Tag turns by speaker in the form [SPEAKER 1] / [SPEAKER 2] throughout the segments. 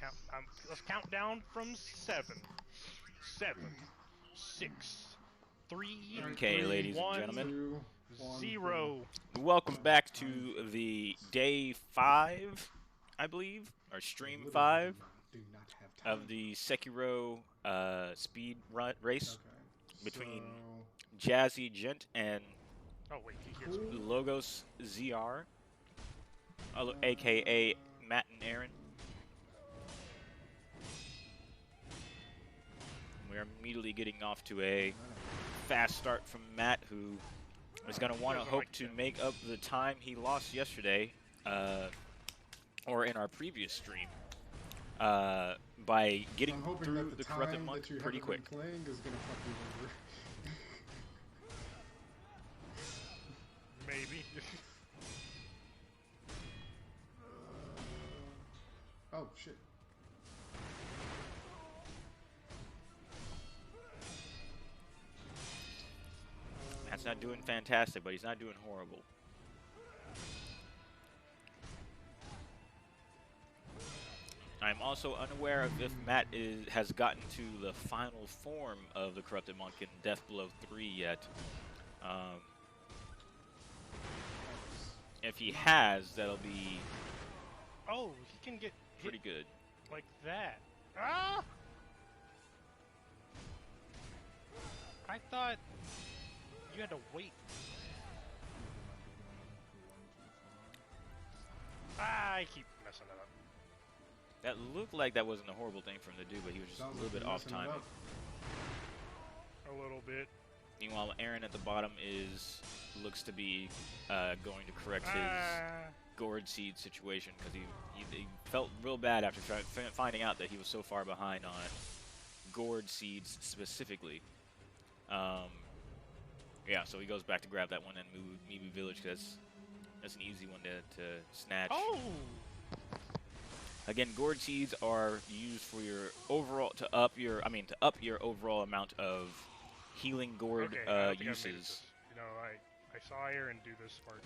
[SPEAKER 1] count. Let's count down from 7, 7, 6, 3,
[SPEAKER 2] Okay, ladies and
[SPEAKER 1] 1,
[SPEAKER 2] gentlemen,
[SPEAKER 3] 2, 1,
[SPEAKER 1] 0.
[SPEAKER 2] welcome back to the day 5, I believe, or stream 5
[SPEAKER 3] do not have time.
[SPEAKER 2] of the Sekiro speed race
[SPEAKER 3] Okay,
[SPEAKER 2] between
[SPEAKER 3] so
[SPEAKER 2] JazzyDjent and
[SPEAKER 1] Oh wait, he hears me.
[SPEAKER 2] Logoszr, aka Matt and Aaron. We're immediately getting off to a fast start from Matt, who is going to want to hope to make up the time he lost yesterday, or in our previous stream, by getting through the Corrupted Monk pretty quick.
[SPEAKER 3] Playing is gonna fuck you over.
[SPEAKER 1] Maybe.
[SPEAKER 3] Oh shit.
[SPEAKER 2] Matt's not doing fantastic, but he's not doing horrible. I'm also unaware of if Matt has gotten to the final form of the Corrupted Monk in Death Blow 3 yet. If he has, that'll be
[SPEAKER 1] Oh, he can get hit
[SPEAKER 2] pretty good.
[SPEAKER 1] like that. Ah! I thought you had to wait. I keep messing it up.
[SPEAKER 2] That looked like that wasn't a horrible thing for him to do, but he was just a little bit off timing.
[SPEAKER 1] A little bit.
[SPEAKER 2] Meanwhile, Aaron at the bottom looks to be going to correct his gourd seed situation, because he felt real bad after finding out that he was so far behind on gourd seeds specifically. Yeah, so he goes back to grab that one and move Mibu Village, because that's an easy one to snatch.
[SPEAKER 1] Oh!
[SPEAKER 2] Again, gourd seeds are used for your overall to up your overall amount of healing gourd uses.
[SPEAKER 1] You know, I saw Aaron do this part.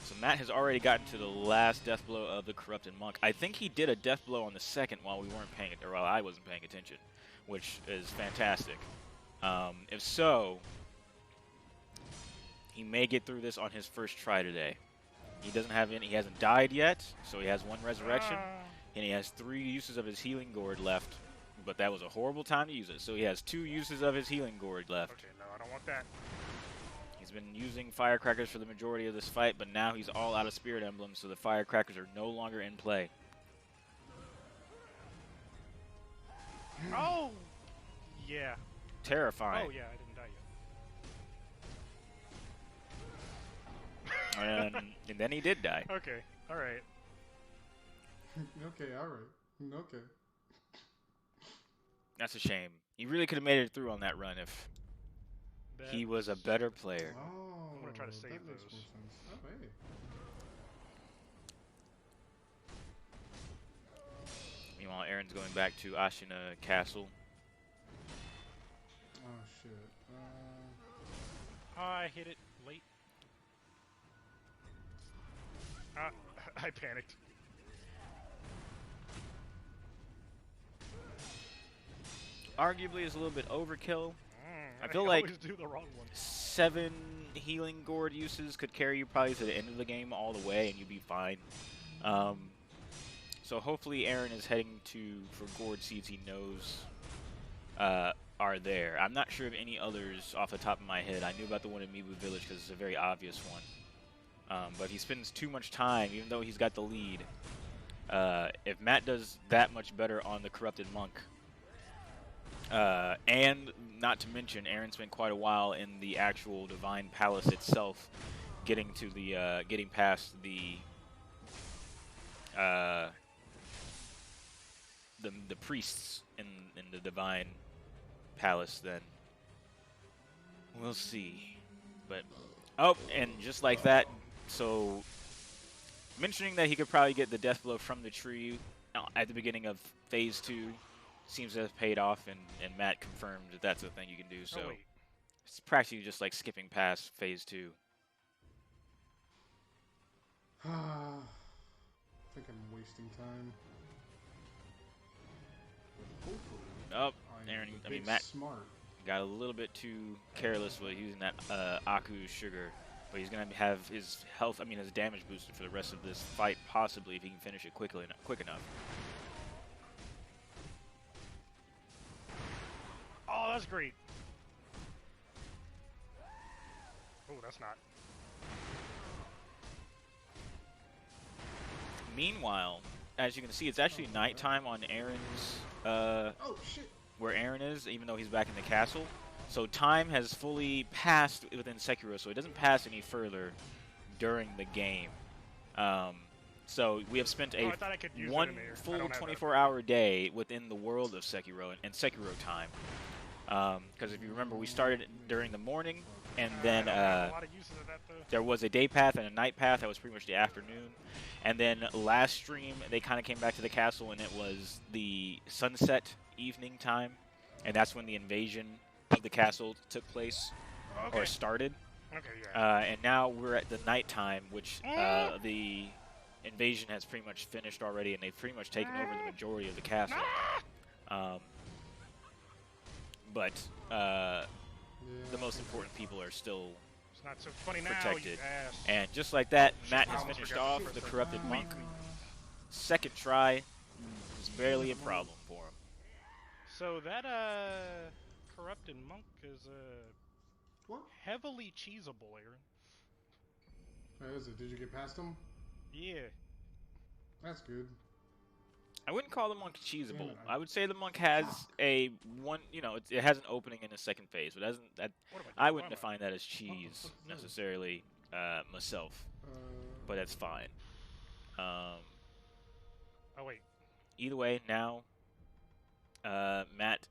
[SPEAKER 2] So Matt has already gotten to the last death blow of the Corrupted Monk. I think he did a death blow on the second while we weren't paying it, or while I wasn't paying attention, which is fantastic. If so, he may get through this on his first try today. He doesn't have any. He hasn't died yet, so he has 1 resurrection, and he has 3 uses of his healing gourd left. But that was a horrible time to use it. So he has 2 uses of his healing gourd left.
[SPEAKER 1] Okay, no, I don't want that.
[SPEAKER 2] He's been using firecrackers for the majority of this fight, but now he's all out of spirit emblems, so the firecrackers are no longer in play.
[SPEAKER 1] Oh! Yeah.
[SPEAKER 2] Terrifying.
[SPEAKER 1] Oh, yeah, I didn't die yet.
[SPEAKER 2] And then he did die.
[SPEAKER 1] Okay, alright.
[SPEAKER 3] Okay, alright. Okay.
[SPEAKER 2] That's a shame. He really could have made it through on that run if he was a better player.
[SPEAKER 3] Oh,
[SPEAKER 1] I'm gonna try to save
[SPEAKER 3] that makes
[SPEAKER 1] those.
[SPEAKER 3] more sense. Oh, hey.
[SPEAKER 2] Meanwhile, Aaron's going back to Ashina Castle.
[SPEAKER 3] Oh shit.
[SPEAKER 1] I hit it late. I panicked.
[SPEAKER 2] Arguably is a little bit overkill. I feel
[SPEAKER 1] always
[SPEAKER 2] like
[SPEAKER 1] do the wrong one.
[SPEAKER 2] 7 healing gourd uses could carry you probably to the end of the game all the way, and you'd be fine. So hopefully Aaron is heading for gourd seeds he knows are there. I'm not sure of any others off the top of my head. I knew about the one in Mibu Village because it's a very obvious one. But he spends too much time, even though he's got the lead. If Matt does that much better on the Corrupted Monk, and not to mention, Aaron spent quite a while in the actual Divine Palace itself, getting to the getting past the priests in the Divine Palace. Then we'll see. But oh, and just like that, so mentioning that he could probably get the death blow from the tree at the beginning of Phase 2. Seems to have paid off, and Matt confirmed that that's a thing you can do, so it's practically just like skipping past Phase 2.
[SPEAKER 3] think I'm wasting time. Hopefully.
[SPEAKER 2] Oh,
[SPEAKER 3] I'm
[SPEAKER 2] Aaron,
[SPEAKER 3] a
[SPEAKER 2] I mean
[SPEAKER 3] bit
[SPEAKER 2] Matt
[SPEAKER 3] smart.
[SPEAKER 2] got a little bit too careless with using that Aku sugar, but he's gonna have his health, I mean his damage boosted for the rest of this fight, possibly if he can finish it quick enough.
[SPEAKER 1] Oh, that's great. Oh, that's not.
[SPEAKER 2] Meanwhile, as you can see, it's actually nighttime on Aaron's
[SPEAKER 3] Oh shit!
[SPEAKER 2] where Aaron is, even though he's back in the castle. So time has fully passed within Sekiro, so it doesn't pass any further during the game. So we have spent a one full 24-hour day within the world of Sekiro and Sekiro time. Because if you remember, we started during the morning, and then there was a day path and a night path that was pretty much the afternoon. And then last stream, they kind of came back to the castle, and it was the sunset evening time, and that's when the invasion of the castle took place, or started.
[SPEAKER 1] Okay, yeah.
[SPEAKER 2] And now we're at the nighttime, which the invasion has pretty much finished already, and they've pretty much taken over the majority of the castle. But the most important people are still
[SPEAKER 1] It's not so funny
[SPEAKER 2] protected.
[SPEAKER 1] now, you ass.
[SPEAKER 2] And just like that, Matt has finished off the corrupted monk. Second try was barely a problem for him.
[SPEAKER 1] So that corrupted monk is
[SPEAKER 3] What?
[SPEAKER 1] heavily cheesable, Aaron.
[SPEAKER 3] How is it? Did you get past him?
[SPEAKER 1] Yeah.
[SPEAKER 3] That's good.
[SPEAKER 2] I wouldn't call the monk cheesable.
[SPEAKER 3] Yeah,
[SPEAKER 2] I would say the monk has it has an opening in the second phase, but I wouldn't define that as cheese necessarily myself. But that's fine.
[SPEAKER 1] Oh wait.
[SPEAKER 2] Either way, now Matt,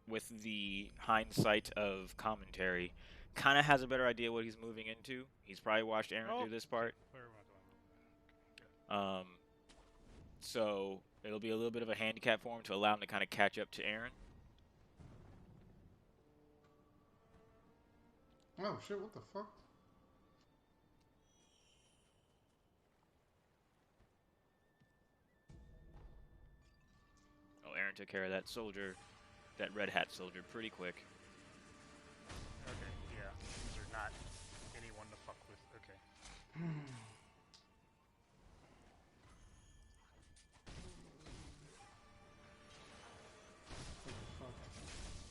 [SPEAKER 2] with the hindsight of commentary, kind of has a better idea what he's moving into. He's probably watched Aaron do this part.
[SPEAKER 1] Where am I going?
[SPEAKER 2] So it'll be a little bit of a handicap for him to allow him to kind of catch up to Aaron.
[SPEAKER 3] Oh shit! What the fuck?
[SPEAKER 2] Oh, Aaron took care of that soldier, that red hat soldier, pretty quick.
[SPEAKER 1] Okay, yeah. These are not anyone to fuck with. Okay.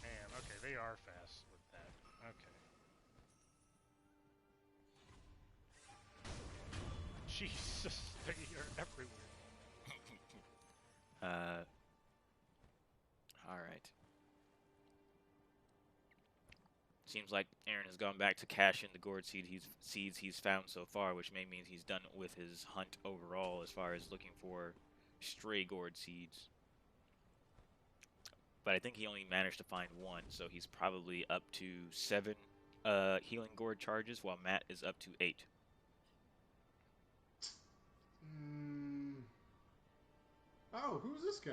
[SPEAKER 1] Man, okay, they are fast with that. Okay. Jesus, they are everywhere.
[SPEAKER 2] Alright. Seems like Aaron has gone back to cash in the gourd seeds he's found so far, which may mean he's done with his hunt overall as far as looking for stray gourd seeds. But I think he only managed to find one, so he's probably up to 7 healing gourd charges, while Matt is up to 8.
[SPEAKER 3] Oh, who's this guy?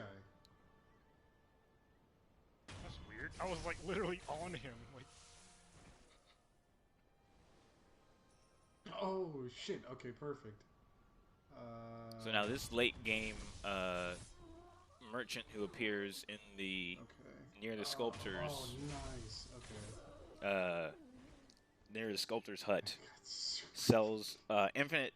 [SPEAKER 1] That's weird. I was like literally on him. Like,
[SPEAKER 3] oh shit! Okay, perfect.
[SPEAKER 2] So now this late game merchant who appears in the near the sculptor's
[SPEAKER 3] Oh, nice. Okay.
[SPEAKER 2] Near the sculptor's hut sells infinite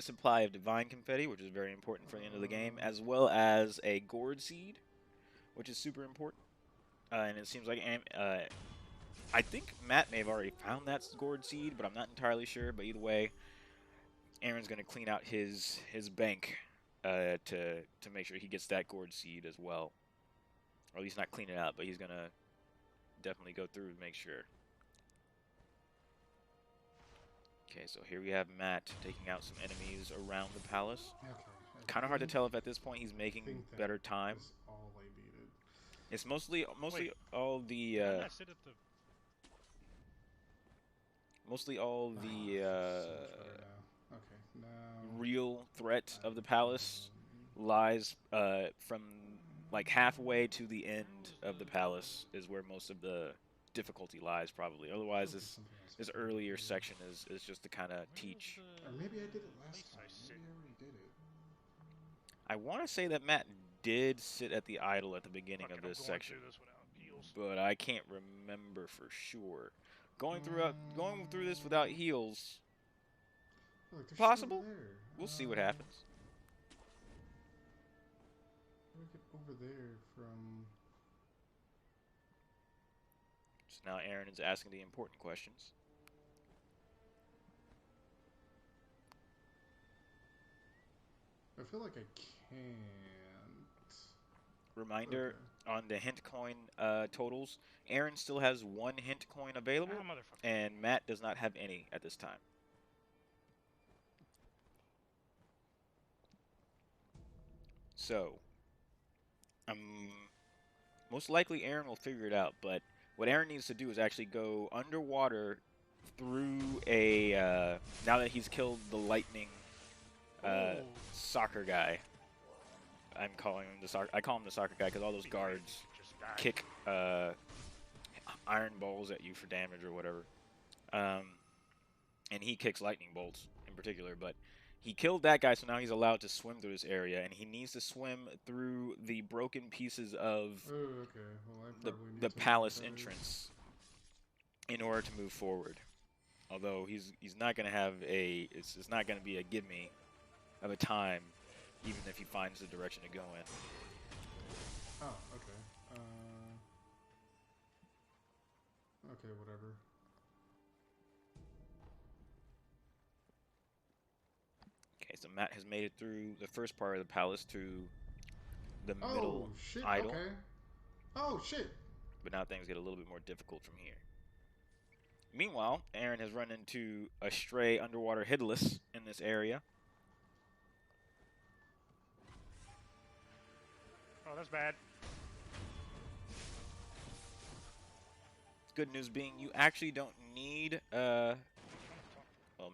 [SPEAKER 2] supply of divine confetti, which is very important for the end of the game, as well as a gourd seed, which is super important. And it seems like I think Matt may have already found that gourd seed, but I'm not entirely sure. But either way, Aaron's going to clean out his bank to make sure he gets that gourd seed as well. Or at least not clean it out, but he's going to definitely go through and make sure. Okay, so here we have Matt taking out some enemies around the palace.
[SPEAKER 3] Okay.
[SPEAKER 2] Kind of hard to tell if at this point he's making better time.
[SPEAKER 3] That's all I needed.
[SPEAKER 2] It's mostly all the
[SPEAKER 1] why did I sit at the...
[SPEAKER 2] mostly all the
[SPEAKER 3] Okay, now
[SPEAKER 2] real threat of the palace lies from like halfway to the end of the palace is where most of the difficulty lies, probably. Otherwise,
[SPEAKER 3] Probably
[SPEAKER 2] this
[SPEAKER 3] something else
[SPEAKER 2] this
[SPEAKER 3] we can
[SPEAKER 2] earlier
[SPEAKER 3] do.
[SPEAKER 2] section is just to kind of teach.
[SPEAKER 3] Or maybe I did it last
[SPEAKER 1] place
[SPEAKER 3] time.
[SPEAKER 1] I sit?
[SPEAKER 3] Maybe I already did it.
[SPEAKER 2] I want to say that Matt did sit at the idol at the beginning
[SPEAKER 1] Fuck
[SPEAKER 2] of
[SPEAKER 1] it, I'm
[SPEAKER 2] this
[SPEAKER 1] going
[SPEAKER 2] section,
[SPEAKER 1] through this without heals.
[SPEAKER 2] but I can't remember for sure. Going through this without heals,
[SPEAKER 3] Look, there's shit
[SPEAKER 2] possible.
[SPEAKER 3] over there.
[SPEAKER 2] We'll see what happens.
[SPEAKER 3] How do I get over there from?
[SPEAKER 2] So now Aaron is asking the important questions.
[SPEAKER 3] I feel like I can't.
[SPEAKER 2] Reminder
[SPEAKER 3] Okay.
[SPEAKER 2] on the hint coin totals, Aaron still has 1 hint coin available,
[SPEAKER 1] Ah, motherfucker.
[SPEAKER 2] and Matt does not have any at this time. So, most likely Aaron will figure it out, but what Aaron needs to do is actually go underwater through a, now that he's killed the lightning
[SPEAKER 1] Oh.
[SPEAKER 2] soccer guy. I call him the soccer guy because all those guards
[SPEAKER 1] Just died.
[SPEAKER 2] kick iron balls at you for damage or whatever. And he kicks lightning bolts in particular, but he killed that guy, so now he's allowed to swim through this area, and he needs to swim through the broken pieces of
[SPEAKER 3] Oh, okay. Well, I probably need
[SPEAKER 2] the
[SPEAKER 3] to know
[SPEAKER 2] palace
[SPEAKER 3] what that is.
[SPEAKER 2] entrance in order to move forward. Although he's not gonna have a it's not gonna be a give me of a time, even if he finds the direction to go in.
[SPEAKER 3] Oh, okay. Okay, whatever.
[SPEAKER 2] Okay, so Matt has made it through the first part of the palace to the middle
[SPEAKER 3] Oh shit!
[SPEAKER 2] idol,
[SPEAKER 3] Okay. Oh shit!
[SPEAKER 2] but now things get a little bit more difficult from here. Meanwhile, Aaron has run into a stray underwater headless in this area.
[SPEAKER 1] Oh, that's bad.
[SPEAKER 2] Good news being you actually don't need, well,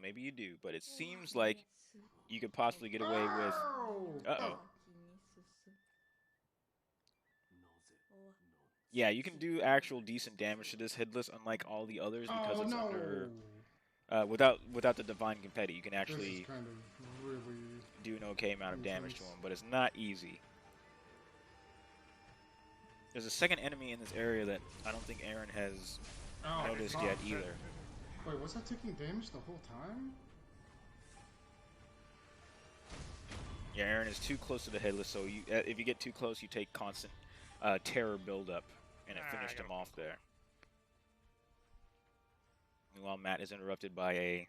[SPEAKER 2] maybe you do, but it seems like you could possibly get away with...
[SPEAKER 3] Ow!
[SPEAKER 2] Uh-oh. Yeah, you can do actual decent damage to this headless, unlike all the others, because
[SPEAKER 3] Oh
[SPEAKER 2] it's
[SPEAKER 3] no!
[SPEAKER 2] under... without the divine confetti, you can
[SPEAKER 3] This
[SPEAKER 2] actually
[SPEAKER 3] is kind of really
[SPEAKER 2] do an okay amount of damage to
[SPEAKER 3] intense.
[SPEAKER 2] him, but it's not easy. There's a second enemy in this area that I don't think Aaron has
[SPEAKER 3] Oh,
[SPEAKER 2] noticed
[SPEAKER 3] fuck.
[SPEAKER 2] yet either.
[SPEAKER 3] Wait, was that taking damage the whole time?
[SPEAKER 2] Yeah, Aaron is too close to the headless, so you, if you get too close, you take constant terror buildup, and it finished him off there. Meanwhile, Matt is interrupted by a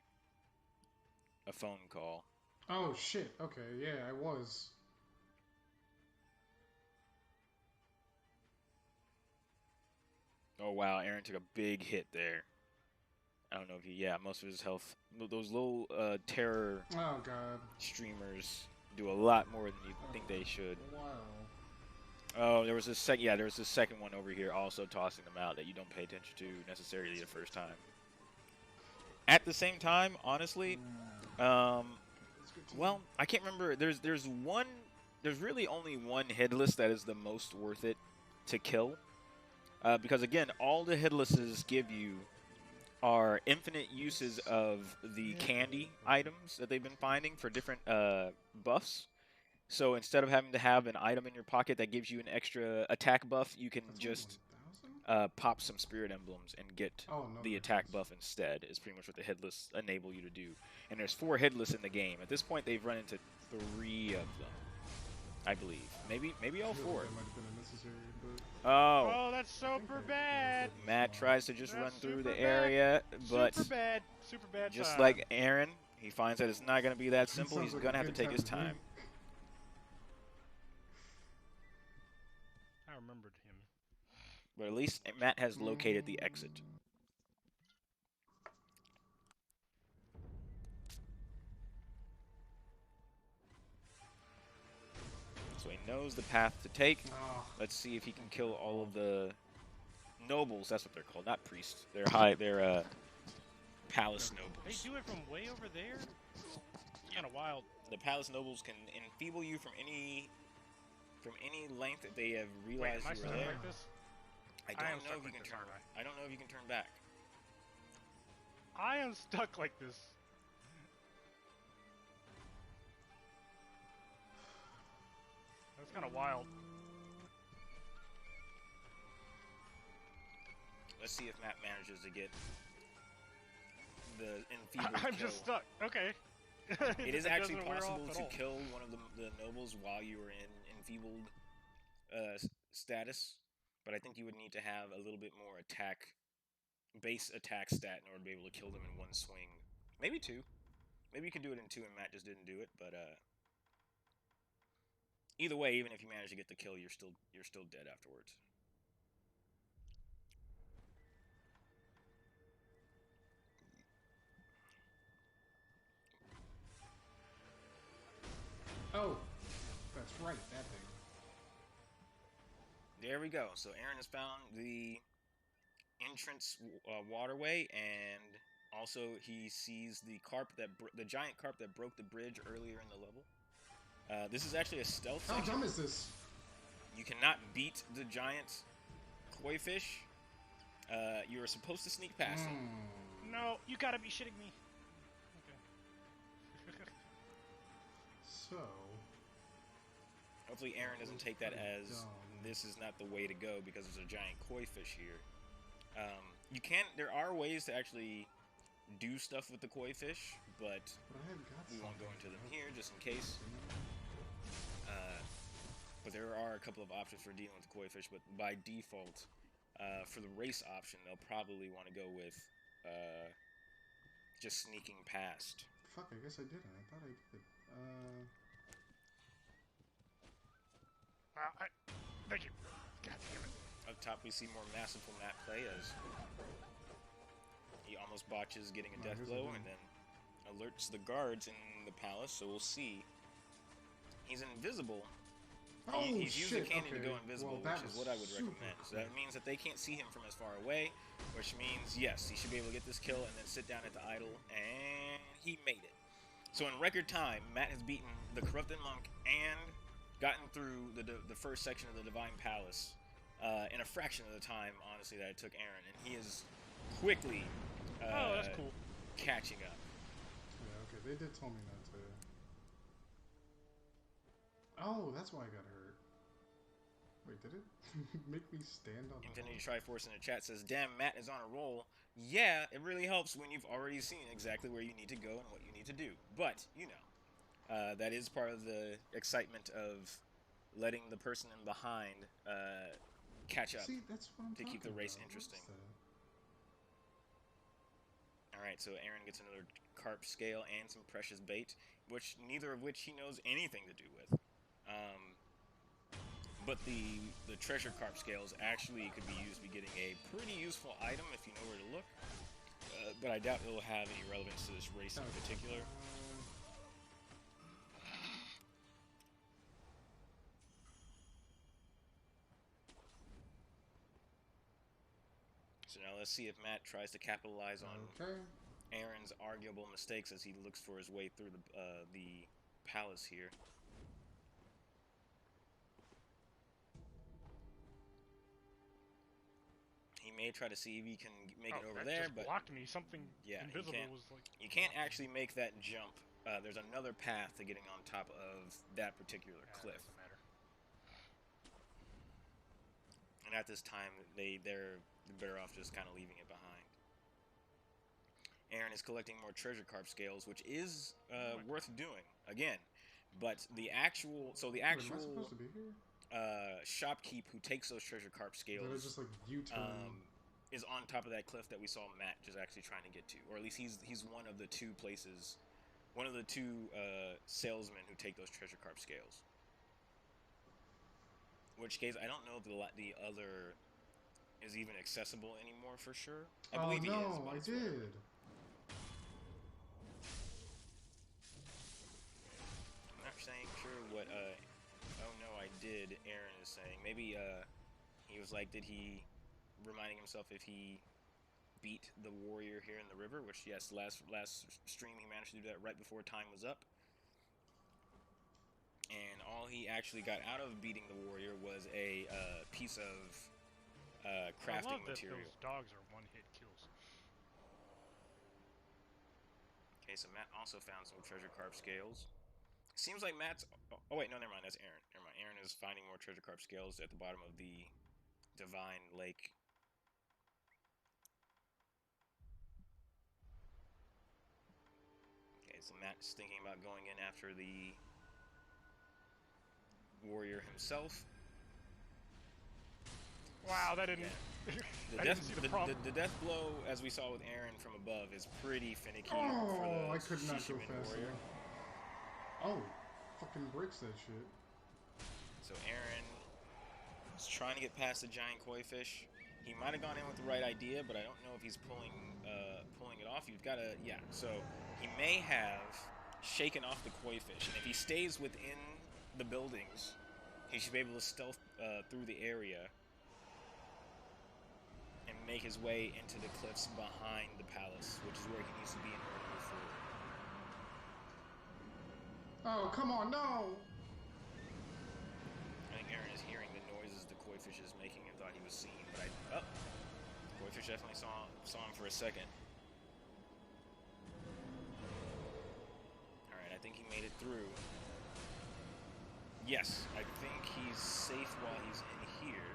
[SPEAKER 2] phone call.
[SPEAKER 3] Oh shit! Okay, yeah, I was.
[SPEAKER 2] Oh wow, Aaron took a big hit there. I don't know if he, yeah, most of his health. Those little terror
[SPEAKER 3] Oh god.
[SPEAKER 2] streamers do a lot more than you think they should.
[SPEAKER 3] Wow.
[SPEAKER 2] Oh, there was this second one over here also tossing them out that you don't pay attention to necessarily the first time. At the same time, honestly, well, I can't remember. There's really only one headless that is the most worth it to kill. Because again, all the headlesses give you are infinite uses of the candy items that they've been finding for different buffs. So instead of having to have an item in your pocket that gives you an extra attack buff, you can just pop some spirit emblems and get the attack buff instead. Is pretty much what the headless enable you to do. And there's 4 headless in the game. At this point, they've run into 3 of them, I believe. Maybe all 4.
[SPEAKER 3] That might have been unnecessary, but...
[SPEAKER 2] Oh,
[SPEAKER 1] Oh, that's super bad.
[SPEAKER 2] Matt tries to just
[SPEAKER 1] That's
[SPEAKER 2] run through
[SPEAKER 1] super
[SPEAKER 2] the
[SPEAKER 1] bad.
[SPEAKER 2] area, but
[SPEAKER 1] Super bad.
[SPEAKER 2] just
[SPEAKER 1] time.
[SPEAKER 2] like Aaron, he finds that it's not going to be that simple.
[SPEAKER 3] Sounds
[SPEAKER 2] He's
[SPEAKER 3] like
[SPEAKER 2] going to
[SPEAKER 3] a
[SPEAKER 2] have to
[SPEAKER 3] good
[SPEAKER 2] take his
[SPEAKER 3] to me.
[SPEAKER 2] time.
[SPEAKER 1] I remembered him.
[SPEAKER 2] But at least Matt has located the exit. So he knows the path to take.
[SPEAKER 3] Oh.
[SPEAKER 2] Let's see if he can kill all of the nobles. That's what they're called, not priests. They're palace
[SPEAKER 1] They
[SPEAKER 2] nobles.
[SPEAKER 1] do it from way over there? It's kind of wild.
[SPEAKER 2] The palace nobles can enfeeble you from any length that they have
[SPEAKER 1] Wait,
[SPEAKER 2] realized
[SPEAKER 1] am I
[SPEAKER 2] you are
[SPEAKER 1] stuck
[SPEAKER 2] there.
[SPEAKER 1] like this?
[SPEAKER 2] I
[SPEAKER 1] I am
[SPEAKER 2] don't know
[SPEAKER 1] stuck
[SPEAKER 2] if you
[SPEAKER 1] like
[SPEAKER 2] can
[SPEAKER 1] this,
[SPEAKER 2] turn.
[SPEAKER 1] aren't I?
[SPEAKER 2] I don't know if you can turn back.
[SPEAKER 1] I am stuck like this. That's kind of wild.
[SPEAKER 2] Let's see if Matt manages to get the enfeebled
[SPEAKER 1] I'm
[SPEAKER 2] kill.
[SPEAKER 1] just stuck. Okay.
[SPEAKER 2] It is actually
[SPEAKER 1] doesn't wear off
[SPEAKER 2] possible
[SPEAKER 1] at
[SPEAKER 2] to
[SPEAKER 1] all.
[SPEAKER 2] kill one of the nobles while you are in enfeebled status, but I think you would need to have a little bit more base attack stat in order to be able to kill them in one swing. Maybe two. Maybe you could do it in two and Matt just didn't do it, but either way, even if you manage to get the kill, you're still dead afterwards.
[SPEAKER 3] Oh, that's right, that thing.
[SPEAKER 2] There we go. So Aaron has found the entrance waterway, and also he sees the the giant carp that broke the bridge earlier in the level. This is actually a stealth
[SPEAKER 3] How
[SPEAKER 2] section.
[SPEAKER 3] dumb is this?
[SPEAKER 2] You cannot beat the giant koi fish. You are supposed to sneak past him.
[SPEAKER 1] No, you gotta be shitting me. Okay.
[SPEAKER 3] So,
[SPEAKER 2] Hopefully Aaron doesn't take that as
[SPEAKER 3] dumb.
[SPEAKER 2] this is not the way to go because there's a giant koi fish here. There are ways to actually do stuff with the koi fish, but
[SPEAKER 3] I have got
[SPEAKER 2] we won't go into
[SPEAKER 3] something.
[SPEAKER 2] them here just in case. But there are a couple of options for dealing with the koi fish, but by default, for the race option, they'll probably want to go with just sneaking past.
[SPEAKER 3] Fuck, I guess I didn't. I thought I did.
[SPEAKER 1] Thank you. God damn it.
[SPEAKER 2] Up top, we see more masterful Matt play as he almost botches getting a death
[SPEAKER 3] here's
[SPEAKER 2] blow
[SPEAKER 3] the
[SPEAKER 2] and then alerts the guards in the palace, so we'll see. He's invisible.
[SPEAKER 3] Oh,
[SPEAKER 2] He's used the
[SPEAKER 3] shit,
[SPEAKER 2] candy to
[SPEAKER 3] okay.
[SPEAKER 2] go invisible,
[SPEAKER 3] Well, that
[SPEAKER 2] which is
[SPEAKER 3] was
[SPEAKER 2] what I would
[SPEAKER 3] super
[SPEAKER 2] recommend. So
[SPEAKER 3] cool.
[SPEAKER 2] that means that they can't see him from as far away, which means, yes, he should be able to get this kill and then sit down at the idol, and he made it. So in record time, Matt has beaten the Corrupted Monk and gotten through the first section of the Divine Palace in a fraction of the time, honestly, that it took Aaron, and he is quickly
[SPEAKER 1] Oh, that's cool.
[SPEAKER 2] catching up.
[SPEAKER 3] Yeah, okay, they did tell me not to. Oh, that's why I got hurt. Wait, did it make me stand on
[SPEAKER 2] Infinity Triforce in the chat says, damn, Matt is on a roll. Yeah, it really helps when you've already seen exactly where you need to go and what you need to do. But, you know, that is part of the excitement of letting the person in behind catch up.
[SPEAKER 3] See, that's what I'm
[SPEAKER 2] to keep the
[SPEAKER 3] talking
[SPEAKER 2] race
[SPEAKER 3] about.
[SPEAKER 2] interesting.
[SPEAKER 3] What's that?
[SPEAKER 2] Alright, so Aaron gets another carp scale and some precious bait, neither of which he knows anything to do with. But the treasure carp scales actually could be used to be getting a pretty useful item if you know where to look. But I doubt it will have any relevance to this race in particular. So now let's see if Matt tries to capitalize on Aaron's arguable mistakes as he looks for his way through the palace here. He may try to see if he can make it over
[SPEAKER 1] that
[SPEAKER 2] there,
[SPEAKER 1] just
[SPEAKER 2] but
[SPEAKER 1] blocked me. Something
[SPEAKER 2] yeah,
[SPEAKER 1] invisible was like.
[SPEAKER 2] you can't actually make that jump. There's another path to getting on top of that particular cliff.
[SPEAKER 1] Doesn't matter.
[SPEAKER 2] And at this time, they're better off just kind of leaving it behind. Aaron is collecting more treasure carp scales, which is worth doing again. But the actual
[SPEAKER 3] Wait, am I supposed to be here?
[SPEAKER 2] shopkeep who takes those treasure carp scales
[SPEAKER 3] Just like U-turn.
[SPEAKER 2] is on top of that cliff that we saw Matt just actually trying to get to, or at least he's one of the two places, one of the two salesmen who take those treasure carp scales. In which case, I don't know if the other is even accessible anymore for sure. I believe he is.
[SPEAKER 3] No, I did.
[SPEAKER 2] I'm not saying sure what oh no I did Aaron is saying. Maybe he was like, did he reminding himself if he beat the warrior here in the river, which yes, last stream he managed to do that right before time was up. And all he actually got out of beating the warrior was a piece of crafting
[SPEAKER 1] I love
[SPEAKER 2] material.
[SPEAKER 1] that those dogs are one-hit kills.
[SPEAKER 2] Okay, so Matt also found some treasure carp scales. Seems like Matt's... Oh, wait, no, never mind. That's Aaron. Never mind. Aaron is finding more treasure carp scales at the bottom of the Divine Lake. Okay, so Matt's thinking about going in after the warrior himself.
[SPEAKER 1] Wow, that didn't...
[SPEAKER 2] The death blow, as we saw with Aaron from above, is pretty finicky for the
[SPEAKER 3] I could not go
[SPEAKER 2] Shishiman
[SPEAKER 3] fast
[SPEAKER 2] warrior.
[SPEAKER 3] enough. Oh, fucking breaks that shit.
[SPEAKER 2] So Aaron is trying to get past the giant koi fish. He might have gone in with the right idea, but I don't know if he's pulling it off. You've got to, yeah. So he may have shaken off the koi fish, and if he stays within the buildings, he should be able to stealth through the area and make his way into the cliffs behind the palace, which is where he needs to be in order to move forward.
[SPEAKER 3] Oh, come on, no!
[SPEAKER 2] I think Aaron is hearing the noises the koi fish is making and thought he was seen, but the koi fish definitely saw him for a second. Alright, I think he made it through. Yes, I think he's safe while he's in here.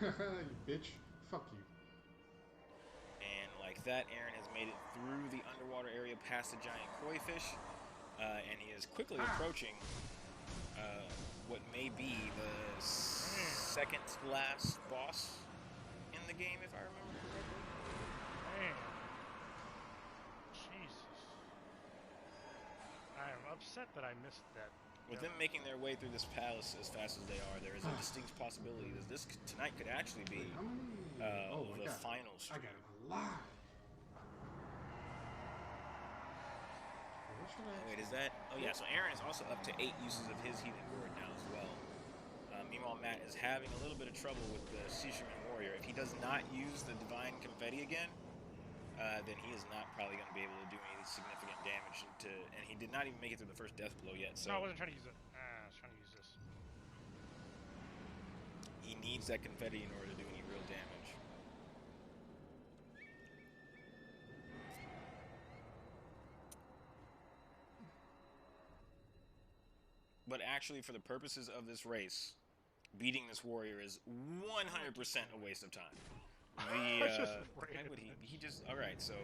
[SPEAKER 3] You bitch. Fuck you.
[SPEAKER 2] And like that, Aaron has made it through the underwater area past the giant koi fish, and he is quickly approaching what may be the second last boss in the game, if I remember correctly.
[SPEAKER 1] Man. Jesus. I am upset that I missed that.
[SPEAKER 2] With them making their way through this palace as fast as they are, there is a distinct possibility that this tonight could actually be the final stream.
[SPEAKER 3] I got it alive.
[SPEAKER 2] Wait, is that... Oh yeah, so Aaron is also up to 8 uses of his healing word now as well. Meanwhile, Matt is having a little bit of trouble with the Shishiman warrior. If he does not use the Divine Confetti again, then he is not probably going to be able to do any significant damage and he did not even make it through the first death blow yet, so...
[SPEAKER 1] No, I wasn't trying to use it. I was trying to use this.
[SPEAKER 2] He needs that confetti in order to do any real damage. But actually, for the purposes of this race, beating this warrior is 100% a waste of time. Why would he? He just... Alright, so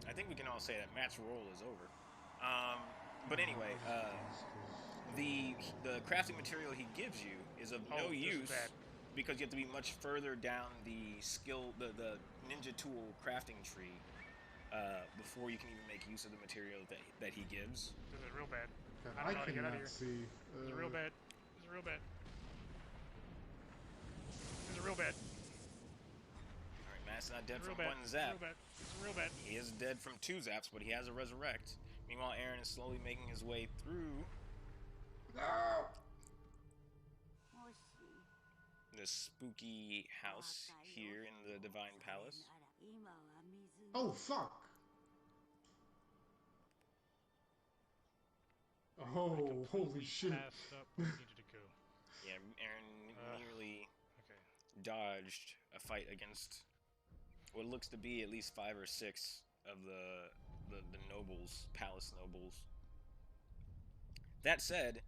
[SPEAKER 2] I think we can all say that Matt's role is over. But anyway, the crafting material he gives you is of no use because you have to be much further down the the ninja tool crafting tree before you can even make use of the material that he gives.
[SPEAKER 1] This is real bad.
[SPEAKER 3] I
[SPEAKER 1] don't know how to get out of here.
[SPEAKER 3] see.
[SPEAKER 1] This is real bad. This is real bad. This is real bad.
[SPEAKER 2] Alright, Matt's not dead from
[SPEAKER 1] bad.
[SPEAKER 2] one zap.
[SPEAKER 1] Real bad. This is real bad.
[SPEAKER 2] He is dead from 2 zaps, but he has a resurrect. Meanwhile, Aaron is slowly making his way through this spooky house here in the Divine Palace.
[SPEAKER 3] Oh, fuck! Oh, holy shit.
[SPEAKER 1] Passed up where we needed to go.
[SPEAKER 2] Yeah, Aaron nearly dodged a fight against what looks to be at least 5 or 6 of the nobles, palace nobles. That said,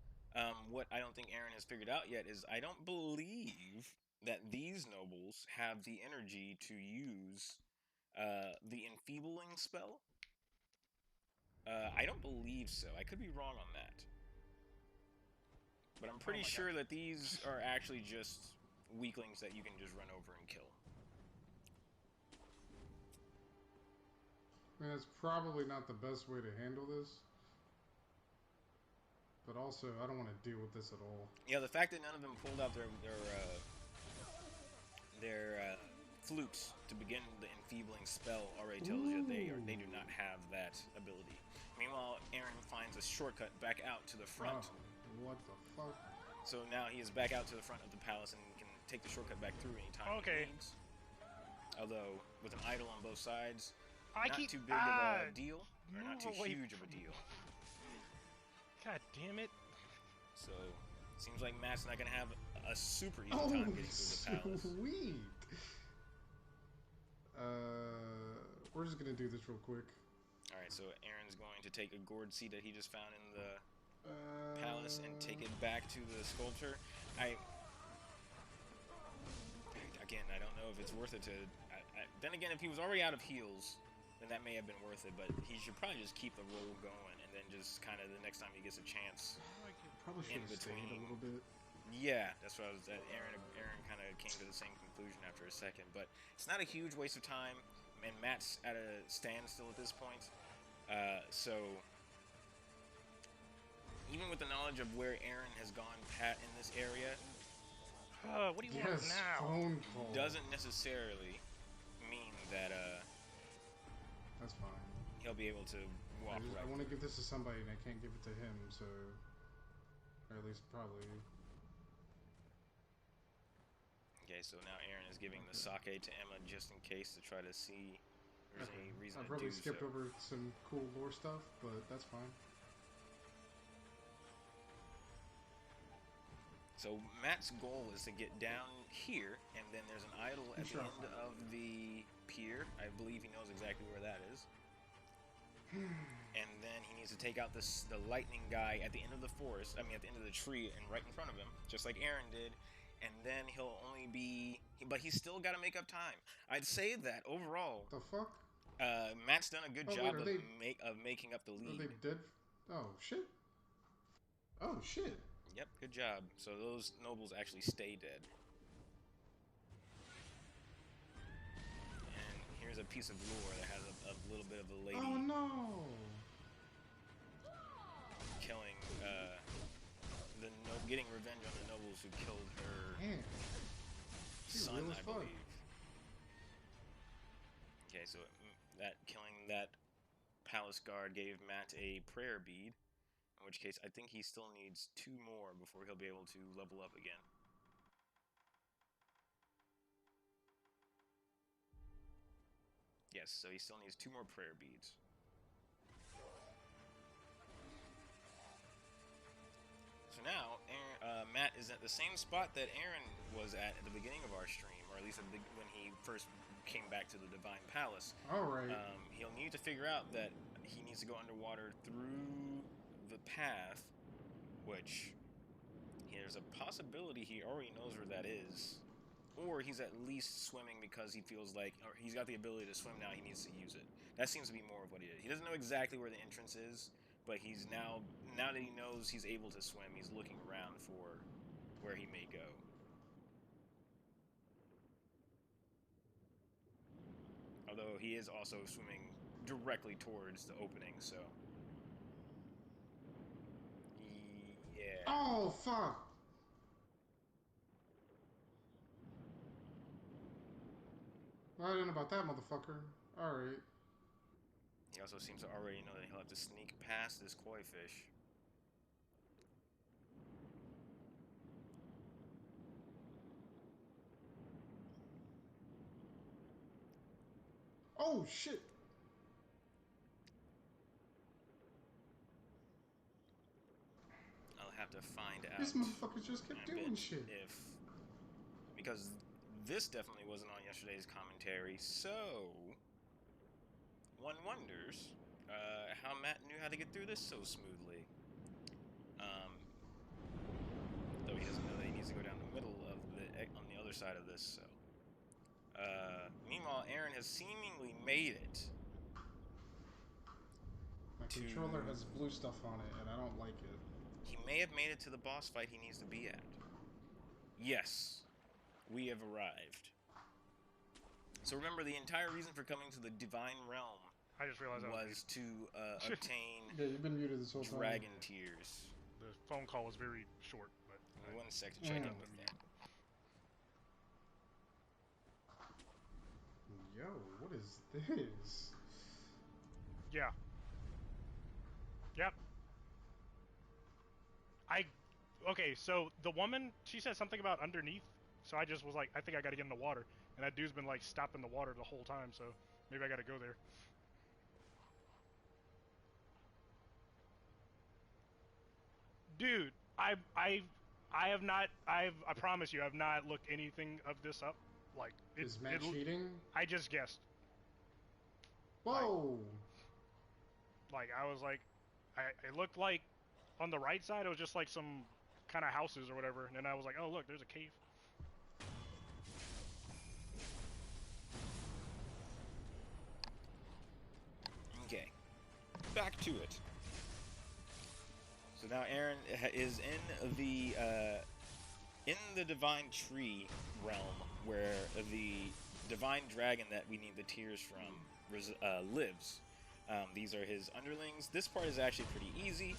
[SPEAKER 2] what I don't think Aaron has figured out yet is I don't believe that these nobles have the energy to use the enfeebling spell. I don't believe so. I could be wrong on that. But I'm pretty sure that these are actually just weaklings that you can just run over and kill.
[SPEAKER 3] I mean, that's probably not the best way to handle this. But also, I don't want to deal with this at all.
[SPEAKER 2] Yeah, the fact that none of them pulled out their flutes to begin the enfeebling spell already tells you they do not have that ability. Meanwhile, Aaron finds a shortcut back out to the front.
[SPEAKER 3] Oh, what the fuck?
[SPEAKER 2] So now he is back out to the front of the palace and can take the shortcut back through anytime he needs. Although, with an idol on both sides, not too big of a deal, or not too huge of a deal.
[SPEAKER 1] God damn it.
[SPEAKER 2] So, seems like Matt's not going to have a super easy time getting through the palace.
[SPEAKER 3] Sweet. We're just gonna do this real quick.
[SPEAKER 2] Alright, so Aaron's going to take a gourd seed that he just found in the palace and take it back to the sculptor. Again, I don't know if it's worth it to... then again, if he was already out of heals, then that may have been worth it, but he should probably just keep the roll going and then just kind of the next time he gets a chance.
[SPEAKER 3] Probably should have stayed a little bit.
[SPEAKER 2] Yeah, that's what I was... Aaron kind of came to the same conclusion after a second, but it's not a huge waste of time, and Matt's at a standstill at this point. So... Even with the knowledge of where Aaron has gone Pat in this area, what do you want now?
[SPEAKER 3] Phone call.
[SPEAKER 2] Doesn't necessarily mean that
[SPEAKER 3] that's fine.
[SPEAKER 2] He'll be able to walk right.
[SPEAKER 3] I want to give this to somebody and I can't give it to him, so or at least probably.
[SPEAKER 2] Okay, so now Aaron is giving the sake to Emma just in case to try to see if there's any reason
[SPEAKER 3] I
[SPEAKER 2] to
[SPEAKER 3] probably
[SPEAKER 2] do
[SPEAKER 3] skipped
[SPEAKER 2] so.
[SPEAKER 3] over some cool lore stuff, but that's fine.
[SPEAKER 2] So Matt's goal is to get down here, and then there's an idol at the end of the pier. I believe he knows exactly where that is. And then he needs to take out the lightning guy at the end of the forest. I mean, at the end of the tree and right in front of him, just like Aaron did. And then he'll only be... But he's still got to make up time. I'd say that overall...
[SPEAKER 3] The fuck?
[SPEAKER 2] Matt's done a good job of making up the lead.
[SPEAKER 3] Are they dead? Oh, shit. Oh, shit.
[SPEAKER 2] Yep, good job. So those nobles actually stay dead. And here's a piece of lore that has a little bit of a lady...
[SPEAKER 3] Oh, no!
[SPEAKER 2] Killing, getting revenge on the nobles who killed her son, I believe. Okay, so killing that palace guard gave Matt a prayer bead. In which case, I think he still needs 2 more before he'll be able to level up again. Yes, so he still needs 2 more prayer beads. So now, Matt is at the same spot that Aaron was at the beginning of our stream, or at least when he first came back to the Divine Palace.
[SPEAKER 3] Alright.
[SPEAKER 2] He'll need to figure out that he needs to go underwater through the path, which there's a possibility he already knows where that is, or he's at least swimming because he feels like, or he's got the ability to swim now, he needs to use it. That seems to be more of what he did. He doesn't know exactly where the entrance is, but he's now that he knows he's able to swim, he's looking around for where he may go. Although he is also swimming directly towards the opening, so... Yeah.
[SPEAKER 3] Oh, fuck! I didn't know about that, motherfucker. Alright.
[SPEAKER 2] He also seems to already know that he'll have to sneak past this koi fish.
[SPEAKER 3] Oh, shit!
[SPEAKER 2] I'll have to find out.
[SPEAKER 3] This motherfucker just kept doing shit.
[SPEAKER 2] Because this definitely wasn't on yesterday's commentary, so one wonders how Matt knew how to get through this so smoothly. Though he doesn't know that he needs to go down the middle of on the other side of this. So, meanwhile, Aaron has seemingly made it.
[SPEAKER 3] My controller has blue stuff on it, and I don't like it.
[SPEAKER 2] He may have made it to the boss fight he needs to be at. Yes, we have arrived. So remember, the entire reason for coming to the Divine Realm
[SPEAKER 1] I just realized
[SPEAKER 2] was to obtain
[SPEAKER 3] Yeah, you've been muted this whole time.
[SPEAKER 2] dragon tears.
[SPEAKER 1] The phone call was very short, but...
[SPEAKER 2] 1 sec to check in with that.
[SPEAKER 3] Yo, what is this?
[SPEAKER 1] Yeah. Yep. Okay, so the woman, she said something about underneath, so I just was like, I think I gotta get in the water. And that dude's been like stopping the water the whole time, so maybe I gotta go there. Dude, I promise you, I've not looked anything of this up. Like
[SPEAKER 3] Is Matt cheating?
[SPEAKER 1] I just guessed.
[SPEAKER 3] Whoa!
[SPEAKER 1] Like I was like, it looked like on the right side it was just like some kind of houses or whatever, and then I was like, oh look, there's a cave.
[SPEAKER 2] Okay, back to it. So now Aaron is in the divine tree realm, where the divine dragon that we need the tears from lives. These are his underlings. This part is actually pretty easy.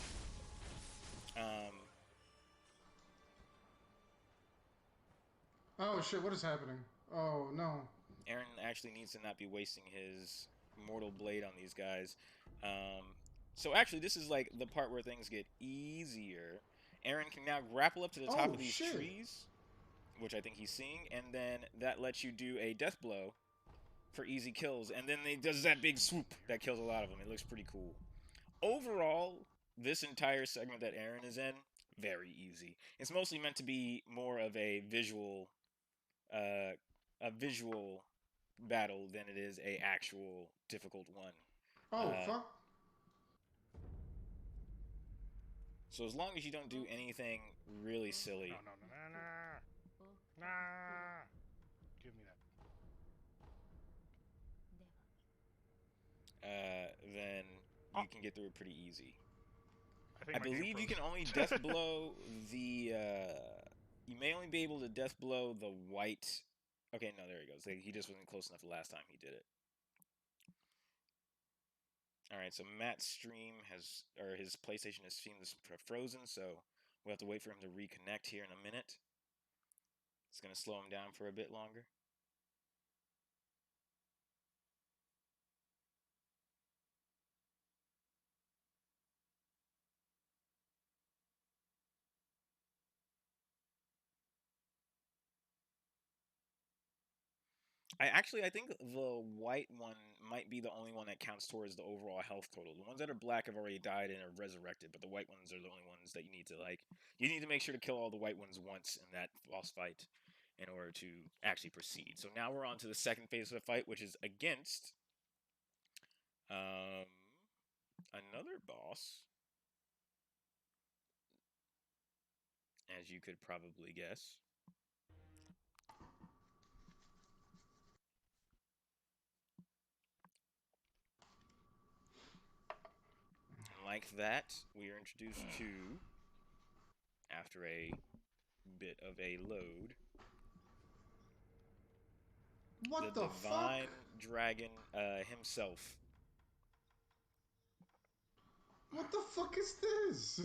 [SPEAKER 3] Oh shit! What is happening? Oh no!
[SPEAKER 2] Aaron actually needs to not be wasting his mortal blade on these guys. So actually, this is like the part where things get easier. Aaron can now grapple up to the top
[SPEAKER 3] Oh
[SPEAKER 2] of these
[SPEAKER 3] shit!
[SPEAKER 2] trees, which I think he's seeing, and then that lets you do a death blow for easy kills, and then he does that big swoop that kills a lot of them. It looks pretty cool. Overall, this entire segment that Aaron is in, very easy. It's mostly meant to be more of a visual battle than it is a actual difficult one.
[SPEAKER 3] Oh fuck!
[SPEAKER 2] So as long as you don't do anything really silly,
[SPEAKER 1] No. Give me that.
[SPEAKER 2] then you can get through it pretty easy.
[SPEAKER 1] I
[SPEAKER 2] I believe you can only death blow the. You may only be able to death blow the white. Okay, no, there he goes. He just wasn't close enough the last time he did it. All right, so Matt's stream or his PlayStation has stream is frozen, so we'll have to wait for him to reconnect here in a minute. It's gonna slow him down for a bit longer. I think the white one might be the only one that counts towards the overall health total. The ones that are black have already died and are resurrected, but the white ones are the only ones that you need to like. You need to make sure to kill all the white ones once in that boss fight in order to actually proceed. So now we're on to the second phase of the fight, which is against another boss, as you could probably guess. Like that, we are introduced to, after a bit of a load,
[SPEAKER 3] What
[SPEAKER 2] the
[SPEAKER 3] the
[SPEAKER 2] divine
[SPEAKER 3] fuck?
[SPEAKER 2] dragon himself.
[SPEAKER 3] What the fuck is this?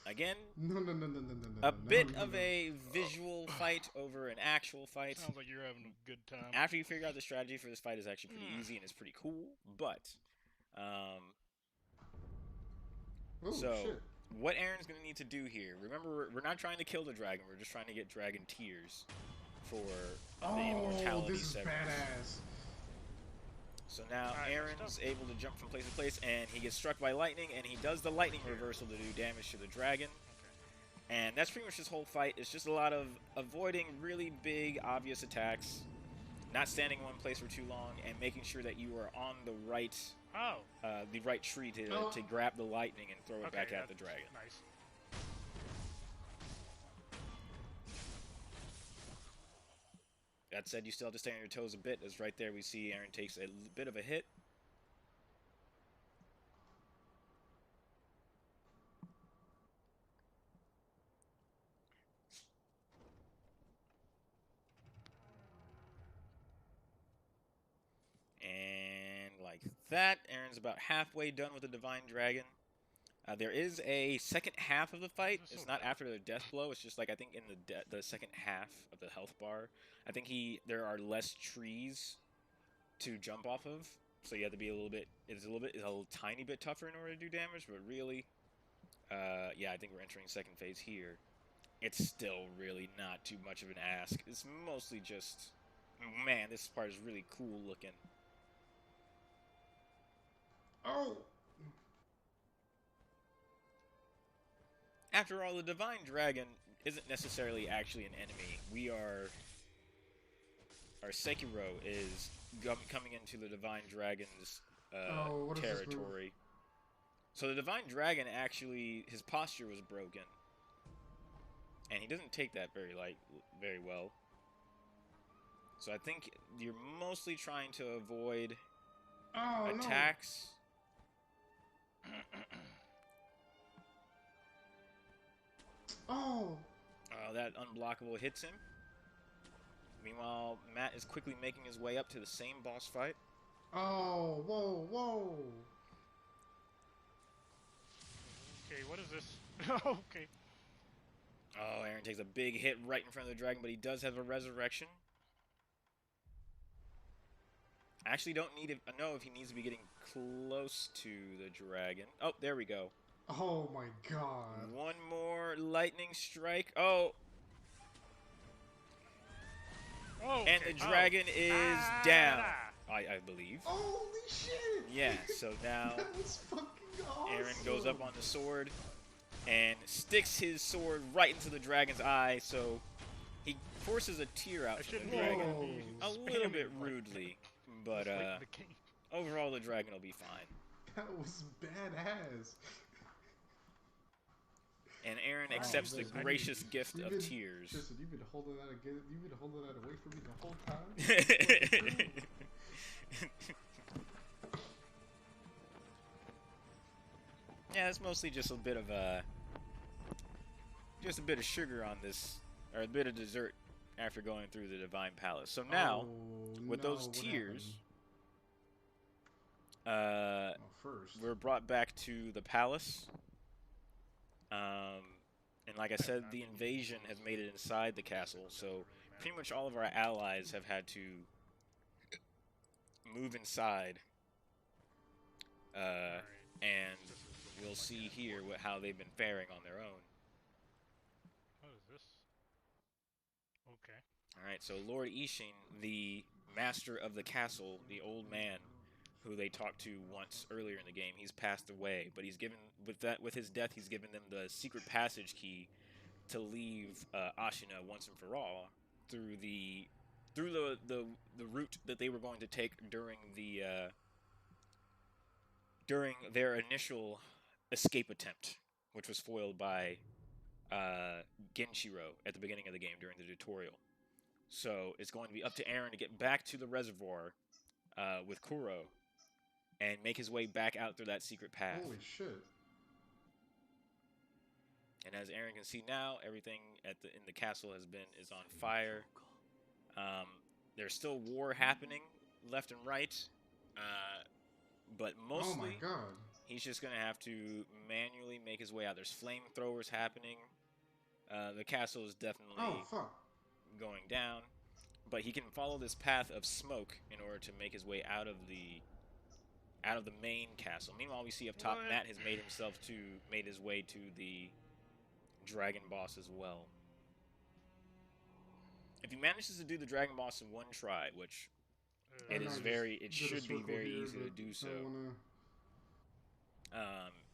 [SPEAKER 2] Again,
[SPEAKER 3] No.
[SPEAKER 2] a bit of a visual fight over an actual fight.
[SPEAKER 1] Sounds like you're having a good time.
[SPEAKER 2] After you figure out the strategy for this fight is actually pretty easy and it's pretty cool, but
[SPEAKER 3] Oh
[SPEAKER 2] so
[SPEAKER 3] shit!
[SPEAKER 2] what Aaron's gonna need to do here, remember we're not trying to kill the dragon, we're just trying to get dragon tears for the immortality
[SPEAKER 3] this is
[SPEAKER 2] segment.
[SPEAKER 3] badass.
[SPEAKER 2] So now Aaron's able to jump from place to place, and he gets struck by lightning, and he does the lightning reversal to do damage to the dragon. And that's pretty much this whole fight. It's just a lot of avoiding really big, obvious attacks, not standing in one place for too long, and making sure that you are on the right tree to grab the lightning and throw it back at the dragon.
[SPEAKER 1] Nice.
[SPEAKER 2] That said, you still have to stay on your toes a bit, as right there we see Aaron takes a bit of a hit. And like that, Aaron's about halfway done with the Divine Dragon. There is a second half of the fight. It's not after the death blow. It's just like I think in the second half of the health bar. I think there are less trees to jump off of, so you have to be it's a tiny bit tougher in order to do damage. But really, yeah, I think we're entering second phase here. It's still really not too much of an ask. It's mostly just, man, this part is really cool looking.
[SPEAKER 3] Oh.
[SPEAKER 2] After all, the Divine Dragon isn't necessarily actually an enemy. We are or Sekiro is coming into the Divine Dragon's
[SPEAKER 3] what is this move?
[SPEAKER 2] territory. So the Divine Dragon actually, his posture was broken, and he doesn't take that very well. So I think you're mostly trying to avoid attacks.
[SPEAKER 3] Oh!
[SPEAKER 2] That unblockable hits him. Meanwhile, Matt is quickly making his way up to the same boss fight.
[SPEAKER 3] Oh, whoa, whoa!
[SPEAKER 1] Okay, what is this? Okay.
[SPEAKER 2] Oh, Aaron takes a big hit right in front of the dragon, but he does have a resurrection. I actually don't know if he needs to be getting close to the dragon. Oh, there we go.
[SPEAKER 3] Oh my god.
[SPEAKER 2] One more lightning strike. Oh.
[SPEAKER 1] Oh,
[SPEAKER 2] And the dragon is down, I believe.
[SPEAKER 3] Holy shit!
[SPEAKER 2] Yeah, so now
[SPEAKER 3] That was fucking awesome!
[SPEAKER 2] Aaron goes up on the sword and sticks his sword right into the dragon's eye, so he forces a tear out from the dragon. A little bit rudely, but overall the dragon will be fine.
[SPEAKER 3] That was badass.
[SPEAKER 2] And Aaron accepts the gracious gift of tears.
[SPEAKER 3] Tristan, you've been holding that away from me the whole time?
[SPEAKER 2] Yeah, it's mostly just a bit of sugar on this, or a bit of dessert after going through the Divine Palace. So now, with those tears, we're brought back to the palace. And like I said, the invasion has made it inside the castle, so pretty much all of our allies have had to move inside. And we'll see here how they've been faring on their own.
[SPEAKER 1] What is this? Okay.
[SPEAKER 2] Alright, so Lord Ishin, the master of the castle, the old man who they talked to once earlier in the game, he's passed away, but he's given with his death, he's given them the secret passage key to leave Ashina once and for all through the route that they were going to take during their initial escape attempt, which was foiled by Genshiro at the beginning of the game during the tutorial. So it's going to be up to Aaron to get back to the reservoir with Kuro and make his way back out through that secret path.
[SPEAKER 3] Holy shit.
[SPEAKER 2] And as Aaron can see now, everything in the castle is on fire. There's still war happening left and right, but mostly
[SPEAKER 3] oh my god.
[SPEAKER 2] He's just gonna have to manually make his way out. There's flamethrowers happening. The castle is definitely going down, but he can follow this path of smoke in order to make his way out of the main castle. Meanwhile, we see up top, Matt has made his way to the dragon boss as well. If he manages to do the dragon boss in one try, which it should be very easy to do so,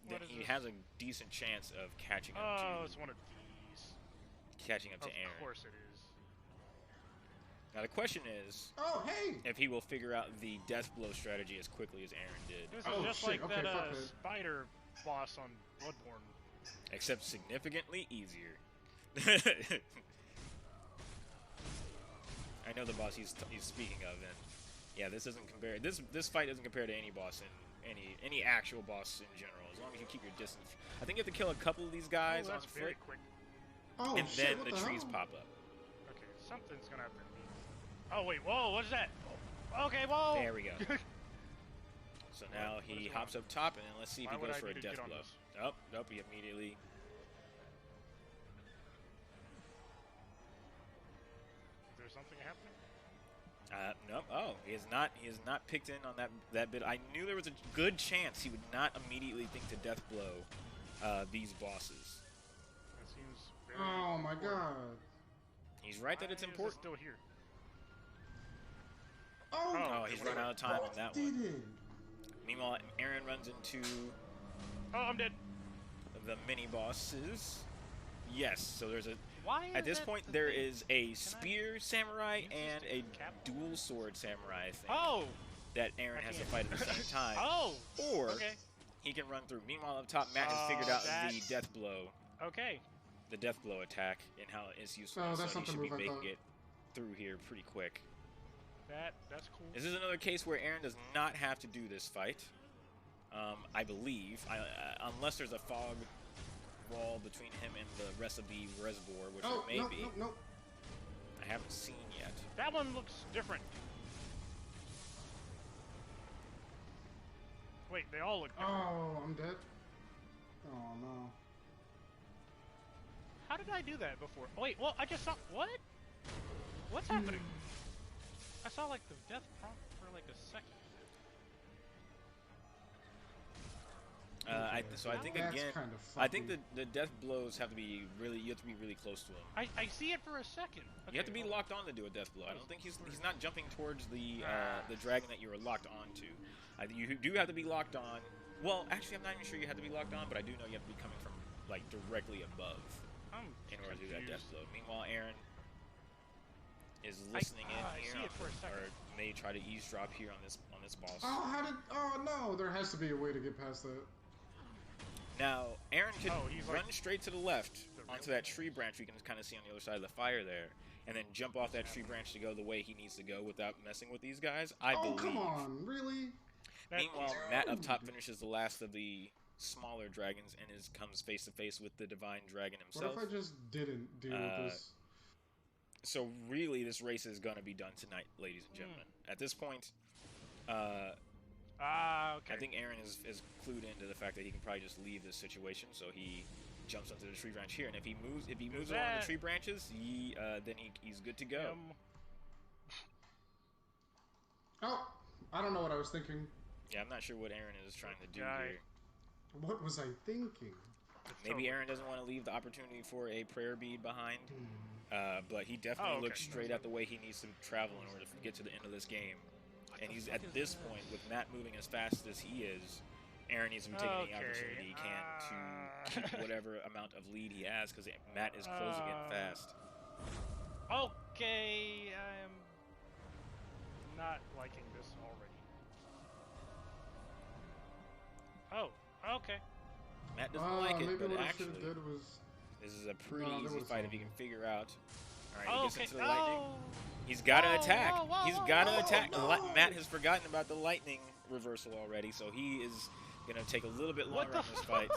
[SPEAKER 2] then he has a decent chance of catching up to.
[SPEAKER 1] Oh, it's one of these.
[SPEAKER 2] Catching up to Aaron.
[SPEAKER 1] Of course it is.
[SPEAKER 2] Now the question is, if he will figure out the death blow strategy as quickly as Aaron did.
[SPEAKER 1] This is just like that spider boss on Bloodborne.
[SPEAKER 2] Except significantly easier. I know the boss he's speaking of, and yeah, this doesn't compare. This fight doesn't compare to any boss in any actual boss in general. As long as you keep your distance. I think you have to kill a couple of these guys on foot, and then the trees pop up.
[SPEAKER 1] Okay, something's gonna happen. Oh wait, whoa, what's that? Okay, whoa.
[SPEAKER 2] There we go. So now he hops up top, and then let's see if he goes for a death blow. Nope, he immediately.
[SPEAKER 1] Is there something happening?
[SPEAKER 2] Nope. Oh, he has not picked in on that bit. I knew there was a good chance he would not immediately think to death blow these bosses.
[SPEAKER 1] That seems very
[SPEAKER 3] oh my god.
[SPEAKER 2] He's right that it's important.
[SPEAKER 1] Still here.
[SPEAKER 2] Oh, he's run out of time on that one. Meanwhile, Aaron runs into.
[SPEAKER 1] Oh, I'm dead.
[SPEAKER 2] The mini bosses. Yes, so there's
[SPEAKER 1] Why is
[SPEAKER 2] At this
[SPEAKER 1] that
[SPEAKER 2] point,
[SPEAKER 1] the
[SPEAKER 2] there
[SPEAKER 1] thing?
[SPEAKER 2] is a spear samurai
[SPEAKER 1] use this
[SPEAKER 2] and
[SPEAKER 1] to
[SPEAKER 2] a
[SPEAKER 1] cap?
[SPEAKER 2] dual sword samurai, I think,
[SPEAKER 1] Oh!
[SPEAKER 2] that Aaron
[SPEAKER 1] I
[SPEAKER 2] has to
[SPEAKER 1] can't.
[SPEAKER 2] fight at the same time.
[SPEAKER 1] Oh!
[SPEAKER 2] Or
[SPEAKER 1] Okay.
[SPEAKER 2] he can run through. Meanwhile, up top, Matt has figured out the
[SPEAKER 1] That's-
[SPEAKER 2] death blow.
[SPEAKER 1] Okay.
[SPEAKER 2] The death blow attack and how it's useful.
[SPEAKER 3] Oh,
[SPEAKER 2] so
[SPEAKER 3] that's
[SPEAKER 2] he
[SPEAKER 3] not the
[SPEAKER 2] should be
[SPEAKER 3] move I
[SPEAKER 2] making
[SPEAKER 3] thought.
[SPEAKER 2] it through here pretty quick.
[SPEAKER 1] That's cool.
[SPEAKER 2] This is another case where Aaron does not have to do this fight. I believe, unless there's a fog wall between him and the rest of the reservoir, which
[SPEAKER 3] Oh,
[SPEAKER 2] there may
[SPEAKER 3] no,
[SPEAKER 2] be.
[SPEAKER 3] no, no.
[SPEAKER 2] I haven't seen yet.
[SPEAKER 1] That one looks different. Wait, they all look different.
[SPEAKER 3] Oh, I'm dead. Oh, no.
[SPEAKER 1] How did I do that before? Oh, wait, well, I just saw... What? What's happening? I saw, like, the death prompt for, like, a second.
[SPEAKER 2] So I think
[SPEAKER 3] That's
[SPEAKER 2] again,
[SPEAKER 3] kind of
[SPEAKER 2] I think
[SPEAKER 3] fucky.
[SPEAKER 2] the death blows have to be really. You have to be really close to him.
[SPEAKER 1] I see it for a second.
[SPEAKER 2] You have to be
[SPEAKER 1] hold on.
[SPEAKER 2] locked on to do a death blow. I don't think he's not jumping towards the dragon that you are locked onto. You do have to be locked on. Well, actually, I'm not even sure you have to be locked on, but I do know you have to be coming from like directly above
[SPEAKER 1] I'm
[SPEAKER 2] in order to do that death
[SPEAKER 1] confused.
[SPEAKER 2] blow. Meanwhile, Aaron is listening
[SPEAKER 1] I
[SPEAKER 2] in
[SPEAKER 1] see
[SPEAKER 2] here,
[SPEAKER 1] it for a second.
[SPEAKER 2] or may try to eavesdrop here on this boss.
[SPEAKER 3] Oh, how did... Oh, no. There has to be a way to get past that.
[SPEAKER 2] Now, Aaron can
[SPEAKER 1] Oh, he's
[SPEAKER 2] run
[SPEAKER 1] like
[SPEAKER 2] straight to the left
[SPEAKER 1] the
[SPEAKER 2] onto
[SPEAKER 1] real-
[SPEAKER 2] that tree branch you can kind of see on the other side of the fire there, and then jump off that tree branch to go the way he needs to go without messing with these guys. I
[SPEAKER 3] Oh,
[SPEAKER 2] believe.
[SPEAKER 3] come on. Really?
[SPEAKER 2] Meanwhile, Matt up top finishes the last of the smaller dragons and comes face to face with the divine dragon
[SPEAKER 3] What
[SPEAKER 2] himself.
[SPEAKER 3] if I just didn't deal with this?
[SPEAKER 2] So really, this race is going to be done tonight, ladies and gentlemen. At this point,
[SPEAKER 1] Okay.
[SPEAKER 2] I think Aaron is clued into the fact that he can probably just leave this situation, so he jumps onto the tree branch here, and if he moves along the
[SPEAKER 1] that-
[SPEAKER 2] tree branches, then he's good to go.
[SPEAKER 3] Oh, I don't know what I was thinking.
[SPEAKER 2] Yeah, I'm not sure what Aaron is trying to do
[SPEAKER 1] Guy.
[SPEAKER 2] here.
[SPEAKER 3] What was I thinking?
[SPEAKER 2] Maybe Aaron doesn't want to leave the opportunity for a prayer bead behind, but he definitely
[SPEAKER 1] okay.
[SPEAKER 2] looks straight at the way he needs to travel in order to get to the end of this game. And he's at this point, with Matt moving as fast as he is, Aaron needs to be taking any opportunity he can to keep whatever amount of lead he has, because Matt is closing in fast.
[SPEAKER 1] Okay, I am not liking this already. Oh, okay.
[SPEAKER 2] Matt doesn't like it,
[SPEAKER 3] maybe
[SPEAKER 2] but
[SPEAKER 3] what I should
[SPEAKER 2] actually,
[SPEAKER 3] have did was...
[SPEAKER 2] this is a pretty
[SPEAKER 3] No, there
[SPEAKER 2] easy
[SPEAKER 3] was
[SPEAKER 2] fight if you
[SPEAKER 3] something.
[SPEAKER 2] can figure out. All right, he gets
[SPEAKER 1] Okay.
[SPEAKER 2] into the lightning.
[SPEAKER 1] Oh.
[SPEAKER 2] He's got to
[SPEAKER 1] Whoa,
[SPEAKER 2] attack.
[SPEAKER 1] whoa, whoa,
[SPEAKER 2] He's
[SPEAKER 1] whoa,
[SPEAKER 2] got to
[SPEAKER 1] whoa,
[SPEAKER 2] attack.
[SPEAKER 3] no.
[SPEAKER 2] Matt has forgotten about the lightning reversal already, so he is going to take a little bit
[SPEAKER 1] What
[SPEAKER 2] longer on
[SPEAKER 1] the
[SPEAKER 2] this fight.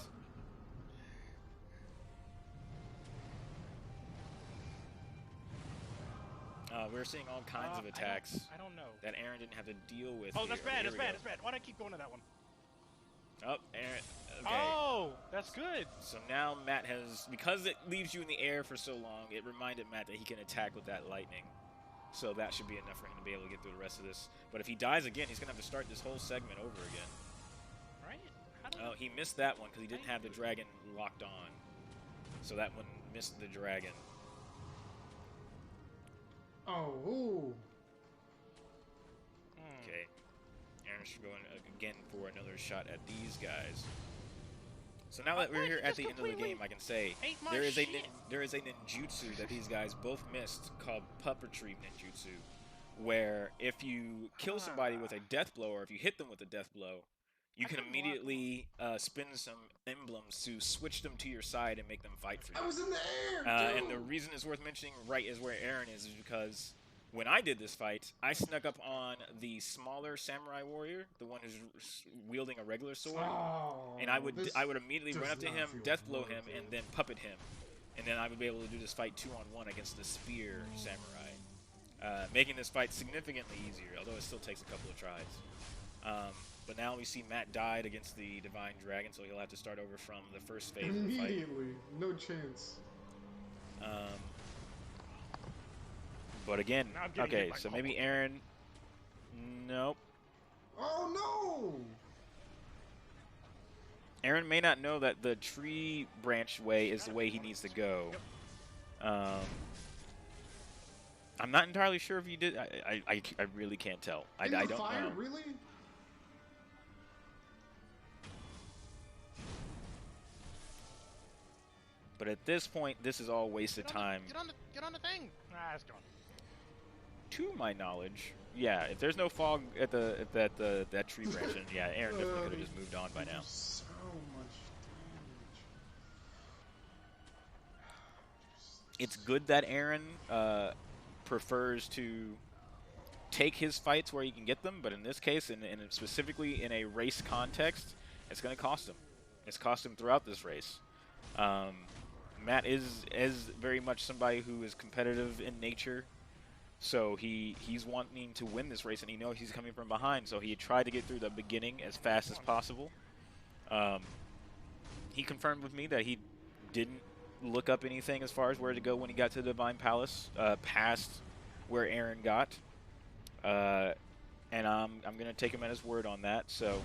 [SPEAKER 2] We're seeing all kinds of attacks
[SPEAKER 1] I don't know.
[SPEAKER 2] that Aaron didn't have to deal with.
[SPEAKER 1] Oh, that's
[SPEAKER 2] here.
[SPEAKER 1] bad.
[SPEAKER 2] Here
[SPEAKER 1] That's
[SPEAKER 2] we
[SPEAKER 1] bad.
[SPEAKER 2] go.
[SPEAKER 1] That's bad. Why'd I keep going to that one?
[SPEAKER 2] Oh, Aaron. Okay.
[SPEAKER 1] Oh, that's good.
[SPEAKER 2] So now Matt has, because it leaves you in the air for so long, it reminded Matt that he can attack with that lightning. So that should be enough for him to be able to get through the rest of this. But if he dies again, he's going to have to start this whole segment over again.
[SPEAKER 1] Right? How did
[SPEAKER 2] Oh, he missed that one because he didn't have the dragon locked on. So that one missed the dragon.
[SPEAKER 3] Oh, ooh.
[SPEAKER 2] Okay. Aaron should go in again for another shot at these guys. So now that we're
[SPEAKER 1] What?
[SPEAKER 2] here
[SPEAKER 1] You
[SPEAKER 2] at
[SPEAKER 1] just
[SPEAKER 2] the end of the
[SPEAKER 1] completely
[SPEAKER 2] game, I can say
[SPEAKER 1] ate my
[SPEAKER 2] there is
[SPEAKER 1] shit.
[SPEAKER 2] there is a ninjutsu that these guys both missed called puppetry ninjutsu, where if you kill somebody with a death blow or if you hit them with a death blow, you
[SPEAKER 1] I
[SPEAKER 2] can
[SPEAKER 1] couldn't lock
[SPEAKER 2] immediately spin some emblems to switch them to your side and make them fight for you.
[SPEAKER 3] I was in the air, dude.
[SPEAKER 2] And the reason it's worth mentioning right is where Aaron is because when I did this fight, I snuck up on the smaller samurai warrior, the one who's wielding a regular sword,
[SPEAKER 3] Oh,
[SPEAKER 2] and I would
[SPEAKER 3] this
[SPEAKER 2] immediately
[SPEAKER 3] does
[SPEAKER 2] run up to
[SPEAKER 3] not
[SPEAKER 2] him,
[SPEAKER 3] feel
[SPEAKER 2] death blow
[SPEAKER 3] worth
[SPEAKER 2] him,
[SPEAKER 3] it.
[SPEAKER 2] and then puppet him, and then I would be able to do this fight 2-on-1 against the spear samurai, making this fight significantly easier, although it still takes a couple of tries. But now we see Matt died against the Divine Dragon, so he'll have to start over from the first phase of the fight.
[SPEAKER 3] Immediately. No chance.
[SPEAKER 2] But again,
[SPEAKER 1] Now I'm getting
[SPEAKER 2] okay,
[SPEAKER 1] hit by
[SPEAKER 2] so
[SPEAKER 1] combo.
[SPEAKER 2] maybe Aaron. Nope.
[SPEAKER 3] Oh, no!
[SPEAKER 2] Aaron may not know that the tree branch way is the way he needs to go. I'm not entirely sure if he did. I really can't tell. I
[SPEAKER 3] In the
[SPEAKER 2] don't
[SPEAKER 3] fire,
[SPEAKER 2] know.
[SPEAKER 3] really?
[SPEAKER 2] But But at this point, this is all wasted time.
[SPEAKER 1] Get on the thing. Ah, it's gone.
[SPEAKER 2] To my knowledge, yeah. If there's no fog at that tree branch, then yeah, Aaron definitely could have just moved on by now.
[SPEAKER 3] So much damage.
[SPEAKER 2] It's good that Aaron prefers to take his fights where he can get them, but in this case, and specifically in a race context, it's going to cost him. It's cost him throughout this race. Matt is very much somebody who is competitive in nature, so he's wanting to win this race, and he knows he's coming from behind, so he tried to get through the beginning as fast as possible. He confirmed with me that he didn't look up anything as far as where to go when he got to the Divine Palace, past where Aaron got. And I'm gonna take him at his word on that. So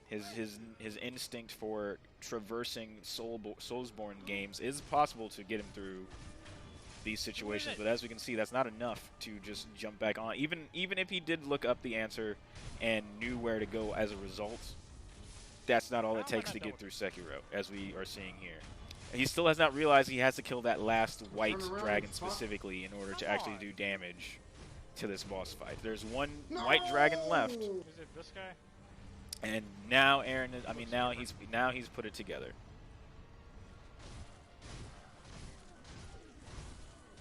[SPEAKER 2] his instinct for traversing Soulsborne games is possible to get him through these situations. But as we can see, that's not enough to just jump back on. Even if he did look up the answer and knew where to go as a result, that's not all it takes to get through Sekiro, as we are seeing here. He still has not realized he has to kill that last white dragon specifically in order to actually do damage to this boss fight. There's one white dragon left.
[SPEAKER 1] Is it this guy?
[SPEAKER 2] And now Aaron is, now he's put it together.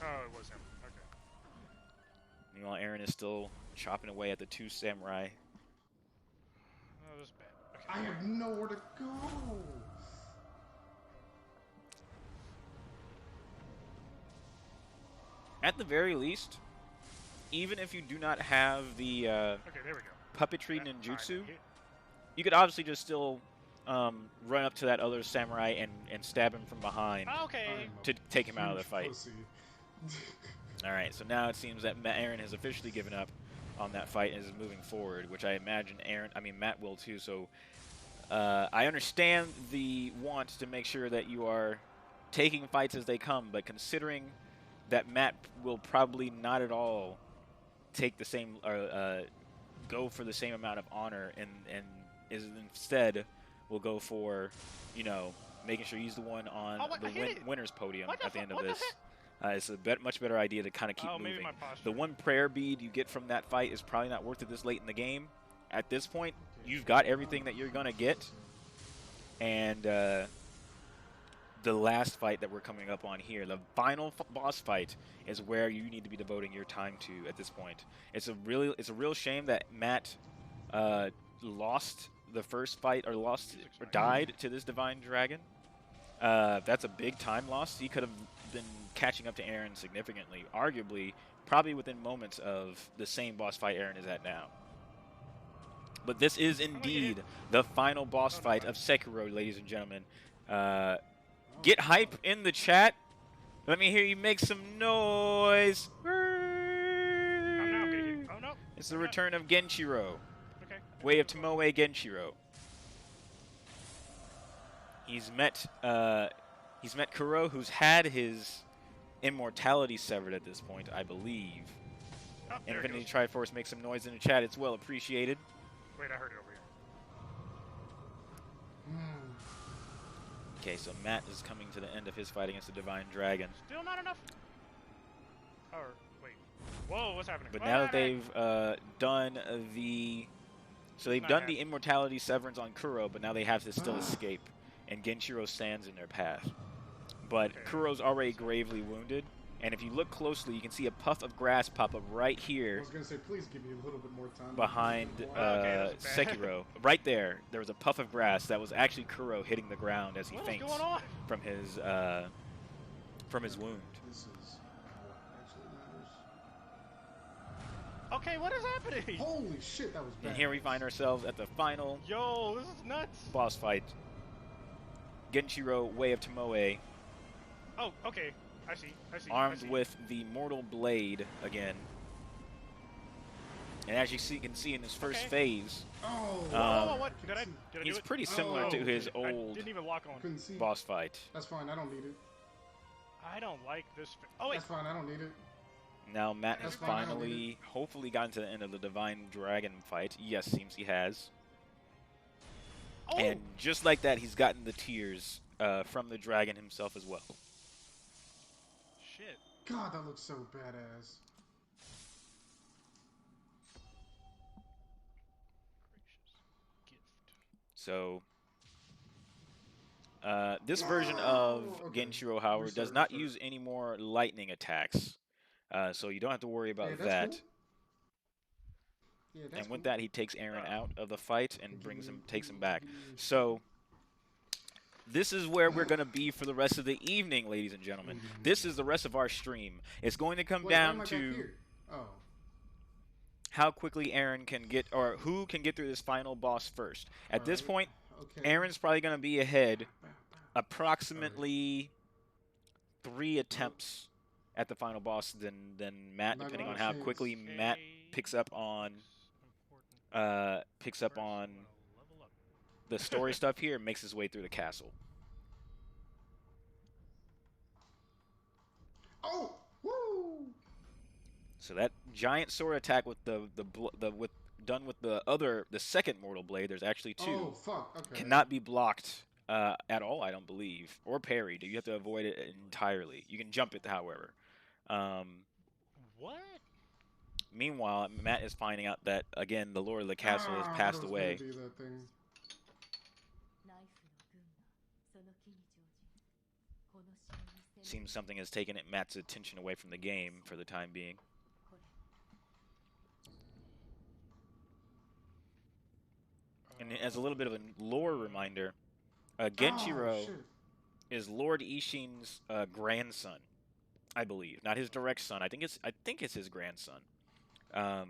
[SPEAKER 1] Oh, it was him. Okay.
[SPEAKER 2] Meanwhile, Aaron is still chopping away at the two samurai.
[SPEAKER 1] Oh, this is bad. Okay.
[SPEAKER 3] I have nowhere to go.
[SPEAKER 2] At the very least, even if you do not have the
[SPEAKER 1] Okay, there we go.
[SPEAKER 2] puppetry ninjutsu, you could obviously just still run up to that other samurai and stab him from behind
[SPEAKER 1] Okay.
[SPEAKER 2] to take him out of the fight.
[SPEAKER 3] Pussy.
[SPEAKER 2] Alright, so now it seems that Aaron has officially given up on that fight and is moving forward, which I imagine Matt will too. So I understand the want to make sure that you are taking fights as they come, but considering that Matt will probably not at all take the same, go for the same amount of honor, and is instead will go for, making sure he's the one on the winner's podium at the end of this. It's a much better idea to kind of keep moving. The one prayer bead you get from that fight is probably not worth it this late in the game. At this point, you've got everything that you're going to get. And the last fight that we're coming up on here, the final boss fight, is where you need to be devoting your time to at this point. It's a real shame that Matt lost the first fight, or died to this Divine Dragon. That's a big time loss. He could have been catching up to Aaron significantly, arguably, probably within moments of the same boss fight Aaron is at now. But this is indeed the final boss fight of Sekiro, ladies and gentlemen. Get hype in the chat. Let me hear you make some noise.
[SPEAKER 1] Oh, no.
[SPEAKER 2] It's the return of Genshiro.
[SPEAKER 1] Okay.
[SPEAKER 2] Way of Tomoe Genshiro. He's met Kuro, who's had his immortality severed at this point, I believe.
[SPEAKER 1] Oh,
[SPEAKER 2] Infinity Triforce, make some noise in the chat. It's well appreciated.
[SPEAKER 1] Wait, I heard it over here.
[SPEAKER 2] Okay, so Matt is coming to the end of his fight against the Divine Dragon.
[SPEAKER 1] Still not enough. Oh, wait. Whoa, what's happening?
[SPEAKER 2] But now that they've done the... So they've done the immortality severance on Kuro, but now they have to still escape. And Genshiro stands in their path. But Kuro's already gravely wounded. And if you look closely, you can see a puff of grass pop up right here.
[SPEAKER 3] I was going to say, please give me a little bit more time.
[SPEAKER 2] Behind Sekiro. Right there, there was a puff of grass that was actually Kuro hitting the ground as he faints from his wound.
[SPEAKER 3] This is what actually matters.
[SPEAKER 1] Okay, what is happening?
[SPEAKER 3] Holy shit, that was bad.
[SPEAKER 2] And here we find ourselves at the final
[SPEAKER 1] Yo, this is nuts.
[SPEAKER 2] boss fight. Genshiro, Way of Tomoe.
[SPEAKER 1] Oh, okay. I see.
[SPEAKER 2] Armed with the Mortal Blade again. And as you can see in his first phase,
[SPEAKER 1] what? Did I
[SPEAKER 2] he's
[SPEAKER 1] do it?
[SPEAKER 2] pretty similar to his old
[SPEAKER 1] didn't even lock on.
[SPEAKER 3] Couldn't see.
[SPEAKER 2] boss fight.
[SPEAKER 3] That's fine, I don't need it.
[SPEAKER 1] I don't like this. Oh, wait.
[SPEAKER 3] That's fine, I don't need it.
[SPEAKER 2] Now Matt has
[SPEAKER 3] That's fine, I don't need
[SPEAKER 2] finally, hopefully, gotten to the end of the Divine Dragon fight. Yes, seems he has.
[SPEAKER 1] Oh.
[SPEAKER 2] And just like that, he's gotten the tears from the dragon himself as well.
[SPEAKER 1] Shit.
[SPEAKER 3] God, that looks so badass.
[SPEAKER 1] Gracious. Gift.
[SPEAKER 2] So this version of
[SPEAKER 3] Okay.
[SPEAKER 2] Genshiro, however,
[SPEAKER 3] Restart,
[SPEAKER 2] does not
[SPEAKER 3] restart.
[SPEAKER 2] use any more lightning attacks. So you don't have to worry about
[SPEAKER 3] Yeah, that's
[SPEAKER 2] that.
[SPEAKER 3] cool. Yeah, that's
[SPEAKER 2] And with
[SPEAKER 3] cool.
[SPEAKER 2] that, he takes Aaron out of the fight and takes him back.
[SPEAKER 3] Give me your
[SPEAKER 2] So this is where we're going to be for the rest of the evening, ladies and gentlemen. This is the rest of our stream. It's going to come
[SPEAKER 3] Wait, why am
[SPEAKER 2] down
[SPEAKER 3] I back
[SPEAKER 2] to
[SPEAKER 3] here? Oh.
[SPEAKER 2] how quickly Aaron can get, or who can get through this final boss first. At this
[SPEAKER 3] Alright.
[SPEAKER 2] point,
[SPEAKER 3] Okay.
[SPEAKER 2] Aaron's probably going to be ahead
[SPEAKER 3] Bow, bow.
[SPEAKER 2] approximately 3 attempts at the final boss than Matt,
[SPEAKER 3] I'm not
[SPEAKER 2] depending on
[SPEAKER 3] gonna
[SPEAKER 2] how
[SPEAKER 3] chance.
[SPEAKER 2] quickly Matt picks up on
[SPEAKER 1] Important.
[SPEAKER 2] picks up
[SPEAKER 1] First,
[SPEAKER 2] on
[SPEAKER 1] I'm gonna level up.
[SPEAKER 2] the story stuff here and makes his way through the castle.
[SPEAKER 3] Oh! Woo!
[SPEAKER 2] So that giant sword attack with the done with the second mortal blade. There's actually 2.
[SPEAKER 3] Oh, fuck. Okay.
[SPEAKER 2] Cannot be blocked at all, I don't believe, or parried. You have to avoid it entirely. You can jump it, however.
[SPEAKER 1] What?
[SPEAKER 2] Meanwhile, Matt is finding out that again the lord of the castle has
[SPEAKER 3] I
[SPEAKER 2] passed
[SPEAKER 3] was gonna
[SPEAKER 2] away.
[SPEAKER 3] do that thing.
[SPEAKER 2] Seems something has taken Matt's attention away from the game for the time being. And as a little bit of a lore reminder, Genshiro
[SPEAKER 3] Oh, shit.
[SPEAKER 2] is Lord Ishin's grandson, I believe, not his direct son. I think it's his grandson.
[SPEAKER 3] Oh,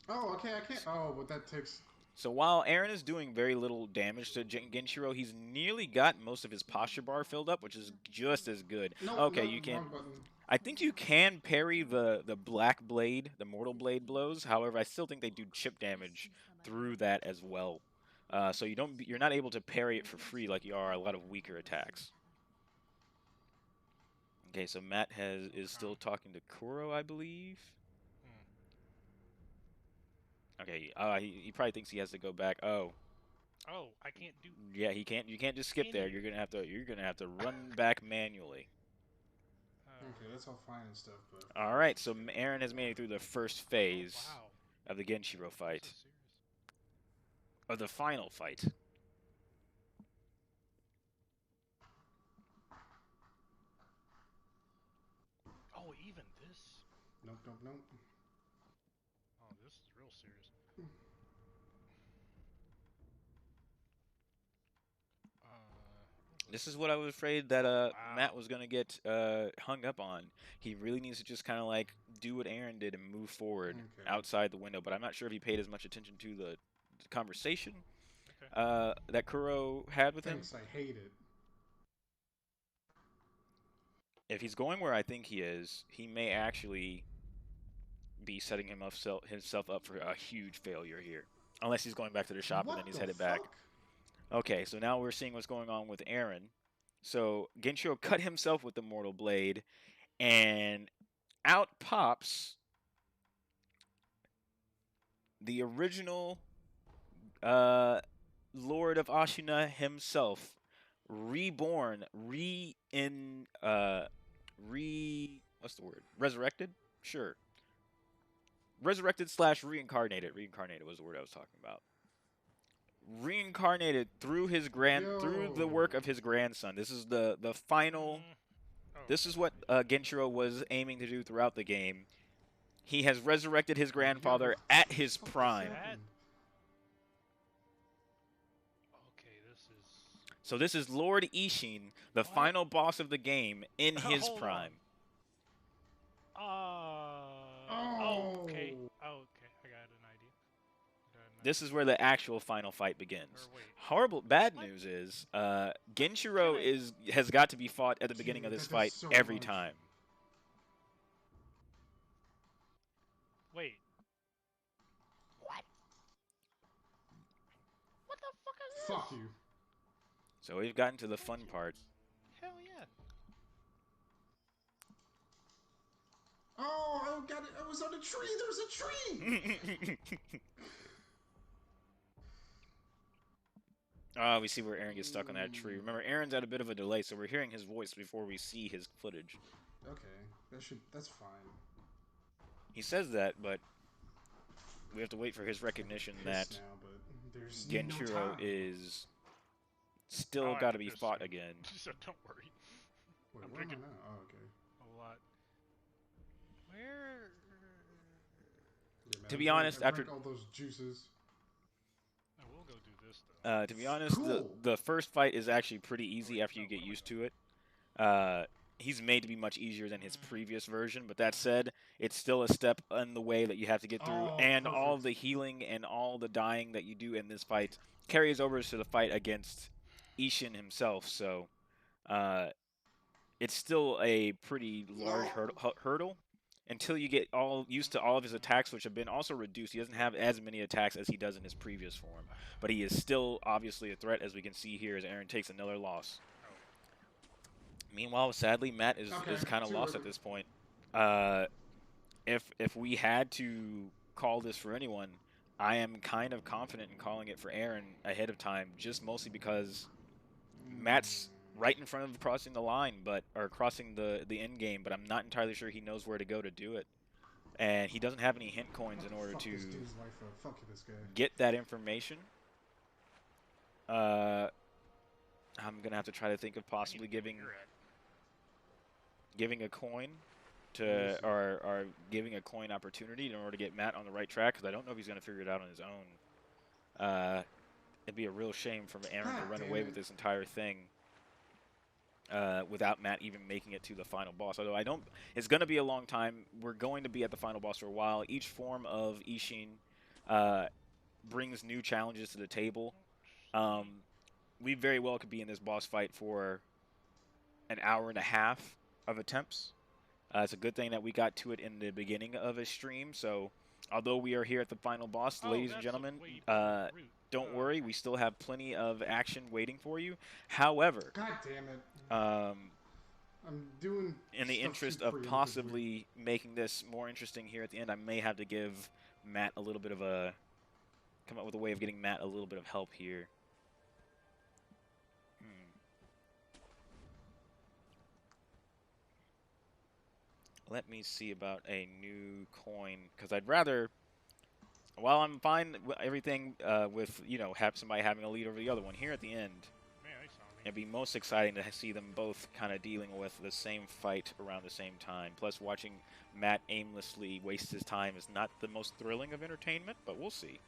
[SPEAKER 3] okay, I can't. Oh, but that takes.
[SPEAKER 2] So while Aaron is doing very little damage to Genshiro, he's nearly got most of his posture bar filled up, which is just as good.
[SPEAKER 3] No,
[SPEAKER 2] Okay,
[SPEAKER 3] no,
[SPEAKER 2] you can.
[SPEAKER 3] wrong button.
[SPEAKER 2] I think you can parry the black blade, the mortal blade blows. However, I still think they do chip damage through that as well. So you're not able to parry it for free like you are a lot of weaker attacks. Okay, so Matt is still talking to Kuro, I believe. Okay, he probably thinks he has to go back. Oh.
[SPEAKER 1] Oh, I can't do.
[SPEAKER 2] Yeah, he can't. You can't just skip there. You're gonna have to run back manually.
[SPEAKER 3] Okay, that's all fine and stuff, but.
[SPEAKER 2] All right, so Aaron has made it through the first phase
[SPEAKER 1] Wow.
[SPEAKER 2] of the Genshiro fight,
[SPEAKER 1] So serious.
[SPEAKER 2] of the final fight.
[SPEAKER 1] Oh, even this.
[SPEAKER 3] Nope, nope, nope.
[SPEAKER 1] Oh, this is real serious.
[SPEAKER 2] This is what I was afraid that
[SPEAKER 1] Wow.
[SPEAKER 2] Matt was gonna get hung up on. He really needs to just kind of like do what Aaron did and move forward outside the window. But I'm not sure if he paid as much attention to the conversation that Kuro had with him.
[SPEAKER 3] Thanks, I hate it.
[SPEAKER 2] If he's going where I think he is, he may actually be setting himself up for a huge failure here. Unless he's going back to the shop and then he's headed back. Okay, so now we're seeing what's going on with Aaron. So Genshiro cut himself with the mortal blade, and out pops the original Lord of Ashina himself, reborn, what's the word? Resurrected? Sure. Resurrected / reincarnated. Reincarnated was the word I was talking about. Reincarnated through through the work of his grandson. This is the final. This is what Genshiro was aiming to do throughout the game. He has resurrected his grandfather at his prime.
[SPEAKER 1] Okay, this is.
[SPEAKER 2] So this is Lord Ishin, the final boss of the game, in his prime.
[SPEAKER 1] Oh, okay. Oh, okay. I got an idea.
[SPEAKER 2] This is where the actual final fight begins. Bad news is, Genshiro has got to be fought at the beginning of this fight every time.
[SPEAKER 1] Wait. What? What the fuck is this?
[SPEAKER 3] Fuck you.
[SPEAKER 2] So we've gotten to the fun part.
[SPEAKER 1] Hell yeah.
[SPEAKER 3] Oh, I got it. I was on a tree. There's a tree.
[SPEAKER 2] We see where Aaron gets stuck on that tree. Remember, Aaron's at a bit of a delay, so we're hearing his voice before we see his footage.
[SPEAKER 3] Okay, that's fine.
[SPEAKER 2] He says that, but we have to wait for his recognition that
[SPEAKER 3] Now, but there's
[SPEAKER 2] Genshiro
[SPEAKER 3] no time.
[SPEAKER 2] is still
[SPEAKER 1] Oh, I
[SPEAKER 2] got to
[SPEAKER 1] have
[SPEAKER 2] be
[SPEAKER 1] piss
[SPEAKER 2] fought
[SPEAKER 1] soon.
[SPEAKER 2] again.
[SPEAKER 1] So don't worry.
[SPEAKER 3] Wait,
[SPEAKER 1] I'm
[SPEAKER 3] where am I
[SPEAKER 1] drinking
[SPEAKER 3] now? Oh, okay.
[SPEAKER 1] a lot. Where?
[SPEAKER 3] Yeah, man,
[SPEAKER 2] To be honest,
[SPEAKER 3] I
[SPEAKER 2] after
[SPEAKER 3] drank all those juices.
[SPEAKER 1] I will go do this though.
[SPEAKER 2] to be honest,
[SPEAKER 3] Cool.
[SPEAKER 2] the first fight is actually pretty easy
[SPEAKER 1] Wait,
[SPEAKER 2] after
[SPEAKER 1] no,
[SPEAKER 2] you get
[SPEAKER 1] what am I
[SPEAKER 2] used
[SPEAKER 1] doing?
[SPEAKER 2] to it. He's made to be much easier than his previous version, but that said, it's still a step in the way that you have to get through,
[SPEAKER 3] Oh,
[SPEAKER 2] and all
[SPEAKER 3] perfect.
[SPEAKER 2] the healing and all the dying that you do in this fight carries over to the fight against Ishin himself. So, it's still a pretty large
[SPEAKER 3] No.
[SPEAKER 2] hurdle until you get all used to all of his attacks, which have been also reduced. He doesn't have as many attacks as he does in his previous form, but he is still obviously a threat, as we can see here as Aaron takes another loss. Meanwhile, sadly, Matt is
[SPEAKER 3] Okay,
[SPEAKER 2] kind of
[SPEAKER 3] too
[SPEAKER 2] lost
[SPEAKER 3] early.
[SPEAKER 2] at this point. If we had to call this for anyone, I am kind of confident in calling it for Aaron ahead of time, just mostly because Matt's right in front of crossing the line, or crossing the end game, but I'm not entirely sure he knows where to go to do it, and he doesn't have any hint coins in order
[SPEAKER 3] Fuck
[SPEAKER 2] to
[SPEAKER 3] this dude's life up. Fuck this guy.
[SPEAKER 2] get that information. Uh, I'm gonna have to try to think of
[SPEAKER 1] I need
[SPEAKER 2] possibly
[SPEAKER 1] to know where
[SPEAKER 2] giving
[SPEAKER 1] you're at.
[SPEAKER 2] giving a coin
[SPEAKER 3] We'll
[SPEAKER 2] to
[SPEAKER 3] see.
[SPEAKER 2] or giving a coin opportunity in order to get Matt on the right track, because I don't know if he's gonna figure it out on his own. It'd be a real shame for Aaron to
[SPEAKER 3] God
[SPEAKER 2] run
[SPEAKER 3] damn
[SPEAKER 2] away
[SPEAKER 3] it.
[SPEAKER 2] with this entire thing without Matt even making it to the final boss. Although I don't, it's going to be a long time. We're going to be at the final boss for a while. Each form of Ishin uh, brings new challenges to the table. We very well could be in this boss fight for an hour and a half of attempts. It's a good thing that we got to it in the beginning of a stream. So, although we are here at the final boss,
[SPEAKER 1] Oh,
[SPEAKER 2] ladies and
[SPEAKER 1] that's
[SPEAKER 2] gentlemen,
[SPEAKER 1] way better route.
[SPEAKER 2] don't worry. We still have plenty of action waiting for you. However,
[SPEAKER 3] God damn it.
[SPEAKER 2] um,
[SPEAKER 3] I'm doing
[SPEAKER 2] in the
[SPEAKER 3] stuff too
[SPEAKER 2] interest of
[SPEAKER 3] preemptively.
[SPEAKER 2] possibly making this more interesting here at the end, I may have to give Matt a little bit of come up with a way of getting Matt a little bit of help here. Let me see about a new coin, because I'd rather, while I'm fine with everything with, have somebody having a lead over the other one, here at the end,
[SPEAKER 1] Man, they saw me.
[SPEAKER 2] it'd be most exciting to see them both kind of dealing with the same fight around the same time. Plus, watching Matt aimlessly waste his time is not the most thrilling of entertainment, but we'll see.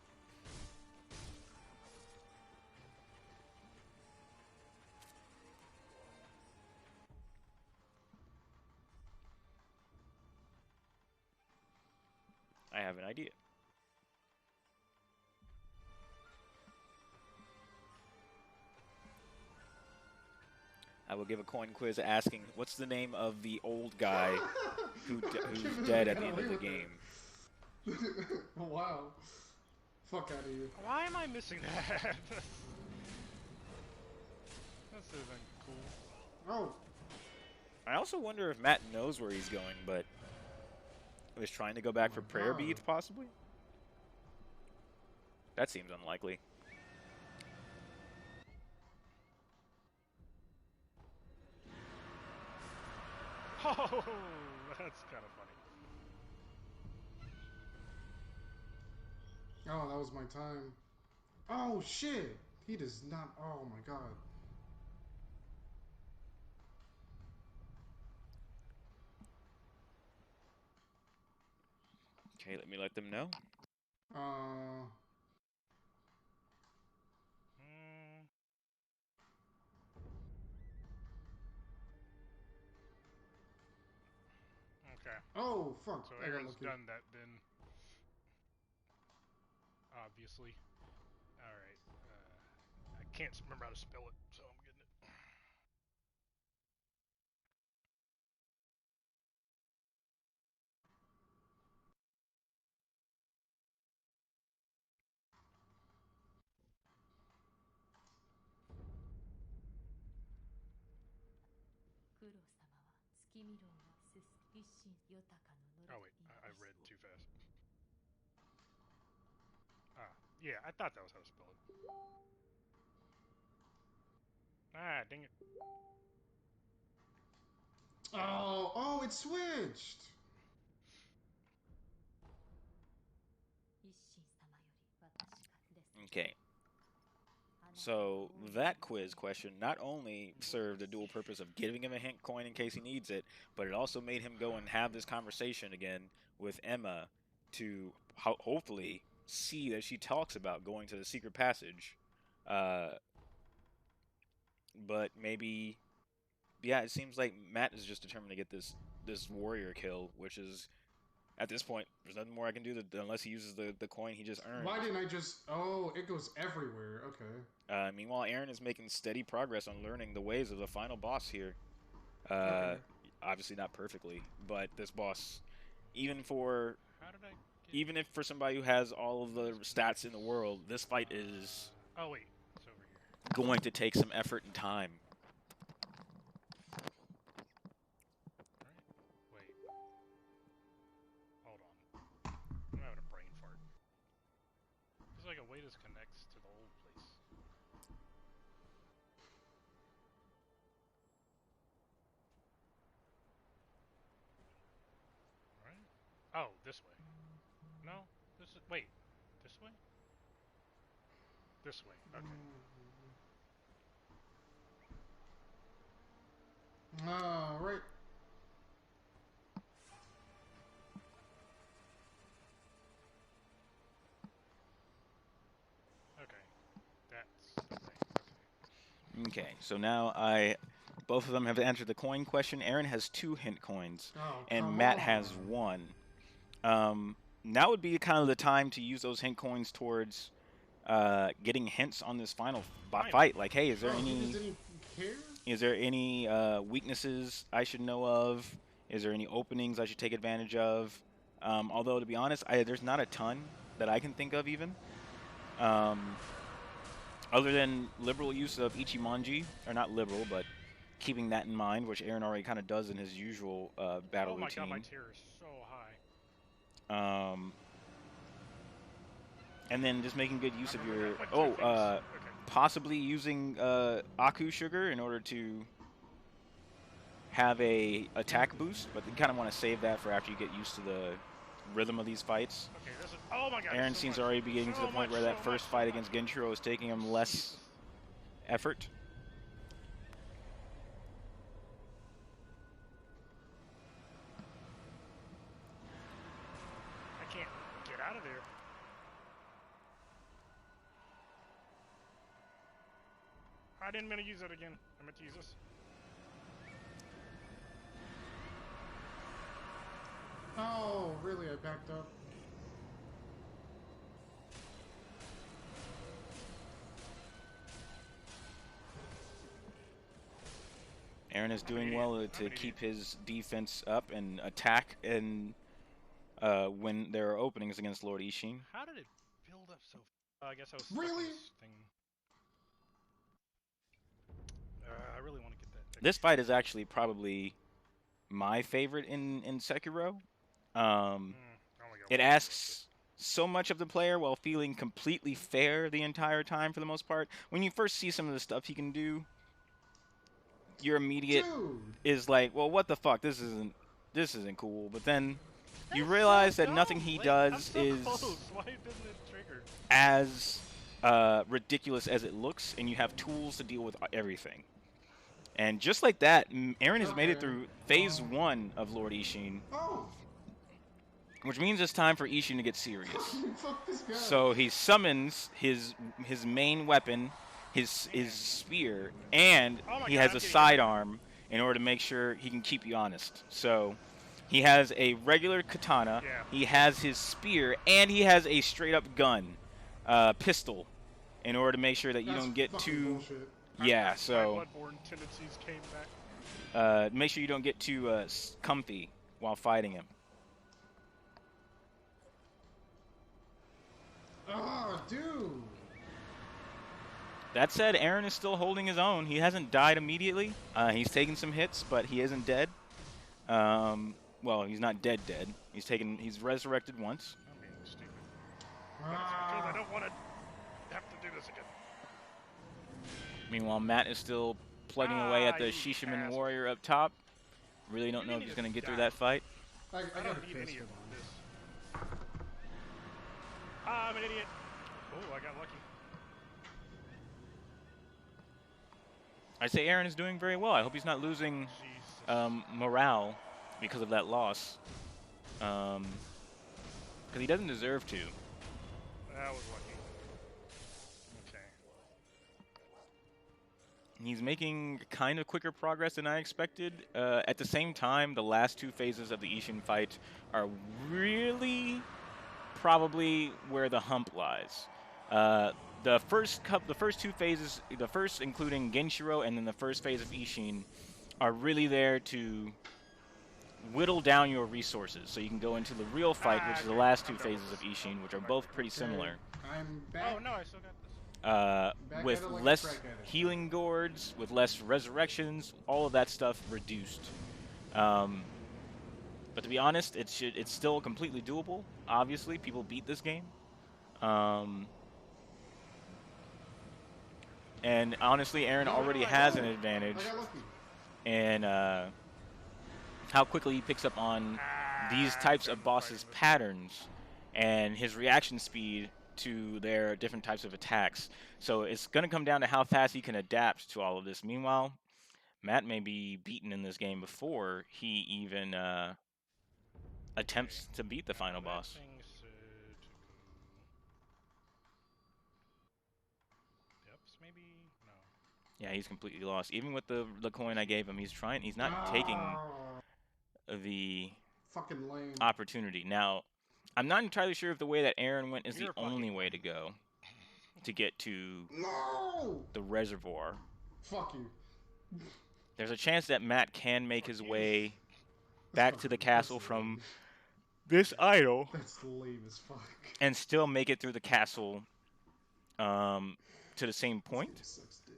[SPEAKER 2] I have an idea. I will give a coin quiz asking, what's the name of the old guy who's dead at the end of the game?
[SPEAKER 3] Wow. Fuck out of here.
[SPEAKER 1] Why am I missing that? This isn't cool.
[SPEAKER 3] Oh.
[SPEAKER 2] I also wonder if Matt knows where he's going, but was trying to go back
[SPEAKER 3] Oh
[SPEAKER 2] for
[SPEAKER 3] my
[SPEAKER 2] prayer
[SPEAKER 3] god.
[SPEAKER 2] beads, possibly? That seems unlikely.
[SPEAKER 1] Oh, that's kind of funny.
[SPEAKER 3] Oh, that was my time. Oh, shit. He does not. Oh my god.
[SPEAKER 2] Okay, let them know.
[SPEAKER 3] Uh.
[SPEAKER 1] Hmm. Okay.
[SPEAKER 3] Oh, fuck.
[SPEAKER 1] So
[SPEAKER 3] I got
[SPEAKER 1] Aaron's
[SPEAKER 3] lucky.
[SPEAKER 1] done that then. Obviously. Alright. I can't remember how to spell it, so I'm getting it. Oh wait, I read too fast. Ah, yeah, I thought that was how to spell it. Ah, dang it.
[SPEAKER 3] Oh, it switched.
[SPEAKER 2] Okay. So that quiz question not only served the dual purpose of giving him a hint coin in case he needs it, but it also made him go and have this conversation again with Emma to hopefully see that she talks about going to the secret passage. Uh, but maybe, yeah, it seems like Matt is just determined to get this warrior kill, which is at this point there's nothing more I can do unless he uses the coin he just earned.
[SPEAKER 3] Why didn't I just... Oh, it goes everywhere. Okay.
[SPEAKER 2] Meanwhile, Aaron is making steady progress on learning the ways of the final boss here. Uh,
[SPEAKER 3] Okay.
[SPEAKER 2] Obviously not perfectly, but this boss, even for
[SPEAKER 1] How did I get...
[SPEAKER 2] even if for somebody who has all of the stats in the world, this fight is
[SPEAKER 1] Oh, wait. It's over here.
[SPEAKER 2] going to take some effort and time.
[SPEAKER 1] Right? Wait. Hold on. I'm having a brain fart. There's like a way this connects to the old place. Right? Oh, this way. No? This is... Wait. This way? This way. Okay.
[SPEAKER 3] Right.
[SPEAKER 1] Okay. That's the way. Okay.
[SPEAKER 2] Okay, so now both of them have answered the coin question. Aaron has 2 hint coins,
[SPEAKER 3] Oh,
[SPEAKER 2] and
[SPEAKER 3] come
[SPEAKER 2] Matt has
[SPEAKER 3] on.
[SPEAKER 2] 1. Now would be kind of the time to use those hint coins towards getting hints on this final fight. Like, hey,
[SPEAKER 3] Oh, he just didn't care?
[SPEAKER 2] is there any weaknesses I should know of? Is there any openings I should take advantage of? Although, to be honest, there's not a ton that I can think of even. Other than liberal use of Ichimonji, or not liberal, but keeping that in mind, which Aaron already kind of does in his usual battle
[SPEAKER 1] Oh my god, my
[SPEAKER 2] routine.
[SPEAKER 1] tier is so high.
[SPEAKER 2] And then just making good use of your...
[SPEAKER 1] Like okay.
[SPEAKER 2] possibly using Aku Sugar in order to have a attack boost, but you kind of want to save that for after you get used to the rhythm of these fights.
[SPEAKER 1] Okay, this is... Oh my god.
[SPEAKER 2] Aaron
[SPEAKER 1] so
[SPEAKER 2] seems
[SPEAKER 1] much.
[SPEAKER 2] already be getting to
[SPEAKER 1] So
[SPEAKER 2] the point
[SPEAKER 1] much,
[SPEAKER 2] where that
[SPEAKER 1] so
[SPEAKER 2] first
[SPEAKER 1] much,
[SPEAKER 2] fight
[SPEAKER 1] so
[SPEAKER 2] against
[SPEAKER 1] much.
[SPEAKER 2] Genshiro is taking him less
[SPEAKER 1] Jesus.
[SPEAKER 2] effort.
[SPEAKER 1] I can't get out of there. I didn't mean to use that again. I meant to use this.
[SPEAKER 3] Oh, really? I backed up.
[SPEAKER 2] Aaron is doing well to keep his defense up and attack and when there are openings against Lord Ishin.
[SPEAKER 1] How did it build up so... I guess I was
[SPEAKER 3] Really?
[SPEAKER 1] stuck in this thing. I really want to get that.
[SPEAKER 2] This fight is actually probably my favorite in Sekiro.
[SPEAKER 1] Oh my God,
[SPEAKER 2] It asks so much of the player while feeling completely fair the entire time for the most part. When you first see some of the stuff he can do, your immediate is like, well, what the fuck? This isn't cool. But then you realize that nothing he does is
[SPEAKER 1] Why doesn't it trigger?
[SPEAKER 2] as ridiculous as it looks, and you have tools to deal with everything. And just like that, Aaron has made it through phase 1 of Lord Ishin.
[SPEAKER 3] Oh!
[SPEAKER 2] Which means it's time for Ishin to get serious.
[SPEAKER 3] Fuck this guy.
[SPEAKER 2] So he summons his main weapon, his spear, and he has a sidearm in order to make sure he can keep you honest. So he has a regular katana, he has his spear, and he has a straight up gun, pistol, in order to make sure that you don't get too...
[SPEAKER 3] Bullshit.
[SPEAKER 2] Yeah, so...
[SPEAKER 1] My bloodborne tendencies came back.
[SPEAKER 2] Make sure you don't get too comfy while fighting him.
[SPEAKER 3] Oh, dude!
[SPEAKER 2] That said, Aaron is still holding his own. He hasn't died immediately. He's taken some hits, but he isn't dead. Well, he's not dead. He's resurrected once.
[SPEAKER 1] I'm being stupid. But it's because I don't want to have to do this again.
[SPEAKER 2] Meanwhile, Matt is still plugging away at the
[SPEAKER 1] You
[SPEAKER 2] Shishiman
[SPEAKER 1] asshole.
[SPEAKER 2] warrior up top. Really don't
[SPEAKER 1] You
[SPEAKER 2] know if
[SPEAKER 1] need
[SPEAKER 2] he's
[SPEAKER 1] to
[SPEAKER 2] going to get through
[SPEAKER 1] die.
[SPEAKER 2] that fight.
[SPEAKER 3] I
[SPEAKER 1] I
[SPEAKER 3] got
[SPEAKER 1] don't
[SPEAKER 3] a
[SPEAKER 1] need
[SPEAKER 3] piss,
[SPEAKER 1] any of
[SPEAKER 3] hold on.
[SPEAKER 1] this. I'm an idiot. Oh, I got lucky.
[SPEAKER 2] I'd say Aaron is doing very well. I hope he's not losing
[SPEAKER 1] Jesus.
[SPEAKER 2] morale because of that loss. Because he doesn't deserve to.
[SPEAKER 1] That was lucky. Okay.
[SPEAKER 2] He's making kind of quicker progress than I expected. At the same time, the last two phases of the Ishin fight are really probably where the hump lies. The first two phases, the first including Genshiro and then the first phase of Ishin, are really there to whittle down your resources so you can go into the real fight, which is the
[SPEAKER 1] Okay.
[SPEAKER 2] last
[SPEAKER 1] I'm
[SPEAKER 2] two
[SPEAKER 1] done with
[SPEAKER 2] phases of
[SPEAKER 1] this.
[SPEAKER 2] Ishin, which are
[SPEAKER 1] Go back
[SPEAKER 2] both
[SPEAKER 1] there.
[SPEAKER 2] pretty similar.
[SPEAKER 3] I'm back.
[SPEAKER 1] Oh, no, I still got this.
[SPEAKER 3] Back
[SPEAKER 2] With
[SPEAKER 3] at it like a
[SPEAKER 2] less
[SPEAKER 3] crack addict.
[SPEAKER 2] healing gourds, with less resurrections, all of that stuff reduced. But to be honest, it's still completely doable. Obviously, people beat this game. And honestly, Aaron
[SPEAKER 3] No,
[SPEAKER 2] already
[SPEAKER 3] I
[SPEAKER 2] has an
[SPEAKER 3] got
[SPEAKER 2] advantage
[SPEAKER 3] lucky.
[SPEAKER 2] in how quickly he picks up on these types of bosses' patterns and his reaction speed to their different types of attacks. So it's going to come down to how fast he can adapt to all of this. Meanwhile, Matt may be beaten in this game before he even attempts to beat the final boss.
[SPEAKER 1] Depths, maybe? No.
[SPEAKER 2] Yeah, he's completely lost. Even with the coin I gave him, he's not taking the
[SPEAKER 3] Fucking lame.
[SPEAKER 2] opportunity. Now, I'm not entirely sure if the way that Aaron went is
[SPEAKER 1] You're
[SPEAKER 2] the
[SPEAKER 1] a fucking
[SPEAKER 2] only way
[SPEAKER 1] lame.
[SPEAKER 2] to go to get to
[SPEAKER 3] No!
[SPEAKER 2] the reservoir.
[SPEAKER 3] Fuck you.
[SPEAKER 2] There's a chance that Matt can make his way back to the
[SPEAKER 3] That's
[SPEAKER 2] castle
[SPEAKER 3] lame.
[SPEAKER 2] from this idol
[SPEAKER 3] That's lame as fuck.
[SPEAKER 2] and still make it through the castle to the same point.
[SPEAKER 3] This game sucks dick.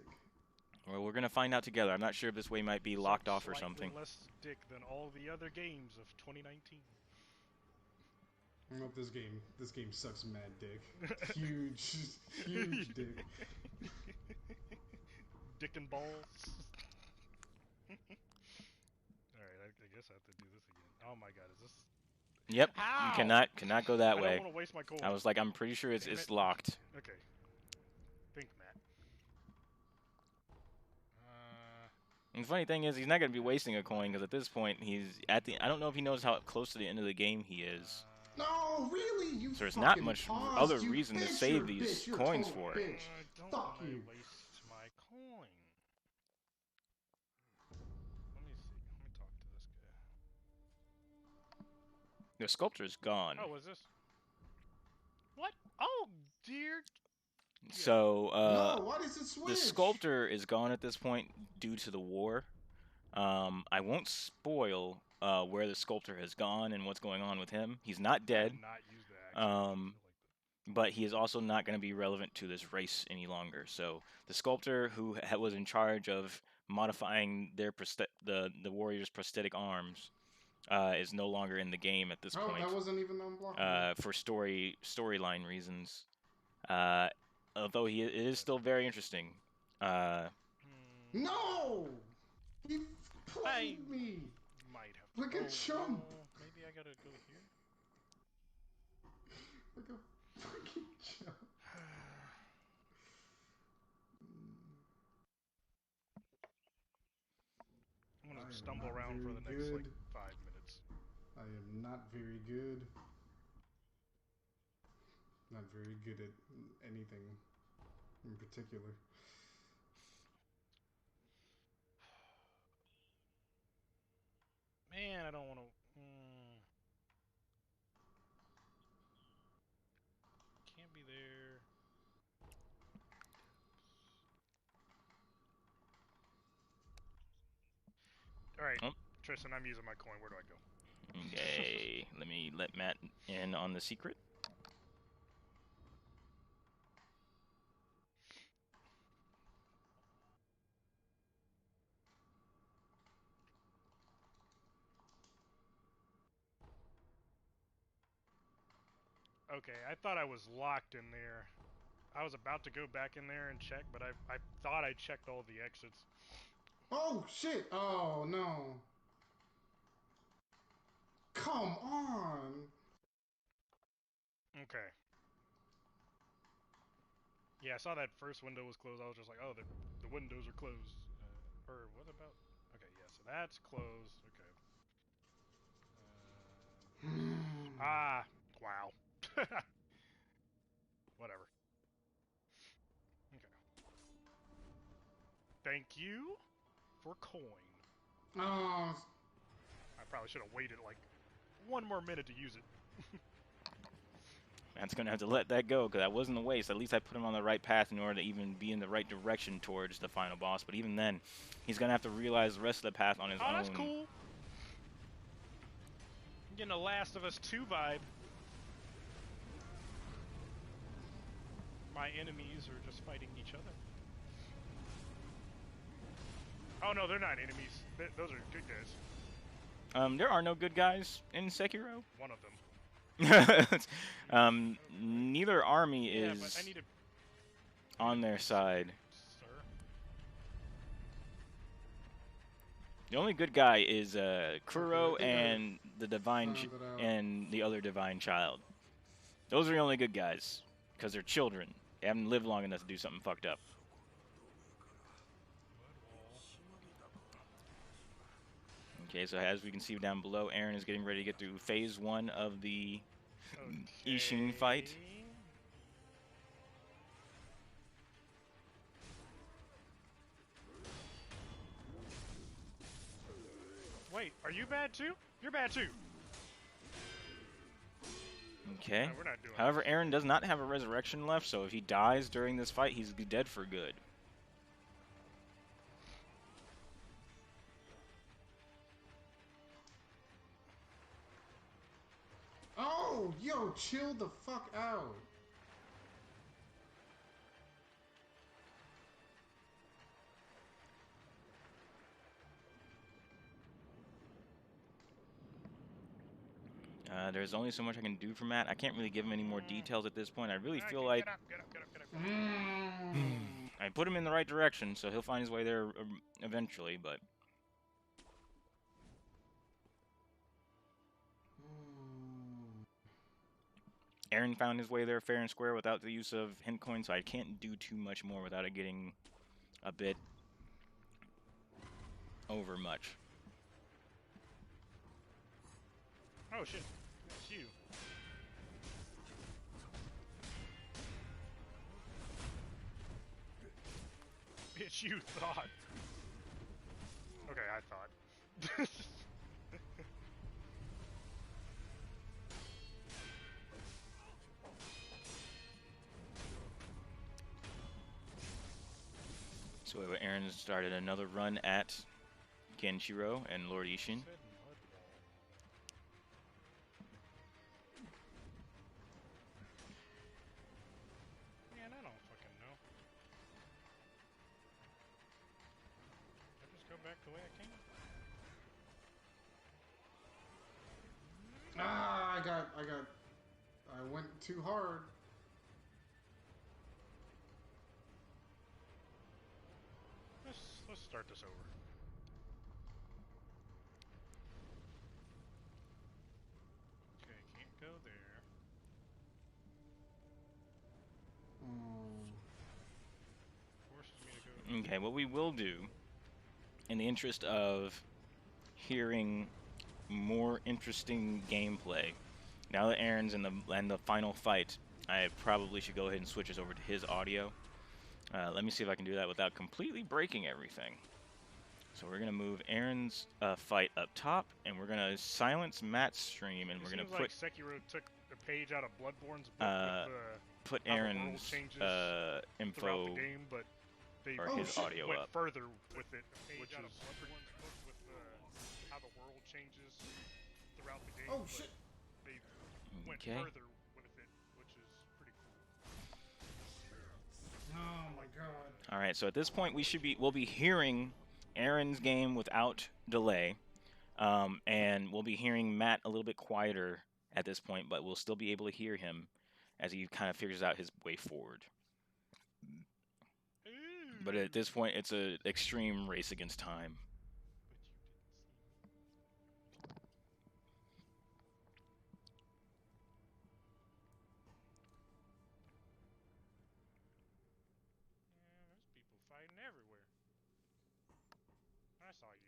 [SPEAKER 2] Well, we're gonna find out together. I'm not sure if this way might be locked off or something.
[SPEAKER 1] Less dick than all the other games of 2019.
[SPEAKER 3] I hope this game sucks mad dick. Huge, huge dick.
[SPEAKER 1] Dick and balls. Alright, I guess I have to do this again. Oh my god, is this...
[SPEAKER 2] Yep,
[SPEAKER 1] Ow!
[SPEAKER 2] you cannot go that
[SPEAKER 1] I
[SPEAKER 2] way.
[SPEAKER 1] don't want to waste my coin.
[SPEAKER 2] I was like, I'm pretty sure it's locked.
[SPEAKER 1] Okay. Think, Matt.
[SPEAKER 2] And the funny thing is, he's not gonna be wasting a coin because at this point he's at the. I don't know if he knows how close to the end of the game he is.
[SPEAKER 3] No, really? You
[SPEAKER 2] So there's
[SPEAKER 3] fucking
[SPEAKER 2] not much
[SPEAKER 3] paused,
[SPEAKER 2] other
[SPEAKER 3] you
[SPEAKER 2] reason to
[SPEAKER 3] bitch,
[SPEAKER 2] save
[SPEAKER 3] you're a
[SPEAKER 2] these
[SPEAKER 3] bitch, you're a
[SPEAKER 2] coins
[SPEAKER 3] total
[SPEAKER 2] for it.
[SPEAKER 3] bitch.
[SPEAKER 1] I don't
[SPEAKER 3] Fuck
[SPEAKER 1] want to
[SPEAKER 3] you.
[SPEAKER 1] waste my coin. Let me see. Let me talk to this guy.
[SPEAKER 2] The sculptor's gone.
[SPEAKER 1] Oh, was this? What? Oh, dear.
[SPEAKER 2] So
[SPEAKER 3] No, why does it switch?
[SPEAKER 2] the sculptor is gone at this point due to the war. I won't spoil where the sculptor has gone and what's going on with him. He's not dead.
[SPEAKER 1] I did not use the axe.
[SPEAKER 2] But he is also not going to be relevant to this race any longer. So the sculptor who was in charge of modifying their the warriors' prosthetic arms is no longer in the game at this point.
[SPEAKER 3] That wasn't even unblockable.
[SPEAKER 2] For storyline reasons. Although it is still very interesting.
[SPEAKER 3] No! He played me!
[SPEAKER 1] Might have to
[SPEAKER 3] Like a chump!
[SPEAKER 1] Maybe I gotta go here?
[SPEAKER 3] Like a fucking chump.
[SPEAKER 1] I'm gonna stumble around for the next, like, 5 minutes.
[SPEAKER 3] I am not very good. Not very good at anything in particular.
[SPEAKER 1] Man, I don't want to... Can't be there. Alright, Tristan, I'm using my coin. Where do I go?
[SPEAKER 2] Okay, let me let Matt in on the secret.
[SPEAKER 1] Okay, I thought I was locked in there. I was about to go back in there and check, but I thought I checked all the exits.
[SPEAKER 3] Oh shit! Oh no! Come on!
[SPEAKER 1] Okay. Yeah, I saw that first window was closed. I was just like, oh, the windows are closed. Or what about? Okay, yeah, so that's closed. Okay. Ah, wow. Whatever. Okay. Thank you for coin.
[SPEAKER 3] Oh,
[SPEAKER 1] I probably should have waited like one more minute to use it.
[SPEAKER 2] Matt's going to have to let that go, because that wasn't a waste. At least I put him on the right path in order to even be in the right direction towards the final boss. But even then, he's going to have to realize the rest of the path on his own.
[SPEAKER 1] Oh, that's cool. I'm getting a Last of Us 2 vibe. My enemies are just fighting each other. Oh no, they're not enemies. Those are good guys.
[SPEAKER 2] There are no good guys in Sekiro.
[SPEAKER 1] One of them.
[SPEAKER 2] Neither army
[SPEAKER 1] Yeah, but I
[SPEAKER 2] is
[SPEAKER 1] need to
[SPEAKER 2] on their side.
[SPEAKER 1] Sir.
[SPEAKER 2] The only good guy is Kuro and the divine and the other divine child. Those are the only good guys, because they're children. They haven't lived long enough to do something fucked up. Okay, so as we can see down below, Aaron is getting ready to get through phase 1 of the Ishin fight.
[SPEAKER 1] Wait, are you bad too? You're bad too.
[SPEAKER 2] Okay.
[SPEAKER 1] No, we're not doing
[SPEAKER 2] However,
[SPEAKER 1] this.
[SPEAKER 2] Aaron does not have a resurrection left, so if he dies during this fight, he's dead for good.
[SPEAKER 3] oh, yo, chill the fuck out.
[SPEAKER 2] There's only so much I can do for Matt. I can't really give him any more details at this point. I really feel
[SPEAKER 1] Okay,
[SPEAKER 2] like
[SPEAKER 1] get up.
[SPEAKER 2] I put him in the right direction, so he'll find his way there eventually, but... Aaron found his way there fair and square without the use of hint coin, so I can't do too much more without it getting a bit over much.
[SPEAKER 1] Oh shit, it's you. Bitch, you thought. Okay, I thought.
[SPEAKER 2] So Aaron started another run at Kenshiro and Lord Ishin.
[SPEAKER 1] Man, I don't fucking know. I just go back the way I came?
[SPEAKER 3] Ah, I went too hard.
[SPEAKER 1] Let's start this over. Okay, can't go there. Forces me to go.
[SPEAKER 2] Okay, what we will do, in the interest of hearing more interesting gameplay, now that Aaron's in the final fight, I probably should go ahead and switch us over to his audio. Let me see if I can do that without completely breaking everything. So we're gonna move Aaron's fight up top, and we're gonna silence Matt's stream, and we're gonna put
[SPEAKER 1] like Sekiro took a page out of Bloodborne's book with
[SPEAKER 2] put
[SPEAKER 1] how the world
[SPEAKER 2] Aaron's
[SPEAKER 1] changes
[SPEAKER 2] info
[SPEAKER 1] throughout the game, but they
[SPEAKER 2] or his audio
[SPEAKER 1] went
[SPEAKER 2] up.
[SPEAKER 1] further with it, which is Bloodborne's book with how the world changes throughout the game.
[SPEAKER 3] Oh shit!
[SPEAKER 1] They went further with it, which is pretty cool.
[SPEAKER 3] Oh my god.
[SPEAKER 2] All right, so at this point we'll be hearing Aaron's game without delay, and we'll be hearing Matt a little bit quieter at this point, but we'll still be able to hear him as he kind of figures out his way forward. But at this point, it's an extreme race against time.
[SPEAKER 1] Yeah, there's people fighting everywhere. I saw you.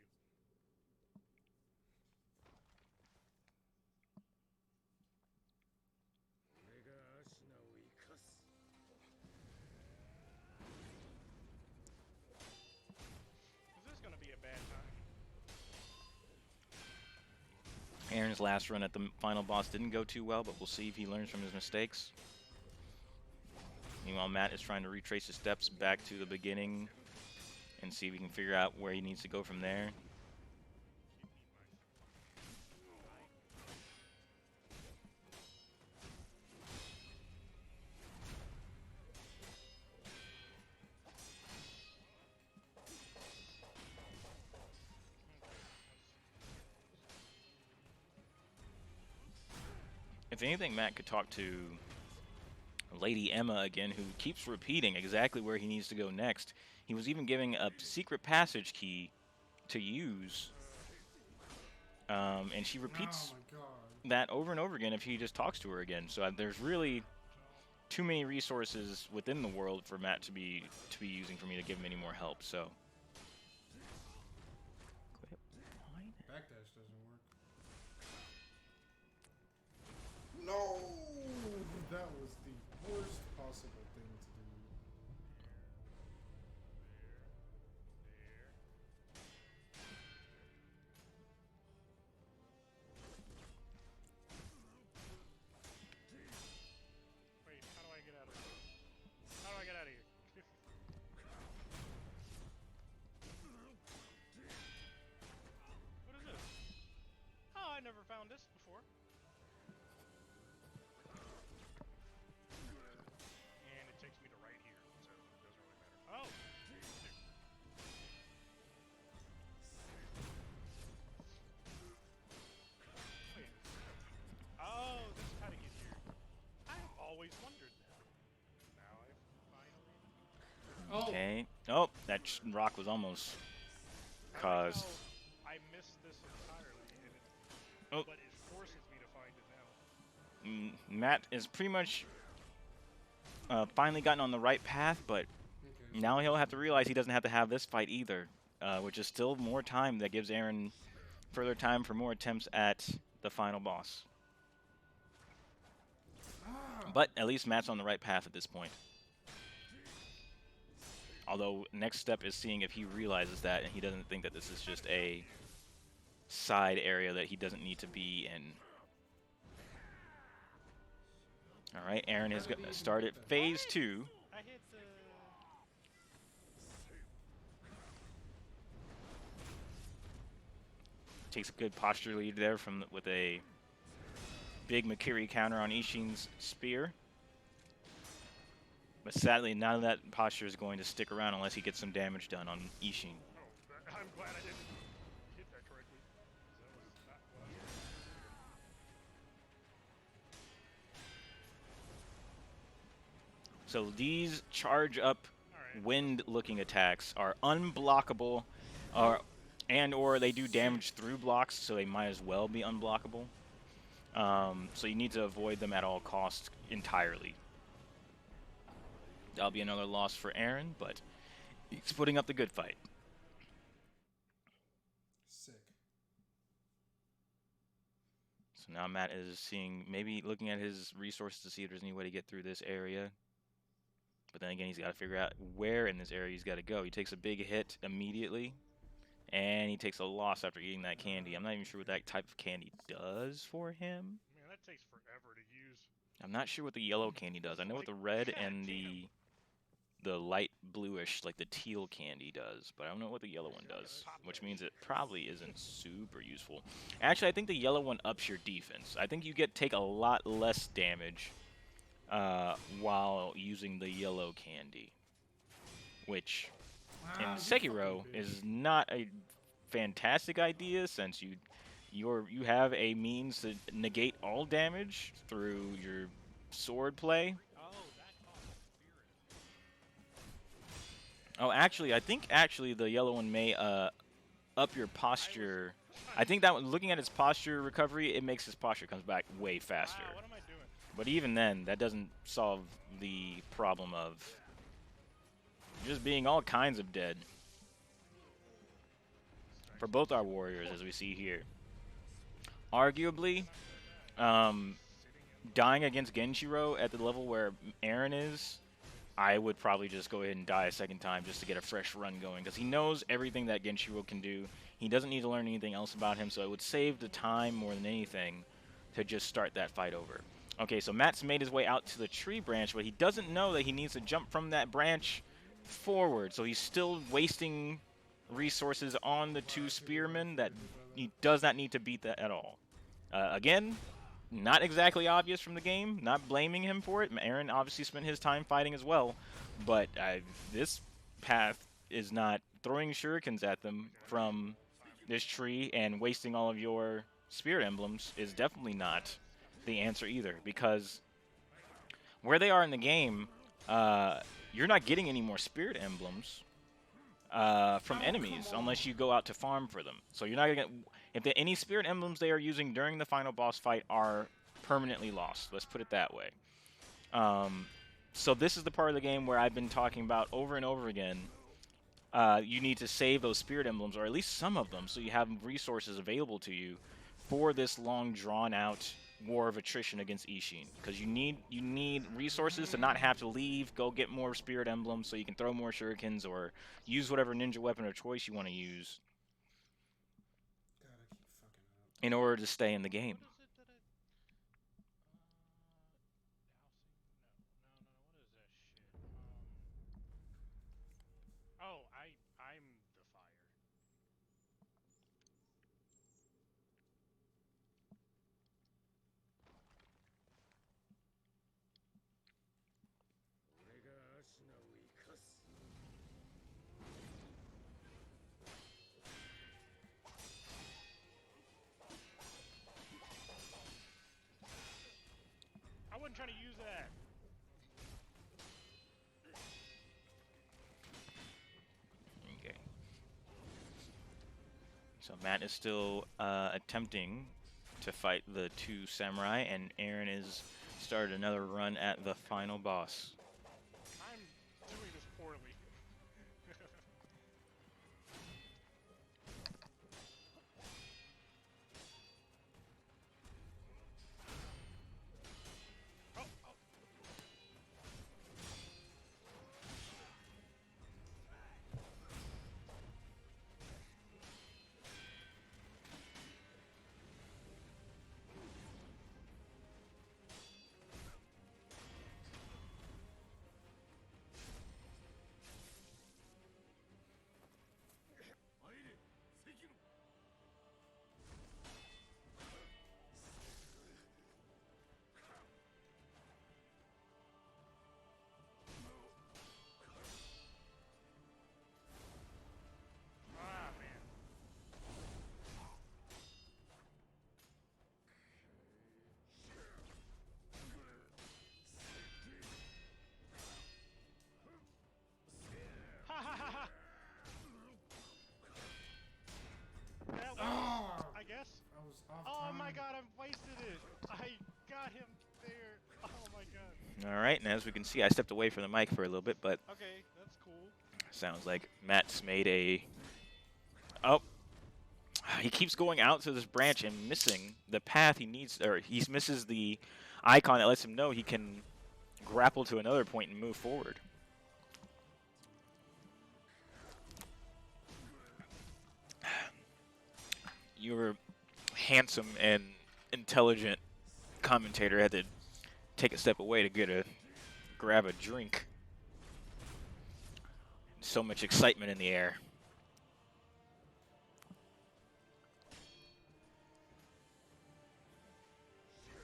[SPEAKER 1] Is this gonna be a bad time?
[SPEAKER 2] Aaron's last run at the final boss didn't go too well, but we'll see if he learns from his mistakes. Meanwhile, Matt is trying to retrace his steps back to the beginning and see if he can figure out where he needs to go from there. If anything, Matt could talk to Lady Emma again, who keeps repeating exactly where he needs to go next. He was even giving a secret passage key to use, and she repeats that over and over again if he just talks to her again. So there's really too many resources within the world for Matt to be using for me to give him any more help. So
[SPEAKER 3] Backdash doesn't work. No, that was the worst possible thing to do.
[SPEAKER 1] Wait, how do I get out of here? How do I get out of here? What is this? Oh, I never found this before. And it takes me to right here, so it doesn't really matter. Oh! Wait. Oh, this is how to get here. I've always wondered that. Now I finally...
[SPEAKER 2] okay. Oh, that rock was almost caused.
[SPEAKER 1] I missed this entirely, and
[SPEAKER 2] Oh.
[SPEAKER 1] but it forces me to find it now.
[SPEAKER 2] Matt is pretty much finally gotten on the right path, but now he'll have to realize he doesn't have to have this fight either, which is still more time that gives Aaron further time for more attempts at the final boss. But at least Matt's on the right path at this point. Although, next step is seeing if he realizes that and he doesn't think that this is just a side area that he doesn't need to be in. Alright, Aaron has started phase 2.
[SPEAKER 1] I hit the...
[SPEAKER 2] Takes a good posture lead there with a big Makiri counter on Ishin's spear. But sadly, none of that posture is going to stick around unless he gets some damage done on Ishin.
[SPEAKER 1] Oh, I'm glad I didn't hit that correctly. That was not what I was
[SPEAKER 2] So these charge up wind-looking attacks are unblockable, or they do damage through blocks, so they might as well be unblockable. So you need to avoid them at all costs entirely. That'll be another loss for Aaron, but he's putting up the good fight.
[SPEAKER 3] Sick.
[SPEAKER 2] So now Matt is maybe looking at his resources to see if there's any way to get through this area. But then again, he's got to figure out where in this area he's got to go. He takes a big hit immediately, and he takes a loss after eating that candy. I'm not even sure what that type of candy does for him.
[SPEAKER 1] Man, that takes forever to use.
[SPEAKER 2] I'm not sure what the yellow candy does. I know what the red and the light bluish, like the teal candy does, but I don't know what the yellow one does, which means it probably isn't super useful. Actually, I think the yellow one ups your defense. I think you take a lot less damage while using the yellow candy, which in Sekiro is not a fantastic idea, since you have a means to negate all damage through your sword play. Oh, actually, I think actually the yellow one may up your posture. I think that one, looking at its posture recovery, it makes his posture comes back way faster.
[SPEAKER 1] Wow, what am I doing?
[SPEAKER 2] But even then, that doesn't solve the problem of just being all kinds of dead for both our warriors, as we see here. Arguably, dying against Genshiro at the level where Aaron is, I would probably just go ahead and die a second time just to get a fresh run going, because he knows everything that Genshiro can do. He doesn't need to learn anything else about him, so it would save the time more than anything to just start that fight over. Okay, so Matt's made his way out to the tree branch, but he doesn't know that he needs to jump from that branch forward, so he's still wasting resources on the two spearmen that he does not need to beat that at all. Again, not exactly obvious from the game, not blaming him for it. Aaron obviously spent his time fighting as well, but this path is not throwing shurikens at them from this tree and wasting all of your spirit emblems is definitely not the answer either, because where they are in the game, you're not getting any more spirit emblems from enemies unless you go out to farm for them. So you're not gonna get, if any spirit emblems they are using during the final boss fight are permanently lost. Let's put it that way. So this is the part of the game where I've been talking about over and over again. You need to save those spirit emblems, or at least some of them, so you have resources available to you for this long, drawn-out war of attrition against Ishin. Because you need resources to not have to leave, go get more spirit emblems, so you can throw more shurikens or use whatever ninja weapon of choice you want to use
[SPEAKER 3] God, I keep fucking up.
[SPEAKER 2] in order to stay in the game.
[SPEAKER 1] What is it that I... No, what is that shit? I'm the fire. I wasn't trying to use that.
[SPEAKER 2] Okay. So Matt is still attempting to fight the two samurai, and Aaron is started another run at the final boss.
[SPEAKER 1] I'm doing this poorly. Oh, oh. Ah, man. Ha ha ha ha! That worked, I guess.
[SPEAKER 3] I was off
[SPEAKER 1] Oh
[SPEAKER 3] time.
[SPEAKER 1] my god, I've wasted it! I got him there! Oh my god.
[SPEAKER 2] All right, and as we can see, I stepped away from the mic for a little bit, but
[SPEAKER 1] Okay, that's cool.
[SPEAKER 2] sounds like Matt's made a... Oh, he keeps going out to this branch and missing the path he needs, or he misses the icon that lets him know he can grapple to another point and move forward. Your handsome and intelligent commentator had to take a step away to grab a drink. So much excitement in the air.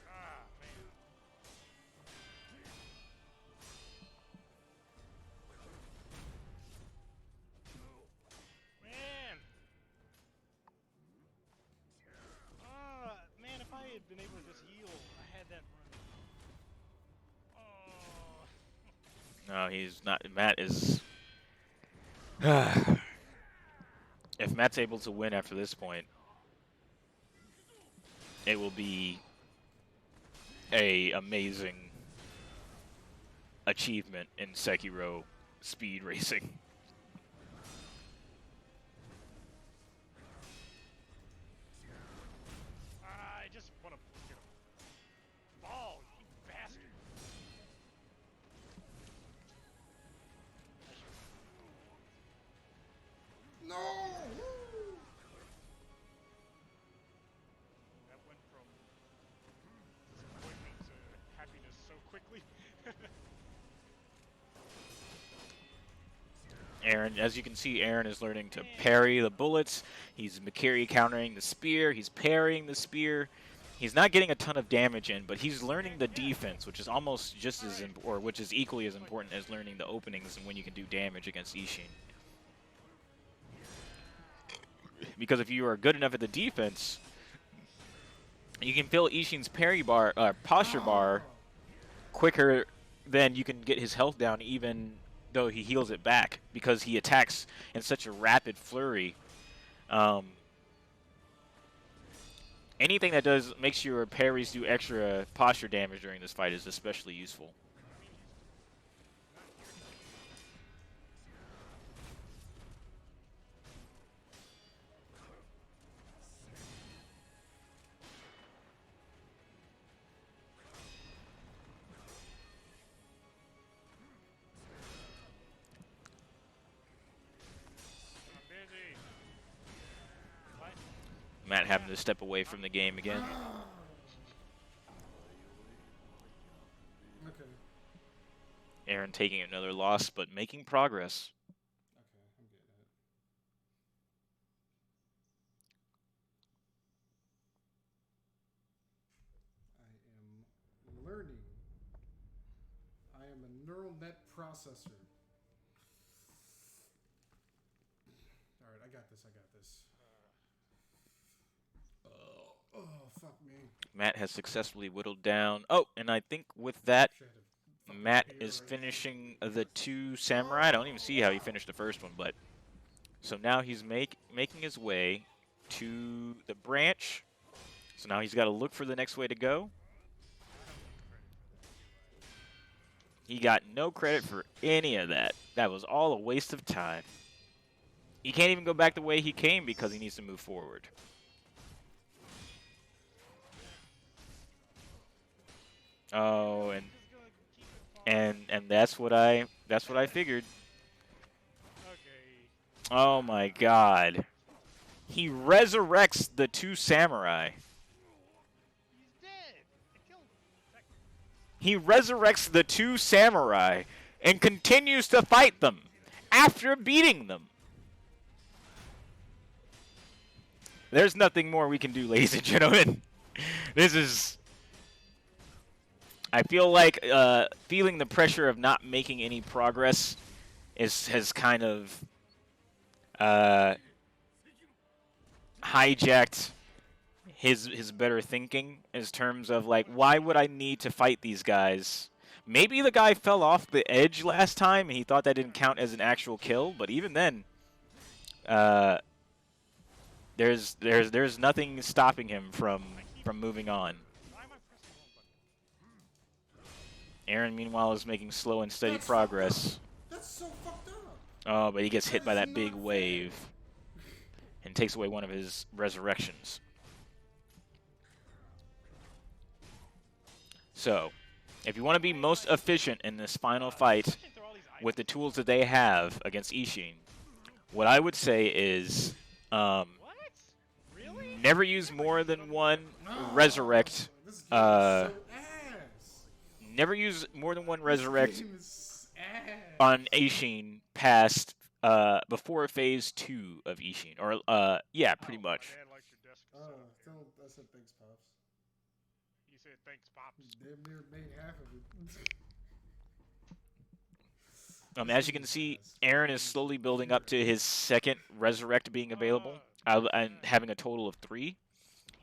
[SPEAKER 1] Ah, man. Man! Man, if I had been able to just heal, I had that run. Oh.
[SPEAKER 2] No, he's not. Matt is If Matt's able to win after this point, it will be a amazing achievement in Sekiro speed racing.
[SPEAKER 1] I just want to get a ball, you bastard.
[SPEAKER 3] No!
[SPEAKER 1] That went from disappointment to happiness so quickly.
[SPEAKER 2] Aaron, as you can see, Aaron is learning to parry the bullets. He's Mikiri countering the spear. He's parrying the spear. He's not getting a ton of damage in, but he's learning the defense, which is almost just as or which is equally as important as learning the openings and when you can do damage against Ishin. Because if you are good enough at the defense, you can fill Ishin's parry bar, posture bar, quicker than you can get his health down, even though he heals it back, because he attacks in such a rapid flurry. Anything that makes your parries do extra posture damage during this fight is especially useful.
[SPEAKER 1] I'm busy. What?
[SPEAKER 2] Matt having to step away from the game again.
[SPEAKER 3] Okay.
[SPEAKER 2] Aaron taking another loss, but making progress.
[SPEAKER 3] Okay, I'm getting it. I am learning. I am a neural net processor. Alright, I got this, I got this. Oh, fuck me.
[SPEAKER 2] Matt has successfully whittled down. Oh, and I think with that,
[SPEAKER 3] Should have fucking
[SPEAKER 2] Matt
[SPEAKER 3] hair
[SPEAKER 2] is
[SPEAKER 3] right
[SPEAKER 2] finishing the 2 samurai. I don't even see how he finished the first one, but so now he's making his way to the branch. So now he's got to look for the next way to go. He got no credit for any of that. That was all a waste of time. He can't even go back the way he came because he needs to move forward. Oh, and that's what I figured.
[SPEAKER 1] Okay.
[SPEAKER 2] Oh my God. He resurrects the 2 samurai.
[SPEAKER 1] He's dead. I killed him.
[SPEAKER 2] He resurrects the 2 samurai and continues to fight them after beating them. There's nothing more we can do, ladies and gentlemen. This is... I feel like feeling the pressure of not making any progress has kind of hijacked his better thinking in terms of, like, why would I need to fight these guys? Maybe the guy fell off the edge last time and he thought that didn't count as an actual kill, but even then, there's nothing stopping him from moving on.
[SPEAKER 1] Why am I pressing the wrong button?
[SPEAKER 2] Aaron, meanwhile, is making slow and steady progress.
[SPEAKER 3] That's so fucked up.
[SPEAKER 2] Oh, but he gets hit by
[SPEAKER 3] That
[SPEAKER 2] that
[SPEAKER 3] is
[SPEAKER 2] big
[SPEAKER 3] not
[SPEAKER 2] wave and takes away one of his resurrections. So, if you want to be most efficient in this final fight with the tools that they have against Ishin, what I would say is
[SPEAKER 1] What? Really?
[SPEAKER 2] never use more than one resurrect.
[SPEAKER 3] This game is so ass.
[SPEAKER 2] Never use more than one resurrect
[SPEAKER 3] This game is ass.
[SPEAKER 2] on Ishin past before phase 2 of Ishin, or yeah, pretty
[SPEAKER 1] Oh,
[SPEAKER 2] much.
[SPEAKER 1] My dad likes your desk.
[SPEAKER 3] I said thanks, Pops.
[SPEAKER 1] You said thanks, Pops.
[SPEAKER 3] Damn near made half of it.
[SPEAKER 2] As you can see, Aaron is slowly building up to his second resurrect being available, and having a total of 3.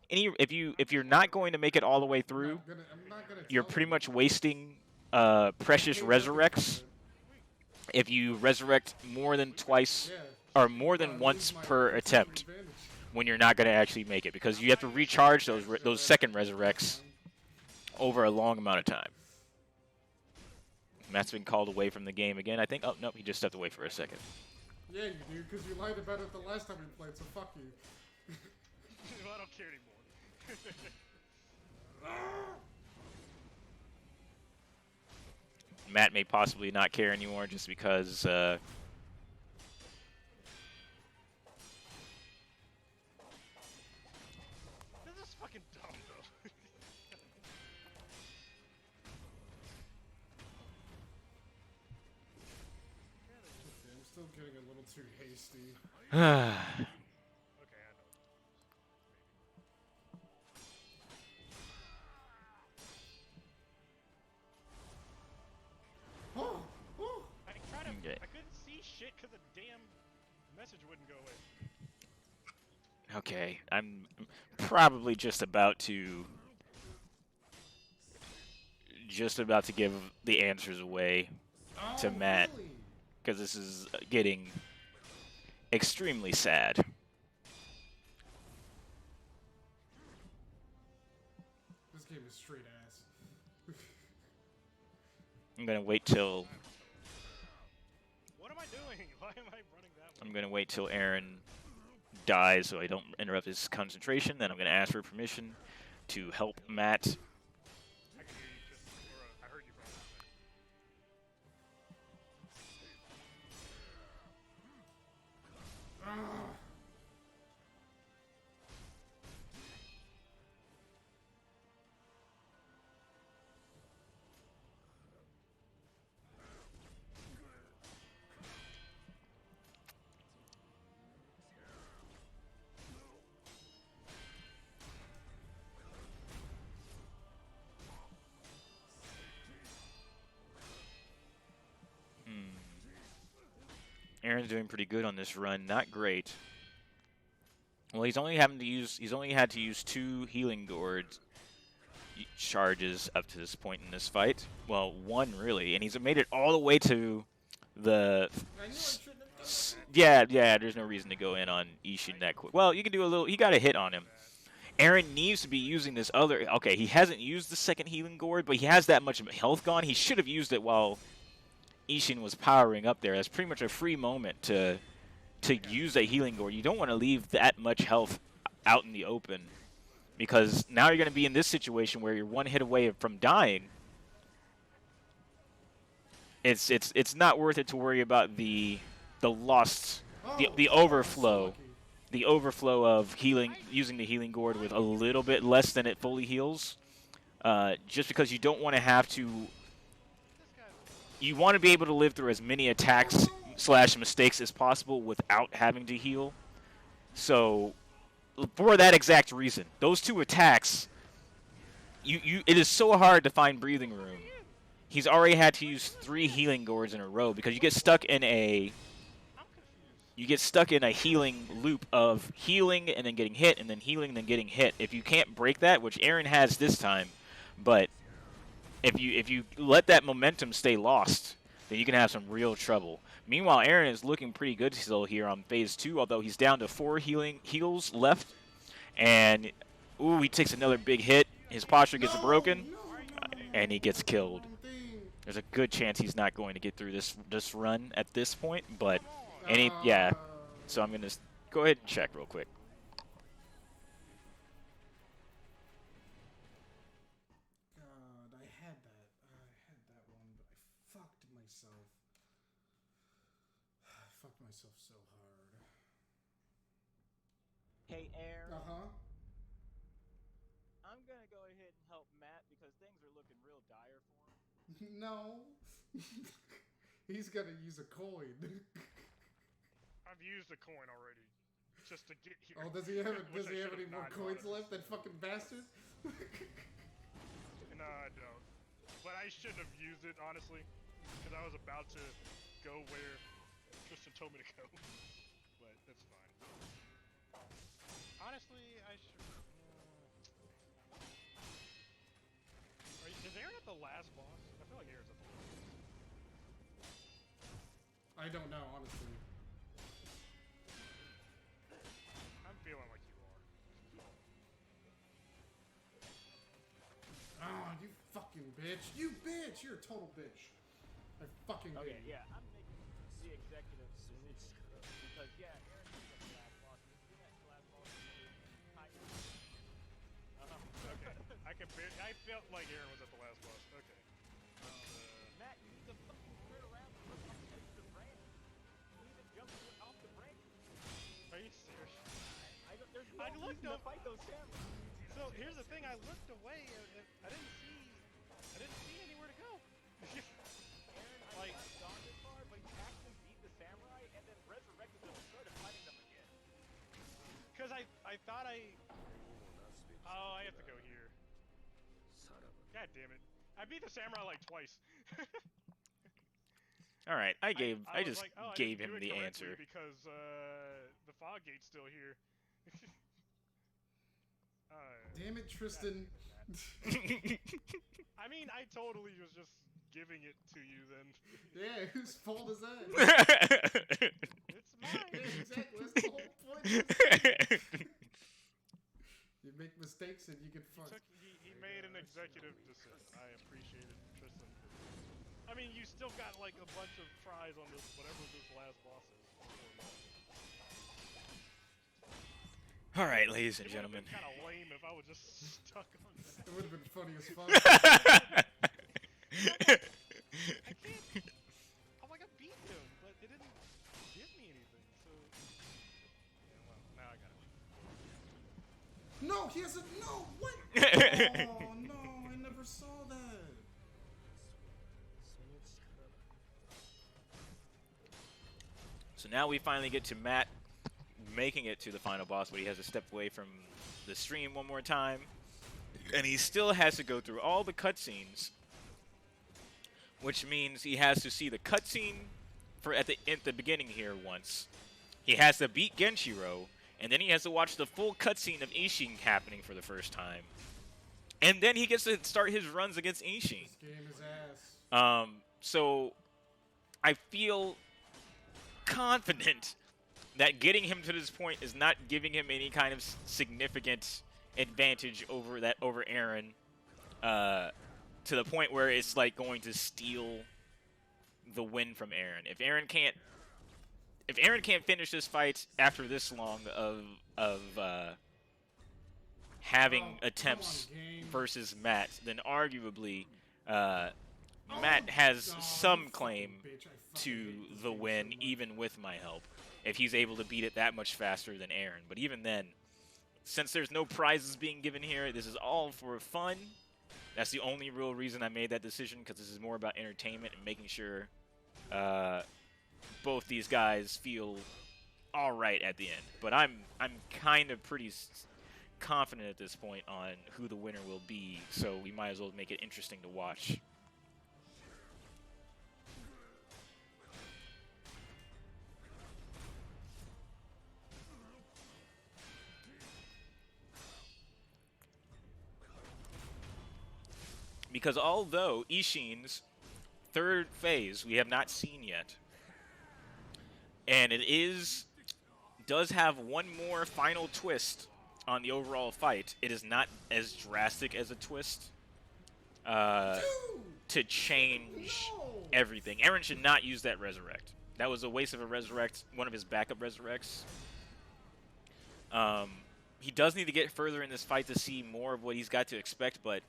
[SPEAKER 2] If you're not going to make it all the way through,
[SPEAKER 3] I'm not gonna
[SPEAKER 2] you're
[SPEAKER 3] tell
[SPEAKER 2] pretty
[SPEAKER 3] you.
[SPEAKER 2] much wasting precious resurrects if you resurrect more than twice
[SPEAKER 3] Yeah.
[SPEAKER 2] or more than once per attempt when you're not going to actually make it, because you have to recharge those second resurrects over a long amount of time. Matt's been called away from the game again, I think. Oh, nope, he just stepped away for a second.
[SPEAKER 3] Yeah, you do, because you lied about it the last time we played, so fuck you.
[SPEAKER 1] Well, I don't care anymore.
[SPEAKER 2] Matt may possibly not care anymore just because
[SPEAKER 1] This is fucking dumb, though.
[SPEAKER 3] Okay, I'm still getting a little too hasty.
[SPEAKER 1] Okay, I know.
[SPEAKER 3] Oh! Oh!
[SPEAKER 1] I tried to.
[SPEAKER 2] Okay.
[SPEAKER 1] I couldn't see shit because the damn message wouldn't go away.
[SPEAKER 2] okay, I'm probably just about to give the answers away to Matt,
[SPEAKER 3] Really?
[SPEAKER 2] because this is getting extremely sad.
[SPEAKER 3] This game is straight ass.
[SPEAKER 2] I'm gonna wait till
[SPEAKER 1] What am I doing? Why am I running that way?
[SPEAKER 2] I'm gonna wait till Aaron dies so I don't interrupt his concentration. Then I'm gonna ask for permission to help Matt.
[SPEAKER 1] I can hear you just. Or, I heard you from
[SPEAKER 3] Ah.
[SPEAKER 2] Aaron's doing pretty good on this run. Not great. Well, he's only had to use 2 healing gourds charges up to this point in this fight. Well, 1 really, and he's made it all the way to the.
[SPEAKER 3] I knew I shouldn't have done that.
[SPEAKER 2] Yeah. There's no reason to go in on Ishin that quick. Well, you can do a little. He got a hit on him. Aaron needs to be using this other. Okay, he hasn't used the second healing gourd, but he has that much health gone. He should have used it while Ishin was powering up there. That's pretty much a free moment to use a healing gourd. You don't want to leave that much health out in the open, because now you're going to be in this situation where you're 1 hit away from dying. It's not worth it to worry about the lost the overflow. The overflow of healing, using the healing gourd with a little bit less than it fully heals, just because you don't want to have to. You want to be able to live through as many attacks / mistakes as possible without having to heal. So, for that exact reason, those 2 attacks, it is so hard to find breathing room. He's already had to use 3 healing gourds in a row because you get stuck in a. You get stuck in a healing loop of healing and then getting hit and then healing and then getting hit. If you can't break that, which Aaron has this time, but if you let that momentum stay lost, then you can have some real trouble. Meanwhile, Aaron is looking pretty good still here on phase 2, although he's down to 4 heals left. And ooh, he takes another big hit. His posture gets broken, and he gets killed. There's a good chance he's not going to get through this run at this point, but. Yeah, so I'm going to go ahead and check real quick.
[SPEAKER 3] God, I had that one, but I fucked myself. I fucked myself so hard.
[SPEAKER 2] Hey, Aaron.
[SPEAKER 3] Uh-huh.
[SPEAKER 2] I'm going to go ahead and help Matt because things are looking real dire for him.
[SPEAKER 3] No. He's got to use a coin.
[SPEAKER 1] I've used a coin already, just to get here.
[SPEAKER 3] Oh, does he have
[SPEAKER 1] Which I
[SPEAKER 3] any
[SPEAKER 1] should've
[SPEAKER 3] more
[SPEAKER 1] not
[SPEAKER 3] coins
[SPEAKER 1] thought of.
[SPEAKER 3] left? That fucking bastard.
[SPEAKER 1] No, I don't. But I shouldn't have used it, honestly, because I was about to go where Tristan told me to go. But that's fine. Honestly, I should. Is Aaron at the last boss? I feel like Aaron's at the last boss.
[SPEAKER 3] I don't know, honestly.
[SPEAKER 1] I'm feeling like you are.
[SPEAKER 3] Ah, you fucking bitch. You bitch! You're a total bitch. I fucking hate
[SPEAKER 4] Okay,
[SPEAKER 3] you.
[SPEAKER 4] yeah, I'm making the executive decision because yeah, Aaron did get the last boss. You see that last boss?
[SPEAKER 1] Okay, I felt like Aaron was at the last boss. Okay.
[SPEAKER 4] Matt, you need to fucking turn around and look up against the branch. You need to jump off the branch.
[SPEAKER 1] Are you serious?
[SPEAKER 4] There's no
[SPEAKER 1] I looked
[SPEAKER 4] reason to
[SPEAKER 1] up.
[SPEAKER 4] fight those samurai.
[SPEAKER 1] So here's the thing. I looked away. And I didn't see anywhere to go.
[SPEAKER 4] Aaron, I
[SPEAKER 1] Like-
[SPEAKER 4] have gone this far, but you actually beat the samurai and then resurrected them and started fighting them again.
[SPEAKER 1] Because I thought Oh, I have to go here. God damn it. I beat the samurai like twice.
[SPEAKER 2] All right, I
[SPEAKER 1] was
[SPEAKER 2] just
[SPEAKER 1] like, oh, I
[SPEAKER 2] gave
[SPEAKER 1] didn't do
[SPEAKER 2] him
[SPEAKER 1] it
[SPEAKER 2] the
[SPEAKER 1] correctly
[SPEAKER 2] answer.
[SPEAKER 1] because the fog gate's still here.
[SPEAKER 3] Damn it, Tristan.
[SPEAKER 1] I mean, I totally was just giving it to you then.
[SPEAKER 3] Yeah, whose fault is that?
[SPEAKER 1] It's mine.
[SPEAKER 3] Yeah, exactly. That's the whole point of this game. You make mistakes and you get fucked.
[SPEAKER 1] He made an executive decision. I appreciate it, Tristan. I mean, you still got like a bunch of tries on this, whatever this last boss is.
[SPEAKER 2] All right, ladies and
[SPEAKER 1] It would have
[SPEAKER 2] gentlemen.
[SPEAKER 1] been kind of lame if I was just stuck on that.
[SPEAKER 3] It would have been funny as fuck.
[SPEAKER 1] I can't. I'm like, I beat him, but it didn't give me anything, so. Yeah, well, now I got it.
[SPEAKER 3] No, he has a no. What? Oh no, I never saw that.
[SPEAKER 2] So now we finally get to Matt making it to the final boss, but he has to step away from the stream one more time. And he still has to go through all the cutscenes, which means he has to see the cutscene for at the beginning here once. He has to beat Genshiro, and then he has to watch the full cutscene of Ishin happening for the first time. And then he gets to start his runs against Ishin.
[SPEAKER 3] This game is ass.
[SPEAKER 2] So I feel confident that getting him to this point is not giving him any kind of significant advantage over Aaron, to the point where it's like going to steal the win from Aaron. If Aaron can't finish this fight after this long of having attempts versus Matt, then arguably Matt has some claim to the win, even with my help, if he's able to beat it that much faster than Aaron. But even then, since there's no prizes being given here, this is all for fun. That's the only real reason I made that decision, because this is more about entertainment and making sure both these guys feel all right at the end. But I'm kind of pretty confident at this point on who the winner will be, so we might as well make it interesting to watch. Because although Ishin's third phase we have not seen yet, and it does have one more final twist on the overall fight, it is not as drastic as a twist to change everything. Aaron should not use that resurrect. That was a waste of a resurrect, one of his backup resurrects. He does need to get further in this fight to see more of what he's got to expect, but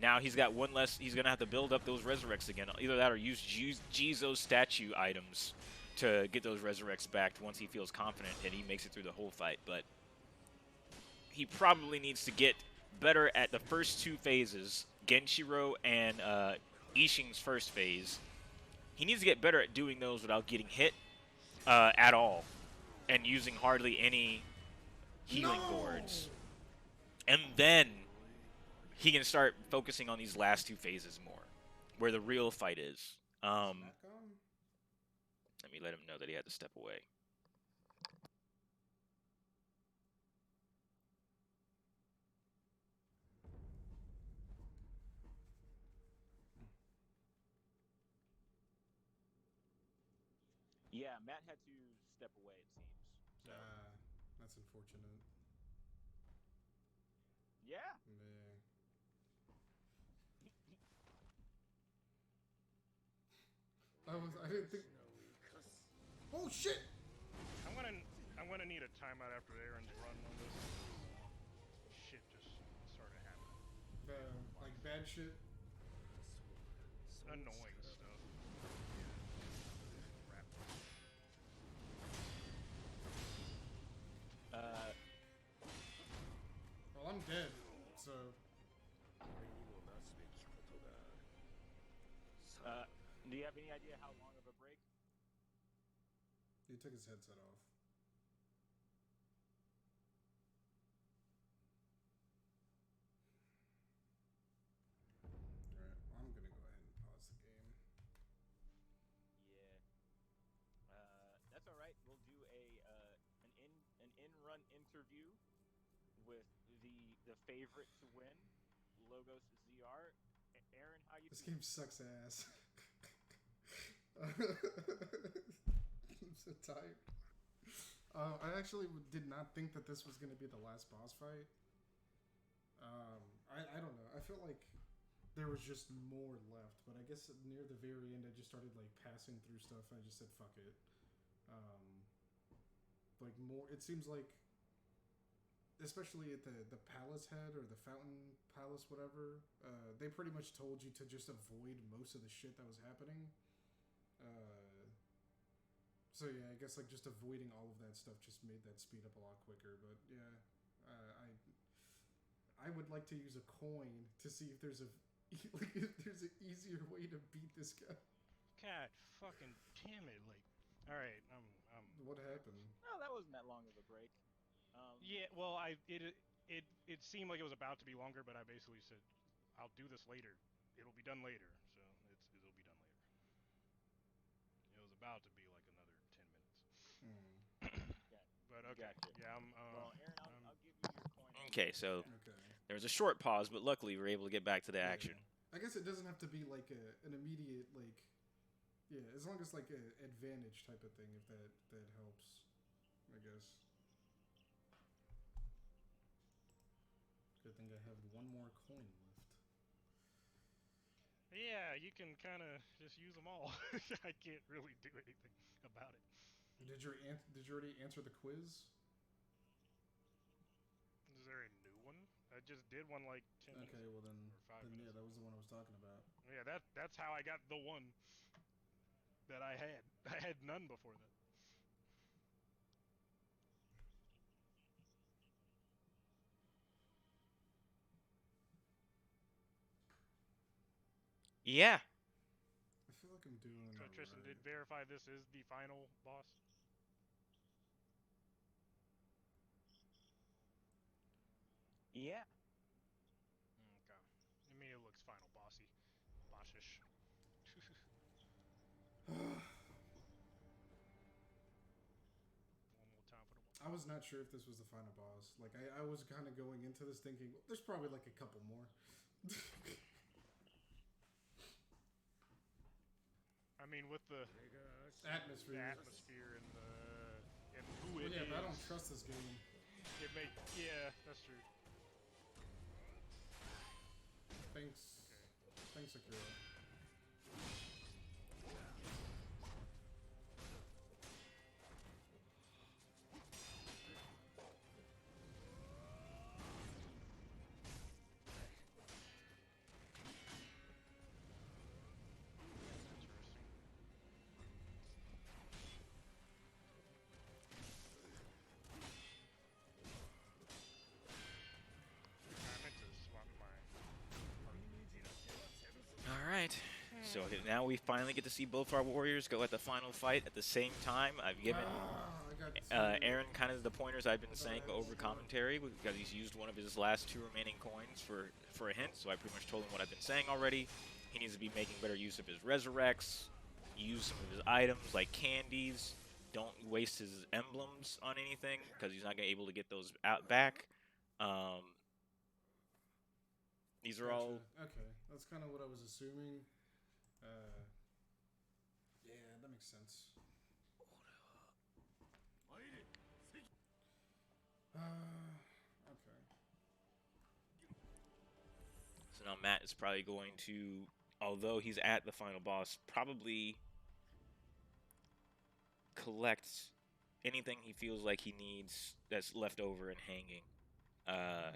[SPEAKER 2] now he's got one less. He's going to have to build up those resurrects again. Either that or use Jizo's statue items to get those resurrects back once he feels confident and he makes it through the whole fight. But he probably needs to get better at the first two phases, Genshiro and Ishin's first phase. He needs to get better at doing those without getting hit at all and using hardly any healing boards. And then he can start focusing on these last two phases more, where the real fight is. Let me let him know that he had to step away.
[SPEAKER 4] Matt had to step away, it seems. So
[SPEAKER 3] That's unfortunate.
[SPEAKER 4] yeah.
[SPEAKER 3] Yeah. I didn't think. Oh shit!
[SPEAKER 1] I'm gonna need a timeout after Aaron's run on this. Shit just started happening.
[SPEAKER 3] Like bad shit.
[SPEAKER 1] Annoying stuff. Crap.
[SPEAKER 3] Well, I'm dead, so.
[SPEAKER 4] Do you have any idea how long of a break?
[SPEAKER 3] He took his headset off. Alright, well, I'm gonna go ahead and pause the game.
[SPEAKER 4] Yeah. That's all right. We'll do an in-run interview with the favorite to win, Logoszr. Aaron, how you?
[SPEAKER 3] This game sucks ass. I'm so tired. I actually did not think that this was going to be the last boss fight. I don't know. I felt like there was just more left, but I guess near the very end I just started like passing through stuff and I just said fuck it. Like more, it seems like, especially at the palace head or the fountain palace, whatever, they pretty much told you to just avoid most of the shit that was happening. So yeah, I guess like just avoiding all of that stuff just made that speed up a lot quicker. But yeah, I would like to use a coin to see if there's an easier way to beat this guy.
[SPEAKER 1] God fucking damn it! Like, all right,
[SPEAKER 3] What happened?
[SPEAKER 4] No, that wasn't that long of a break.
[SPEAKER 1] Yeah, well, it seemed like it was about to be longer, but I basically said, I'll do this later. It'll be done later, so it'll be done later. It was about to be like another 10 minutes. But okay,
[SPEAKER 4] Gotcha.
[SPEAKER 1] yeah,
[SPEAKER 4] Well, Aaron, I'll give you your coin.
[SPEAKER 2] Okay, so
[SPEAKER 3] Okay.
[SPEAKER 2] there was a short pause, but luckily we were able to get back to the action.
[SPEAKER 3] I guess it doesn't have to be like an immediate like, yeah, as long as like an advantage type of thing, if that helps, I guess. Good thing I have one more coin left.
[SPEAKER 1] Yeah, you can kind of just use them all. I can't really do anything about it.
[SPEAKER 3] Did you already answer the quiz?
[SPEAKER 1] Is there a new one? I just did one like 10 minutes
[SPEAKER 3] Okay, well then,
[SPEAKER 1] or 5 minutes.
[SPEAKER 3] yeah, that was the one I was talking about.
[SPEAKER 1] Yeah, that's how I got the one that I had. I had none before that.
[SPEAKER 2] Yeah.
[SPEAKER 3] I feel like I'm doing.
[SPEAKER 1] So Tristan did verify this is the final boss.
[SPEAKER 4] Yeah.
[SPEAKER 1] Okay. I mean, it looks final bossy, bossish. One more time for the one.
[SPEAKER 3] I was not sure if this was the final boss. Like I was kind of going into this thinking there's probably like a couple more.
[SPEAKER 1] I mean, with the
[SPEAKER 3] atmosphere.
[SPEAKER 1] And who it
[SPEAKER 3] yeah,
[SPEAKER 1] is.
[SPEAKER 3] but I don't trust this game.
[SPEAKER 1] Yeah, that's true.
[SPEAKER 3] Thanks. Okay. Thanks, Sekiro.
[SPEAKER 2] Alright, so now we finally get to see both our warriors go at the final fight at the same time. I've given Aaron kind of the pointers I've been saying over commentary because he's used one of his last 2 remaining coins for a hint, so I pretty much told him what I've been saying already. He needs to be making better use of his resurrects, use some of his items like candies, don't waste his emblems on anything because he's not going to be able to get those out back. These are all...
[SPEAKER 3] Okay, that's kind of what I was assuming. Yeah, that makes sense.
[SPEAKER 2] So now Matt is probably going to, although he's at the final boss, probably collect anything he feels like he needs that's left over and hanging
[SPEAKER 3] really am.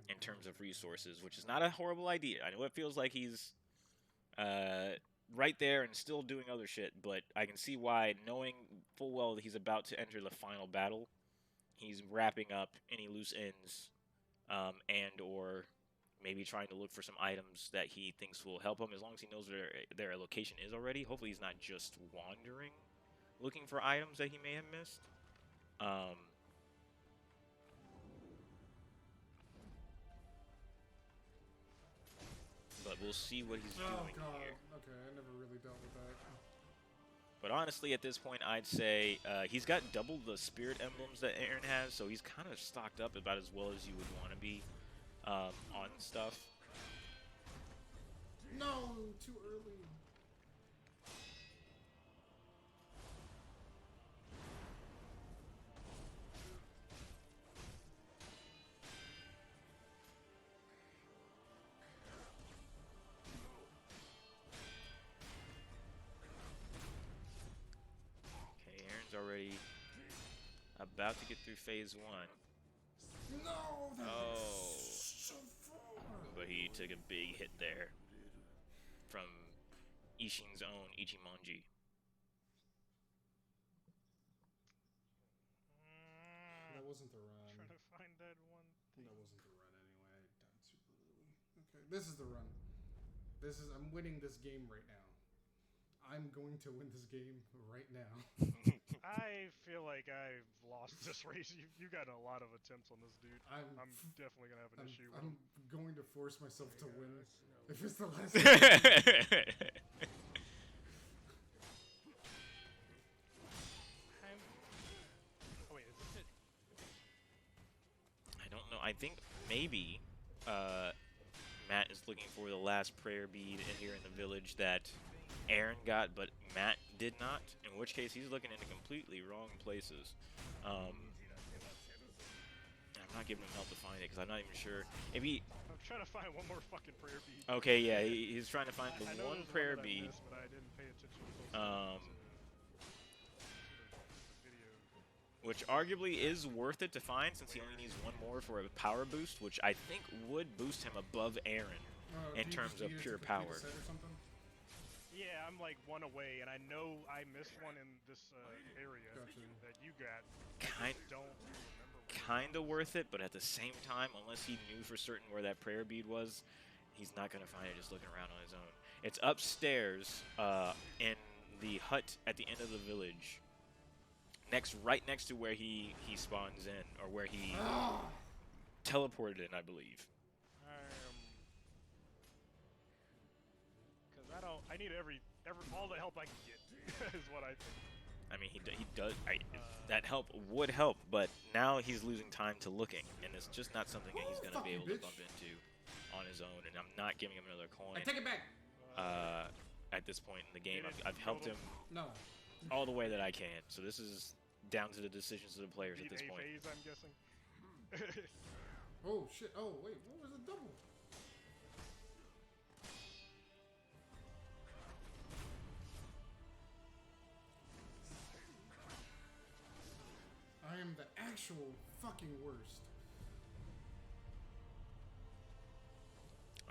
[SPEAKER 2] in terms of resources, which is not a horrible idea. I know it feels like he's right there and still doing other shit, but I can see why, knowing full well that he's about to enter the final battle, he's wrapping up any loose ends and or maybe trying to look for some items that he thinks will help him, as long as he knows where their location is already. Hopefully he's not just wandering looking for items that he may have missed. But we'll see what he's doing here.
[SPEAKER 3] Okay, I never really dealt with that.
[SPEAKER 2] But honestly, at this point, I'd say he's got double the spirit emblems that Aaron has, so he's kind of stocked up about as well as you would want to be on stuff.
[SPEAKER 3] No, too early.
[SPEAKER 2] Okay, Aaron's already about to get through phase 1.
[SPEAKER 3] No, that
[SPEAKER 2] Oh.
[SPEAKER 3] so far.
[SPEAKER 2] But he took a big hit there from Ishin's own Ichimonji.
[SPEAKER 3] That wasn't the run.
[SPEAKER 1] Trying to find that one thing.
[SPEAKER 3] That wasn't the run anyway. I died super early. Okay, this is the run. I'm winning this game right now. I'm going to win this game right now.
[SPEAKER 1] I feel like I've lost this race. You got a lot of attempts on this dude. I'm definitely gonna have an issue with him.
[SPEAKER 3] I'm going to force myself to win. If it's the last
[SPEAKER 1] Oh wait, is this it?
[SPEAKER 2] I don't know. I think maybe Matt is looking for the last prayer bead in here in the village that Aaron got, but Matt did not. In which case, he's looking into completely wrong places. I'm not giving him help to find it because I'm not even sure if he.
[SPEAKER 1] I'm trying to find one more fucking prayer bead.
[SPEAKER 2] Okay, yeah, he's trying to find the
[SPEAKER 1] I know
[SPEAKER 2] one
[SPEAKER 1] there's
[SPEAKER 2] prayer
[SPEAKER 1] that I
[SPEAKER 2] bead.
[SPEAKER 1] missed, but I didn't pay attention to the video.
[SPEAKER 2] Which arguably is worth it to find since he only needs one more for a power boost, which I think would boost him above Aaron in terms of pure power.
[SPEAKER 1] Yeah, I'm like one away, and I know I missed one in this area that you got. I just don't remember.
[SPEAKER 2] Kind of worth it, but at the same time, unless he knew for certain where that prayer bead was, he's not going to find it just looking around on his own. It's upstairs in the hut at the end of the village. Right next to where he spawns in, or where he teleported in, I believe.
[SPEAKER 1] Because I need all the help I can get, is what I think.
[SPEAKER 2] I mean, he does. That help would help, but now he's losing time to looking, and it's just not something that he's going to be able to bump into on his own. And I'm not giving him another coin.
[SPEAKER 3] I take it back.
[SPEAKER 2] At this point in the game, I've helped him
[SPEAKER 3] No.
[SPEAKER 2] all the way that I can. So this is down to the decisions of the players at this point.
[SPEAKER 1] Phase, I'm guessing.
[SPEAKER 3] Oh shit! Oh wait, what was the double? I am the actual fucking worst.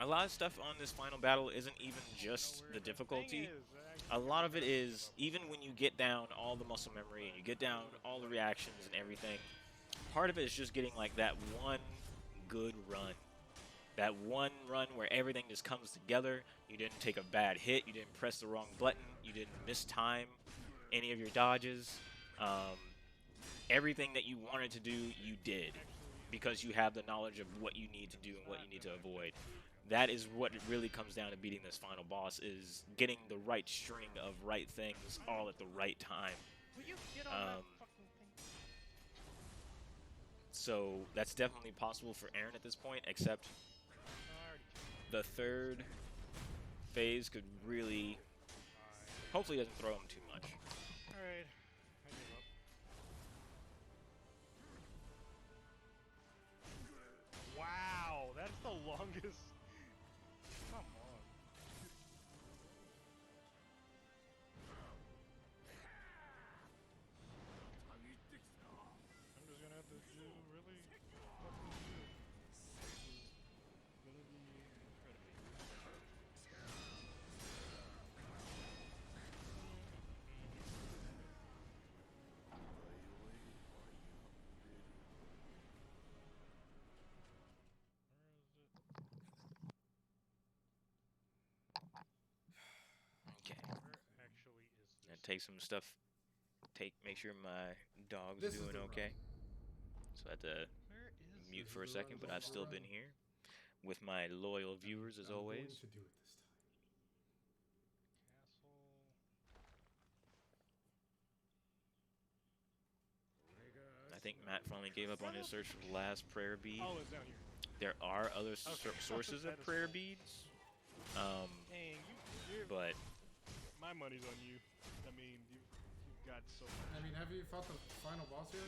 [SPEAKER 2] A lot of stuff on this final battle isn't even just the difficulty. A lot of it is, even when you get down all the muscle memory and you get down all the reactions and everything, part of it is just getting like that one good run. That one run where everything just comes together. You didn't take a bad hit, you didn't press the wrong button, you didn't mistime any of your dodges. Everything that you wanted to do, you did, because you have the knowledge of what you need to do and what you need to avoid. That is what it really comes down to beating this final boss, is getting the right string of right things all at the right time. So that's definitely possible for Aaron at this point, except the third phase could really, hopefully doesn't throw him too much.
[SPEAKER 1] Alright, I give up. Wow, that's the longest
[SPEAKER 2] take some stuff. Make sure my dog's
[SPEAKER 3] This is
[SPEAKER 2] doing
[SPEAKER 3] the
[SPEAKER 2] okay.
[SPEAKER 3] run.
[SPEAKER 2] So I had to
[SPEAKER 1] Where is
[SPEAKER 2] mute
[SPEAKER 3] This
[SPEAKER 2] for a
[SPEAKER 3] is the run,
[SPEAKER 2] second, but
[SPEAKER 3] this
[SPEAKER 2] I've
[SPEAKER 3] is the
[SPEAKER 2] still
[SPEAKER 3] run.
[SPEAKER 2] been here with my loyal viewers as
[SPEAKER 3] I'm going
[SPEAKER 2] always.
[SPEAKER 3] to do it this time.
[SPEAKER 1] Castle?
[SPEAKER 2] I think Matt finally gave up on his search for the last prayer bead.
[SPEAKER 1] Oh, it's down here.
[SPEAKER 2] There are other
[SPEAKER 1] Okay.
[SPEAKER 2] sources of
[SPEAKER 1] That is
[SPEAKER 2] prayer
[SPEAKER 1] cool.
[SPEAKER 2] beads,
[SPEAKER 1] Dang, you're,
[SPEAKER 2] but
[SPEAKER 1] my money's on you. I mean, you've got so much.
[SPEAKER 3] I mean, have you fought the final boss yet?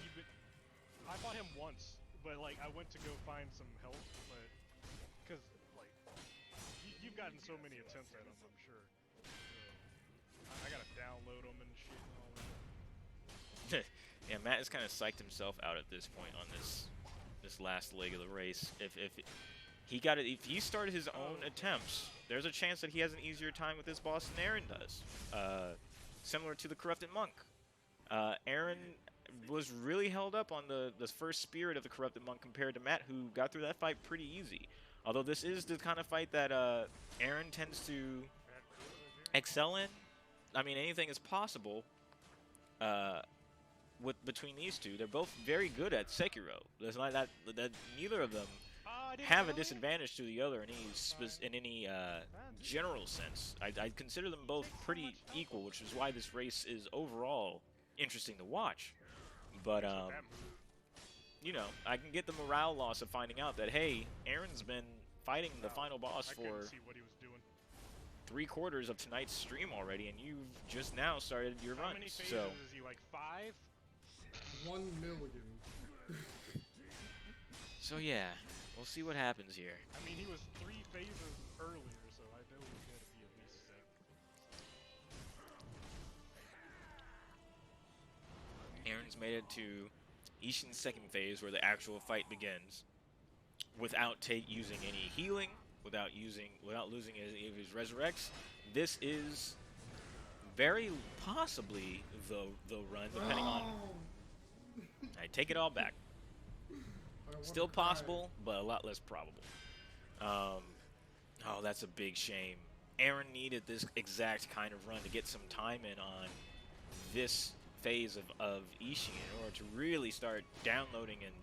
[SPEAKER 1] I fought him once, but like I went to go find some help, but because like you've gotten so many attempts at him, I'm sure. So, I gotta download them and shit and all that.
[SPEAKER 2] yeah, Matt has kind of psyched himself out at this point on this last leg of the race. If he started his own attempts, there's a chance that he has an easier time with this boss than Aaron does. Similar to the Corrupted Monk. Aaron was really held up on the first spirit of the Corrupted Monk compared to Matt, who got through that fight pretty easy. Although this is the kind of fight that Aaron tends to excel in. I mean, anything is possible between these two. They're both very good at Sekiro. There's not that neither of them have a disadvantage to the other in any general sense. I'd consider them both pretty equal, which is why this race is overall interesting to watch. But you know, I can get the morale loss of finding out that hey, Aaron's been fighting the final boss for
[SPEAKER 1] see what he was doing.
[SPEAKER 2] 3/4 of tonight's stream already, and you've just now started your
[SPEAKER 1] How
[SPEAKER 2] run.
[SPEAKER 1] many phases
[SPEAKER 2] So
[SPEAKER 1] is he? Like 5?
[SPEAKER 3] 1 million.
[SPEAKER 2] so yeah, we'll see what happens here.
[SPEAKER 1] I mean, he was 3 phases earlier, so I know he's gonna be at least 7.
[SPEAKER 2] Aaron's made it to Ishin's second phase, where the actual fight begins, without using any healing, without losing any of his resurrects. This is very possibly the run, depending on. I take it all back. Still possible, but a lot less probable. Oh, that's a big shame. Aaron needed this exact kind of run to get some time in on this phase of Ishin in order to really start downloading and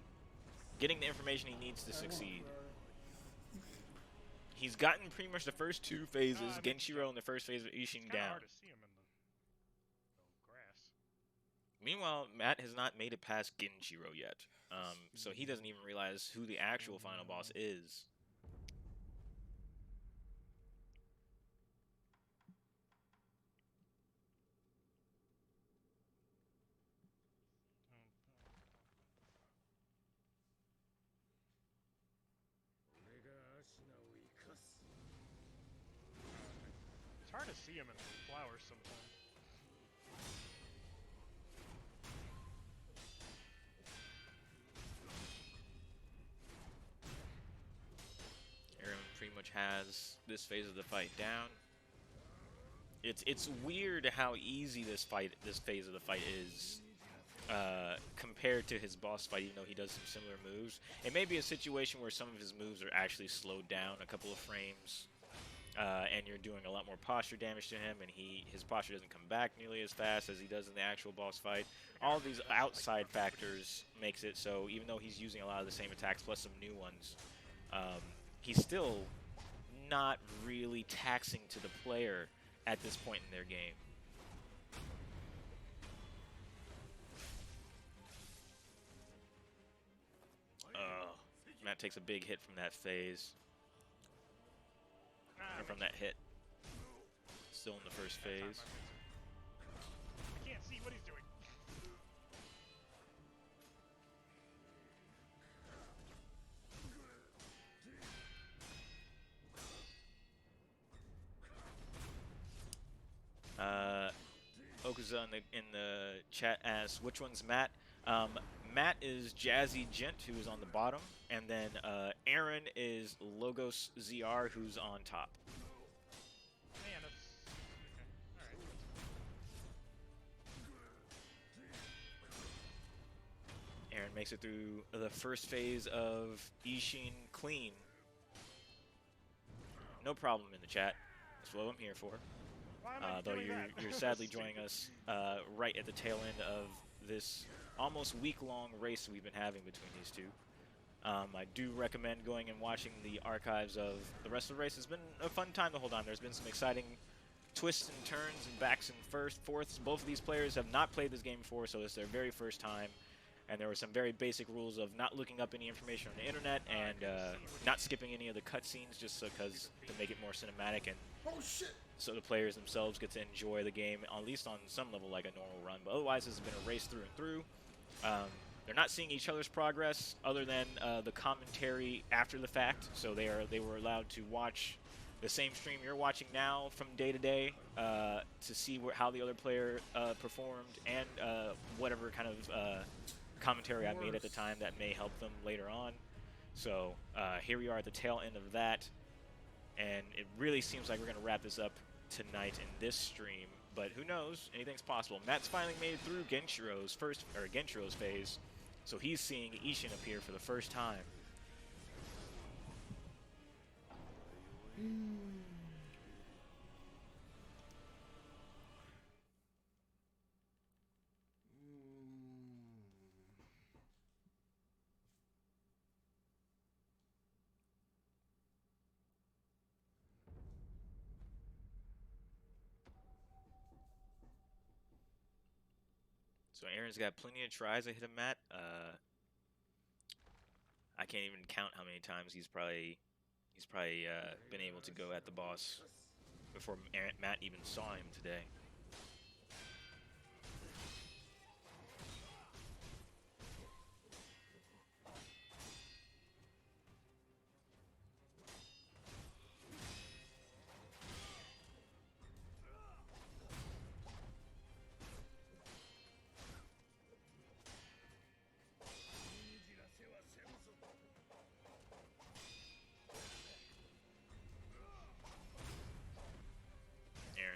[SPEAKER 2] getting the information he needs to succeed. He's gotten pretty much the first 2 phases, Genshiro and the first phase of Ishin,
[SPEAKER 1] It's
[SPEAKER 2] down.
[SPEAKER 1] hard to see him in the grass.
[SPEAKER 2] Meanwhile, Matt has not made it past Genshiro yet, so he doesn't even realize who the actual final boss is.
[SPEAKER 1] It's hard to see him in the flowers sometimes.
[SPEAKER 2] Aaron pretty much has this phase of the fight down. It's weird how easy this phase of the fight is compared to his boss fight, even though he does some similar moves. It may be a situation where some of his moves are actually slowed down a couple of frames, and you're doing a lot more posture damage to him, and his posture doesn't come back nearly as fast as he does in the actual boss fight. All of these outside factors makes it so even though he's using a lot of the same attacks plus some new ones, he's still not really taxing to the player at this point in their game. Matt takes a big hit from that phase. Or from that hit. Still in the first phase.
[SPEAKER 1] I can't see what he's doing.
[SPEAKER 2] Okuza in the chat asks, which one's Matt? Matt is JazzyDjent, who is on the bottom, and then Aaron is Logoszr, who's on top.
[SPEAKER 1] Man, that's okay. All right.
[SPEAKER 2] Aaron makes it through the first phase of Ishin clean. No problem in the chat. That's what I'm here for.
[SPEAKER 1] Why am I
[SPEAKER 2] though
[SPEAKER 1] doing that?
[SPEAKER 2] you're sadly
[SPEAKER 1] Stupid.
[SPEAKER 2] joining us right at the tail end of this almost week-long race we've been having between these two. I do recommend going and watching the archives of the rest of the race. It's been a fun time the whole time. There's been some exciting twists and turns and backs and fourths. Both of these players have not played this game before, so it's their very first time. And there were some very basic rules of not looking up any information on the internet and not skipping any of the cutscenes just because to make it more cinematic and
[SPEAKER 3] Oh shit!
[SPEAKER 2] so the players themselves get to enjoy the game, at least on some level, like a normal run. But otherwise, this has been a race through and through. They're not seeing each other's progress other than the commentary after the fact. So they were allowed to watch the same stream you're watching now from day to day to see how the other player performed and whatever kind of commentary I made at the time that may help them later on. So here we are at the tail end of that, and it really seems like we're going to wrap this up tonight in this stream. But who knows? Anything's possible. Matt's finally made it through Genshiro's phase, so he's seeing Ishin appear for the first time. So Aaron's got plenty of tries to hit him, Matt. I can't even count how many times he's probably been able to go at the boss before Matt even saw him today.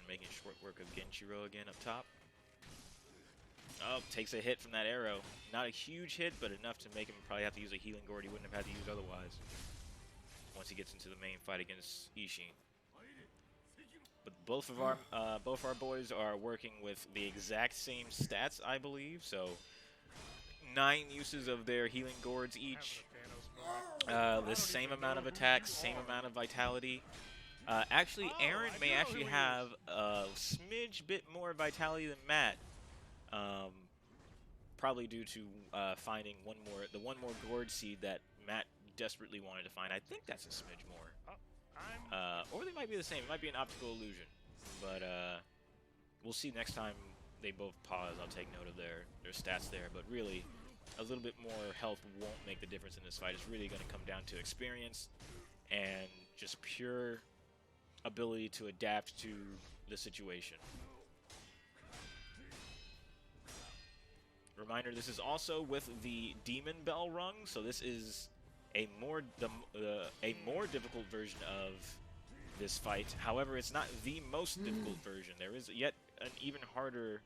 [SPEAKER 2] Making short work of Genshiro again up top. Oh, takes a hit from that arrow. Not a huge hit, but enough to make him probably have to use a healing gourd he wouldn't have had to use otherwise once he gets into the main fight against Ishin. But both of our boys are working with the exact same stats, I believe. So 9 uses of their healing gourds each. The same amount of attacks, same amount of vitality. Actually, Aaron may actually have a smidge bit more vitality than Matt. Probably due to finding the one more gourd seed that Matt desperately wanted to find. I think that's a smidge more. Or they might be the same. It might be an optical illusion. But we'll see next time they both pause. I'll take note of their stats there. But really, a little bit more health won't make the difference in this fight. It's really going to come down to experience and just pure ability to adapt to the situation. Reminder, this is also with the Demon Bell rung, so this is a more difficult version of this fight. However, it's not the most difficult version. There is yet an even harder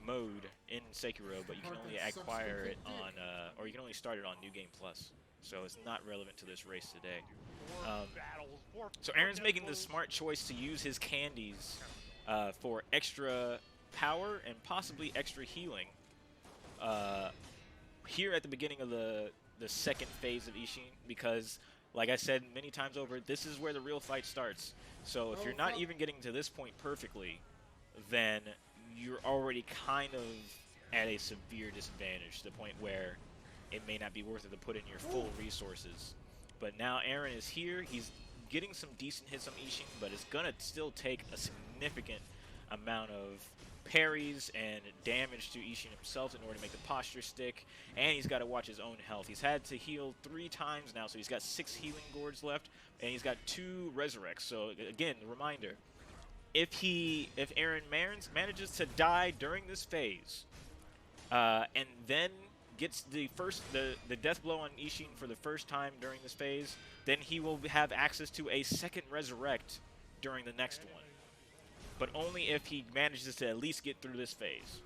[SPEAKER 2] mode in Sekiro, but you can only acquire it on, or you can only start it on New Game Plus. So it's not relevant to this race today. So Aaron's making the smart choice to use his candies for extra power and possibly extra healing. Here at the beginning of the second phase of Ishin, because, like I said many times over, this is where the real fight starts. So if you're not even getting to this point perfectly, then you're already kind of at a severe disadvantage, to the point where it may not be worth it to put in your full resources. But now Aaron is here. He's getting some decent hits on Ishin, but it's going to still take a significant amount of parries and damage to Ishin himself in order to make the posture stick. And he's got to watch his own health. He's had to heal 3 times now, so he's got 6 healing gourds left, and he's got 2 resurrects. So again, reminder, if Aaron manages to die during this phase, and then gets the death blow on Ishin for the first time during this phase, then he will have access to a second resurrect during the next one. But only if he manages to at least get through this phase.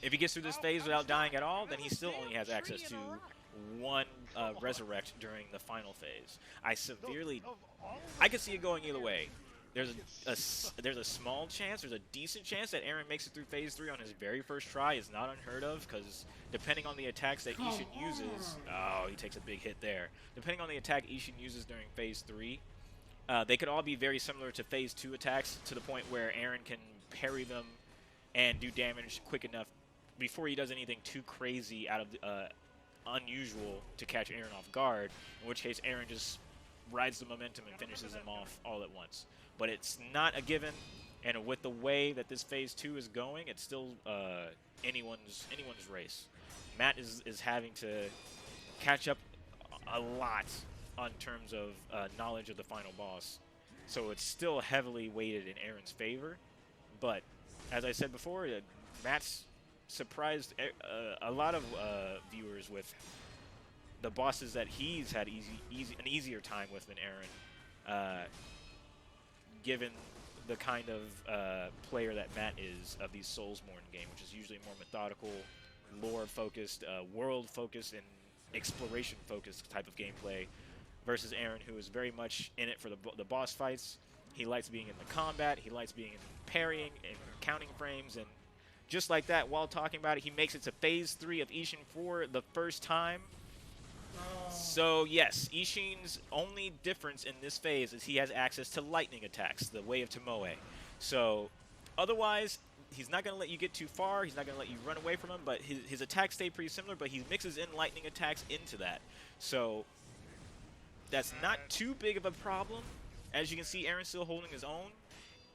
[SPEAKER 2] If he gets through this phase without dying at all, then he still only has access to 1 resurrect during the final phase. I could see it going either way. there's a small chance, there's a decent chance that Aaron makes it through phase 3 on his very first try. Is not unheard of because depending on the attacks that Ishin uses, oh, he takes a big hit there. Depending on the attack Ishin uses during phase 3, they could all be very similar to phase 2 attacks to the point where Aaron can parry them and do damage quick enough before he does anything too crazy out of unusual to catch Aaron off guard, in which case Aaron just rides the momentum and finishes him off all at once. But it's not a given, and with the way that this phase 2 is going, it's still anyone's race. Matt is having to catch up a lot on terms of knowledge of the final boss, so it's still heavily weighted in Aaron's favor. But as I said before, Matt's surprised a lot of viewers with the bosses that he's had an easier time with than Aaron, given the kind of player that Matt is of these Soulsborne games, which is usually more methodical, lore-focused, world-focused, and exploration-focused type of gameplay, versus Aaron, who is very much in it for the boss fights. He likes being in the combat, he likes being in parrying and counting frames, and just like that, while talking about it, he makes it to phase 3 of Ishin for the first time. So yes, Ishin's only difference in this phase is he has access to lightning attacks, the way of Tomoe. So otherwise, he's not going to let you get too far, he's not going to let you run away from him, but his attacks stay pretty similar, but he mixes in lightning attacks into that. So that's not too big of a problem. As you can see, Aaron's still holding his own,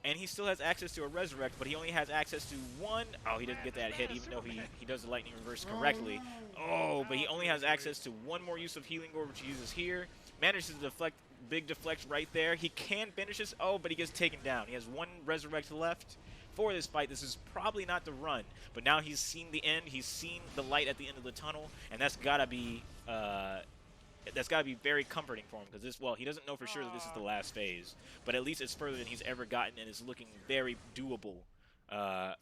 [SPEAKER 2] and he still has access to a Resurrect, but he only has access to one. Oh, he doesn't get that hit, even though he does the lightning reverse correctly. Oh, but he only has access to one more use of Healing Orb, which he uses here. Manages to deflect, big deflect right there. He can finish this. Oh, but he gets taken down. He has one Resurrect left for this fight. This is probably not the run, but now he's seen the end. He's seen the light at the end of the tunnel, and that's gotta be very comforting for him, because this, well, he doesn't know for sure that this is the last phase, but at least it's further than he's ever gotten, and it's looking very doable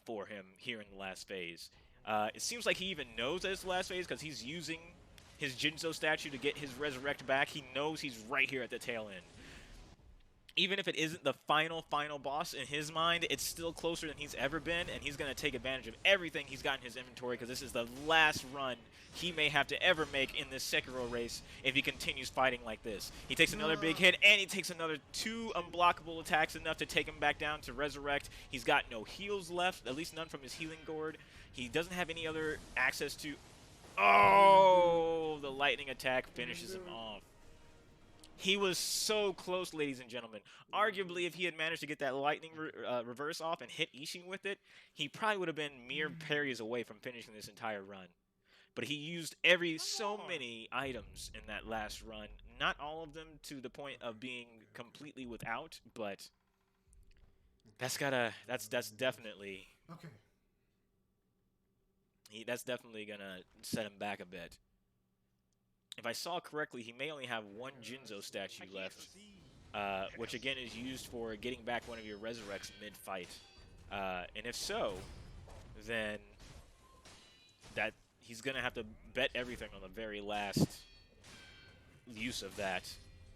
[SPEAKER 2] for him here in the last phase. It seems like he even knows that it's the last phase, because he's using his Jinzo statue to get his Resurrect back. He knows he's right here at the tail end. Even if it isn't the final boss in his mind, it's still closer than he's ever been, and he's going to take advantage of everything he's got in his inventory, because this is the last run he may have to ever make in this Sekiro race if he continues fighting like this. He takes another big hit, and he takes another 2 unblockable attacks, enough to take him back down to Resurrect. He's got no heals left, at least none from his healing gourd. He doesn't have any other access to... Oh! The lightning attack finishes him off. He was so close, ladies and gentlemen. Arguably, if he had managed to get that lightning reverse off and hit Ishin with it, he probably would have been mere parries away from finishing this entire run. But he used so many items in that last run. Not all of them to the point of being completely without, but that's definitely...
[SPEAKER 3] Okay.
[SPEAKER 2] That's definitely gonna set him back a bit. If I saw correctly, he may only have one Jinzo statue left, which again is used for getting back one of your Resurrects mid-fight. And if so, then that he's going to have to bet everything on the very last use of that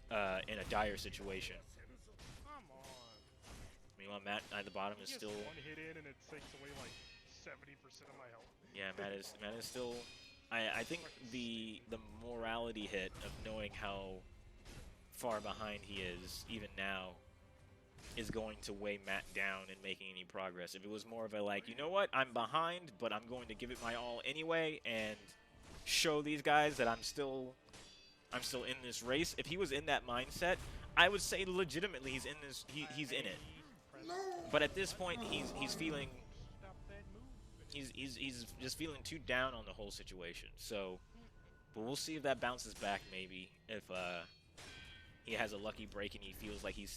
[SPEAKER 2] in a dire situation.
[SPEAKER 1] Come on.
[SPEAKER 2] Meanwhile, Matt at the bottom is
[SPEAKER 1] He
[SPEAKER 2] still...
[SPEAKER 1] gets one hit in and it takes away like 70% of my health.
[SPEAKER 2] Yeah, Matt is still... I think the morality hit of knowing how far behind he is, even now, is going to weigh Matt down in making any progress. If it was more of a like, you know what, I'm behind, but I'm going to give it my all anyway and show these guys that I'm still in this race. If he was in that mindset, I would say legitimately he's in this. He's in it. But at this point, he's feeling. He's just feeling too down on the whole situation. So, but we'll see if that bounces back. Maybe if he has a lucky break and he feels like he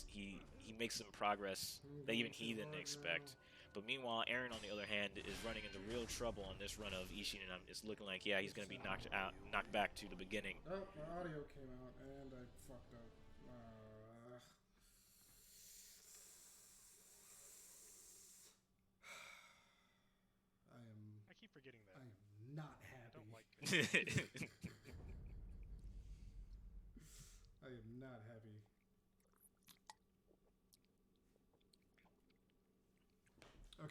[SPEAKER 2] makes some progress that even he didn't expect. But meanwhile, Aaron on the other hand is running into real trouble on this run of Ishin, and it's looking like he's going to be knocked back to the beginning.
[SPEAKER 3] Oh, my audio came out and I fucked up.
[SPEAKER 1] I keep forgetting that.
[SPEAKER 3] I am not happy.
[SPEAKER 1] I don't like it.
[SPEAKER 3] I am not happy.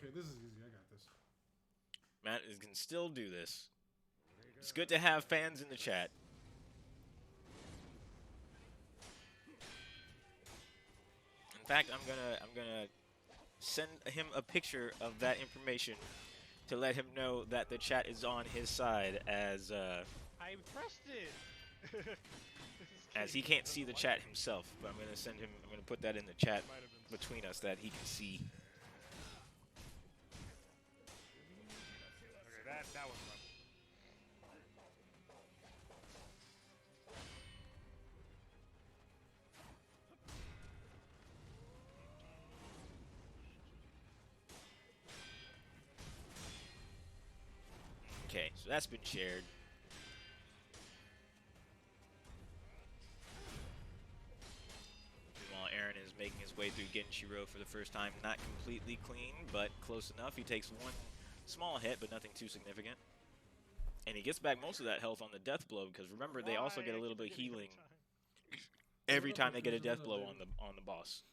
[SPEAKER 3] Okay, this is easy. I got this.
[SPEAKER 2] Matt can still do this. It's good to have fans in the chat. In fact, I'm gonna send him a picture of that information to let him know that the chat is on his side, as
[SPEAKER 1] I pressed it.
[SPEAKER 2] as he can't see the chat himself. But I'm gonna send him. I'm gonna put that in the chat between us that he can see.
[SPEAKER 1] Okay, that was my.
[SPEAKER 2] Okay, so that's been shared. While Aaron is making his way through Genshiro for the first time, not completely clean, but close enough. He takes one small hit, but nothing too significant. And he gets back most of that health on the death blow, because remember, they also get a little bit of healing every time they get a death blow on the boss.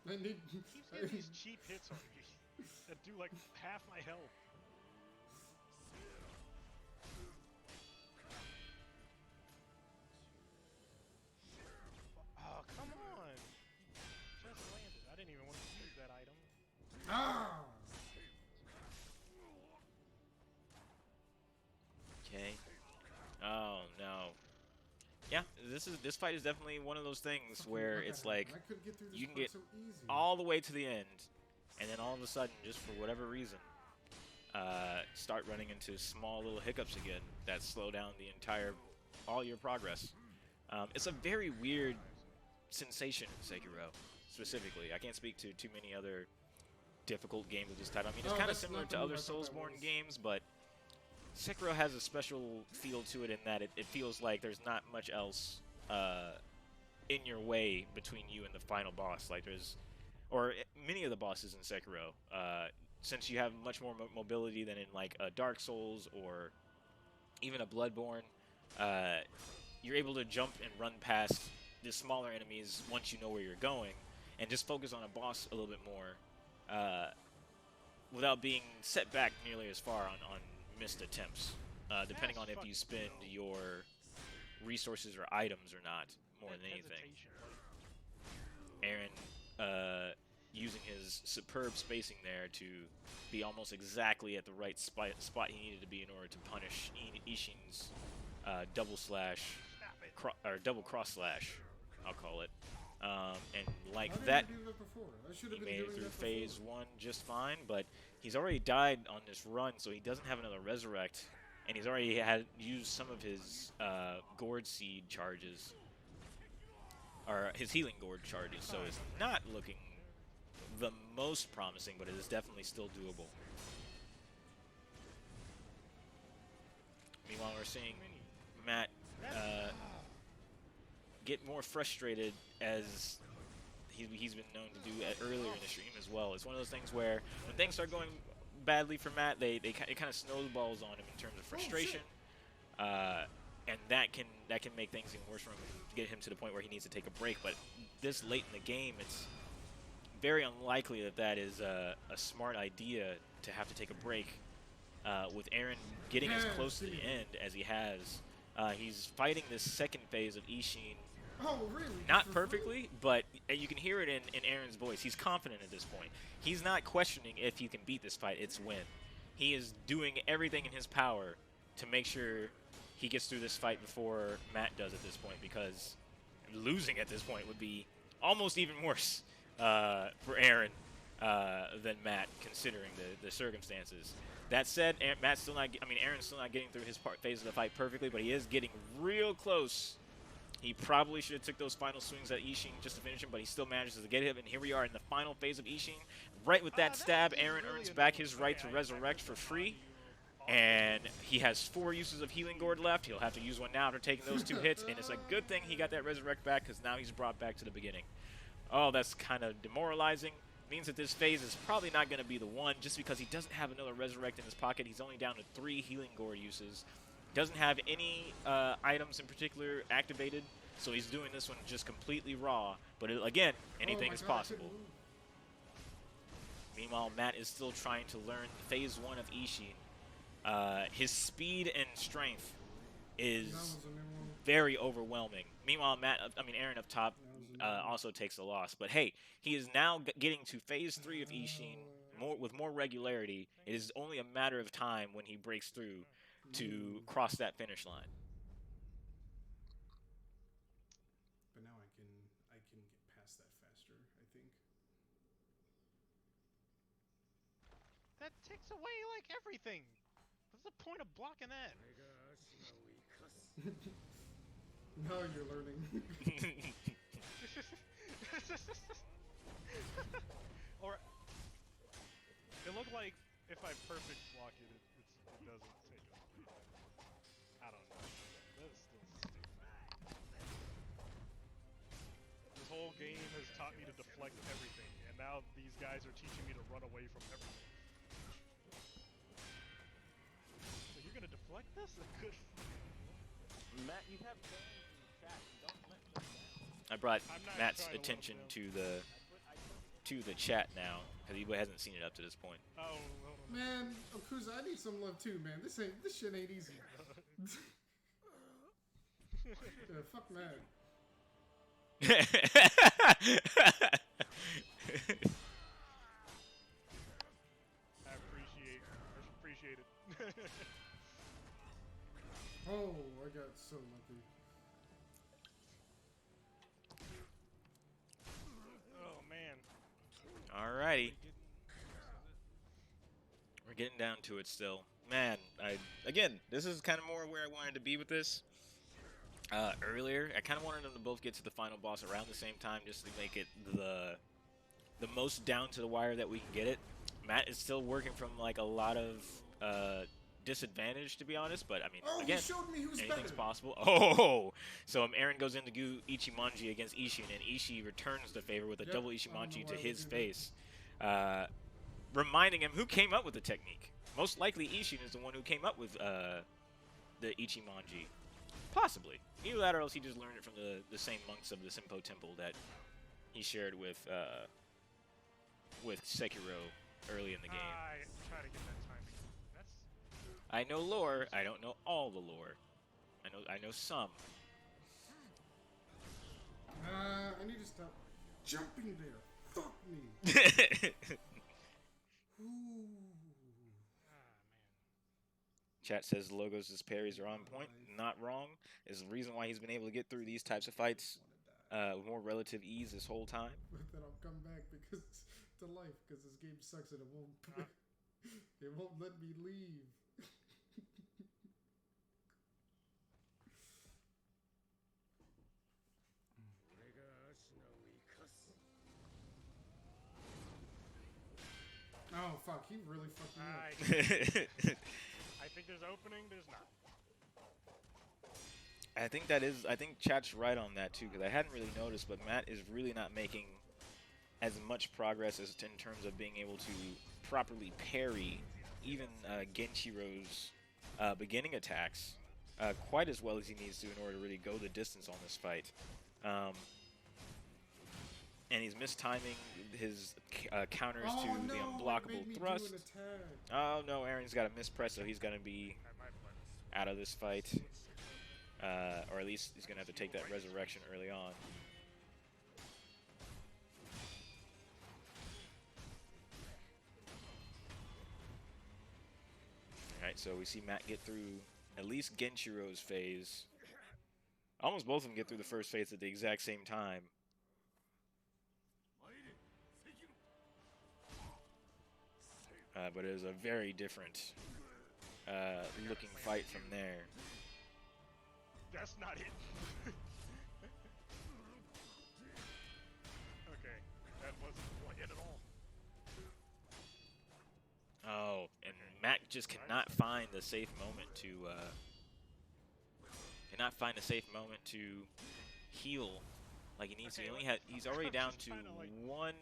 [SPEAKER 3] I need.
[SPEAKER 1] Keeps getting these cheap hits on me that do like half my health. Oh, come on! Just landed. I didn't even want to use that item.
[SPEAKER 3] Ah!
[SPEAKER 2] Okay. Oh no. Yeah, this fight is definitely one of those things where it's like
[SPEAKER 3] I could get through this
[SPEAKER 2] you can
[SPEAKER 3] part
[SPEAKER 2] get
[SPEAKER 3] so easy.
[SPEAKER 2] all the way to the end, and then all of a sudden, just for whatever reason, start running into small little hiccups again that slow down all your progress. It's a very weird sensation in Sekiro, specifically. I can't speak to too many other difficult games of this type. I mean, it's kind of
[SPEAKER 3] that's
[SPEAKER 2] similar
[SPEAKER 3] not
[SPEAKER 2] to
[SPEAKER 3] the
[SPEAKER 2] other
[SPEAKER 3] move I thought that
[SPEAKER 2] Soulsborne
[SPEAKER 3] was.
[SPEAKER 2] games, but Sekiro has a special feel to it in that it feels like there's not much else in your way between you and the final boss. Like many of the bosses in Sekiro, since you have much more mobility than in like a Dark Souls or even a Bloodborne, you're able to jump and run past the smaller enemies once you know where you're going, and just focus on a boss a little bit more, without being set back nearly as far on missed attempts, depending on if you spend your resources or items or not, more than anything. Aaron using his superb spacing there to be almost exactly at the right spot he needed to be in order to punish Ishin's double cross slash, I'll call it. And like that, he made it through phase 1 just fine, but he's already died on this run, so he doesn't have another resurrect, and he's already used some of his gourd seed charges, or his healing gourd charges, so it's not looking the most promising, but it is definitely still doable. Meanwhile, we're seeing Matt get more frustrated, as he's been known to do earlier in the stream as well. It's one of those things where when things start going badly for Matt, it kind of snowballs on him in terms of frustration, and that can make things even worse for him, to get him to the point where he needs to take a break. But this late in the game, it's very unlikely that is a smart idea to have to take a break. With Aaron getting as close to the end as he has, he's fighting this second phase of Ishin.
[SPEAKER 3] Oh, really?
[SPEAKER 2] Not perfectly, but you can hear it in Aaron's voice. He's confident at this point. He's not questioning if he can beat this fight, it's when. He is doing everything in his power to make sure he gets through this fight before Matt does at this point, because losing at this point would be almost even worse for Aaron than Matt, considering the circumstances. That said, Aaron's still not getting through his phase of the fight perfectly, but he is getting real close. He probably should have took those final swings at Ishin just to finish him, but he still manages to get him. And here we are in the final phase of Ishin. Right with that stab, Aaron earns back his right to resurrect for free. And he has 4 uses of healing gourd left. He'll have to use one now after taking those 2 hits. And it's a good thing he got that resurrect back, because now he's brought back to the beginning. Oh, that's kind of demoralizing. Means that this phase is probably not going to be the one, just because he doesn't have another resurrect in his pocket. He's only down to 3 healing gourd uses. Doesn't have any items in particular activated, So he's doing this one just completely raw. But again, anything
[SPEAKER 3] my
[SPEAKER 2] is
[SPEAKER 3] God, I
[SPEAKER 2] possible.
[SPEAKER 3] couldn't move.
[SPEAKER 2] Meanwhile, Matt is still trying to learn Phase 1 of Ishin. His speed and strength
[SPEAKER 3] That
[SPEAKER 2] is
[SPEAKER 3] was a new one.
[SPEAKER 2] very overwhelming. Meanwhile, Aaron up top
[SPEAKER 3] That was a new one.
[SPEAKER 2] also takes a loss. But hey, he is now getting to Phase 3 of Ishin with more regularity. It is only a matter of time when he breaks through to cross that finish line.
[SPEAKER 3] But now I can get past that faster, I think.
[SPEAKER 1] That takes away like everything. What's the point of blocking that?
[SPEAKER 3] Now you're learning.
[SPEAKER 1] Or it looked like if I perfect block it, it doesn't take it. I don't know. That's still stupid. This whole game has taught me to deflect everything, and now these guys are teaching me to run away from everything. So you're gonna deflect this? Good.
[SPEAKER 4] Matt, you have fans in the chat. Don't let them down.
[SPEAKER 2] I brought
[SPEAKER 1] I'm not
[SPEAKER 2] Matt's
[SPEAKER 1] trying to let
[SPEAKER 2] attention
[SPEAKER 1] him
[SPEAKER 2] to the chat now because he hasn't seen it up to this point.
[SPEAKER 1] Oh, hold on.
[SPEAKER 3] Man, Okuza, I need some love too, man. This shit ain't easy. Yeah, fuck Matt.
[SPEAKER 1] I appreciate it.
[SPEAKER 3] Oh, I got so lucky.
[SPEAKER 1] Oh man.
[SPEAKER 2] Alrighty. We're getting down to it still. Man, again, this is kind of more where I wanted to be with this. Earlier, I kind of wanted them to both get to the final boss around the same time just to make it the most down to the wire that we can get it. Matt is still working from like a lot of disadvantage, to be honest, but I mean,
[SPEAKER 3] Oh,
[SPEAKER 2] again,
[SPEAKER 3] he showed me who's
[SPEAKER 2] anything's
[SPEAKER 3] better.
[SPEAKER 2] possible. Oh, so Aaron goes in to do Ichimonji against Ishin, and Ishii returns the favor with a
[SPEAKER 3] Yep,
[SPEAKER 2] double
[SPEAKER 3] I don't
[SPEAKER 2] Ichimonji
[SPEAKER 3] know
[SPEAKER 2] to
[SPEAKER 3] why we
[SPEAKER 2] his
[SPEAKER 3] do that.
[SPEAKER 2] face, reminding him who came up with the technique. Most likely, Ishin is the one who came up with the Ichimonji. Possibly. Either that or else he just learned it from the same monks of the Simpo Temple that he shared with Sekiro early in the game.
[SPEAKER 1] I try to get that timing. That's
[SPEAKER 2] I know lore. I don't know all the lore. I know some.
[SPEAKER 3] I need to stop jumping there. Fuck me. Ooh.
[SPEAKER 1] man.
[SPEAKER 2] Chat says Logos' parries are on point. Not wrong. Is the reason why he's been able to get through these types of fights with more relative ease this whole time.
[SPEAKER 3] But then I'll come back because to life because this game sucks and it won't let me leave. Oh fuck, he really fucked me up.
[SPEAKER 1] I think there's opening, there's not.
[SPEAKER 2] I think chat's right on that too, because I hadn't really noticed, but Matt is really not making as much progress as in terms of being able to properly parry even Genshiro's beginning attacks quite as well as he needs to in order to really go the distance on this fight. And he's mistiming his counters to the unblockable thrust. Oh no, Aaron's got a mispress, so he's going to be out of this fight. Or at least he's going to have to take that resurrection early on. Alright, so we see Matt get through at least Genshiro's phase. Almost both of them get through the first phase at the exact same time. But it was a very different looking fight from there.
[SPEAKER 1] That's not it. Okay, that wasn't quite it at all.
[SPEAKER 2] Oh, and Matt just cannot find the safe moment to heal like he needs to. He's already down to one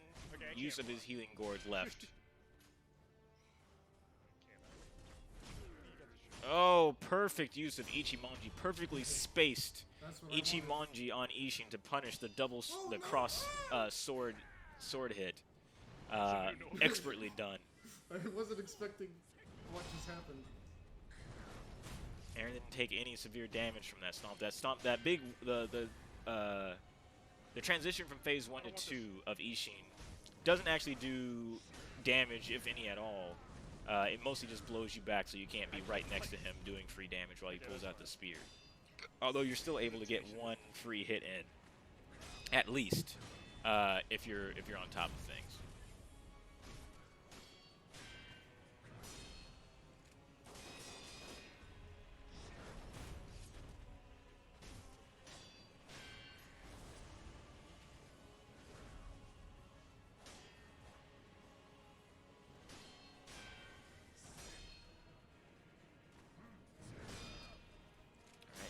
[SPEAKER 2] use of his healing gourd left. Oh, perfect use of Ichimonji, perfectly spaced
[SPEAKER 3] That's what I wanted.
[SPEAKER 2] Ichimonji on Ishin to punish the
[SPEAKER 3] Oh,
[SPEAKER 2] the
[SPEAKER 3] no!
[SPEAKER 2] cross
[SPEAKER 3] Ah!
[SPEAKER 2] sword hit.
[SPEAKER 1] new noise.
[SPEAKER 2] Expertly done.
[SPEAKER 3] I wasn't expecting what just happened.
[SPEAKER 2] Aaron didn't take any severe damage from that stomp. The transition from phase 1 to 2 of Ishin doesn't actually do damage, if any at all. It mostly just blows you back so you can't be right next to him doing free damage while he pulls out the spear. Although you're still able to get one free hit in, at least, if you're on top of things.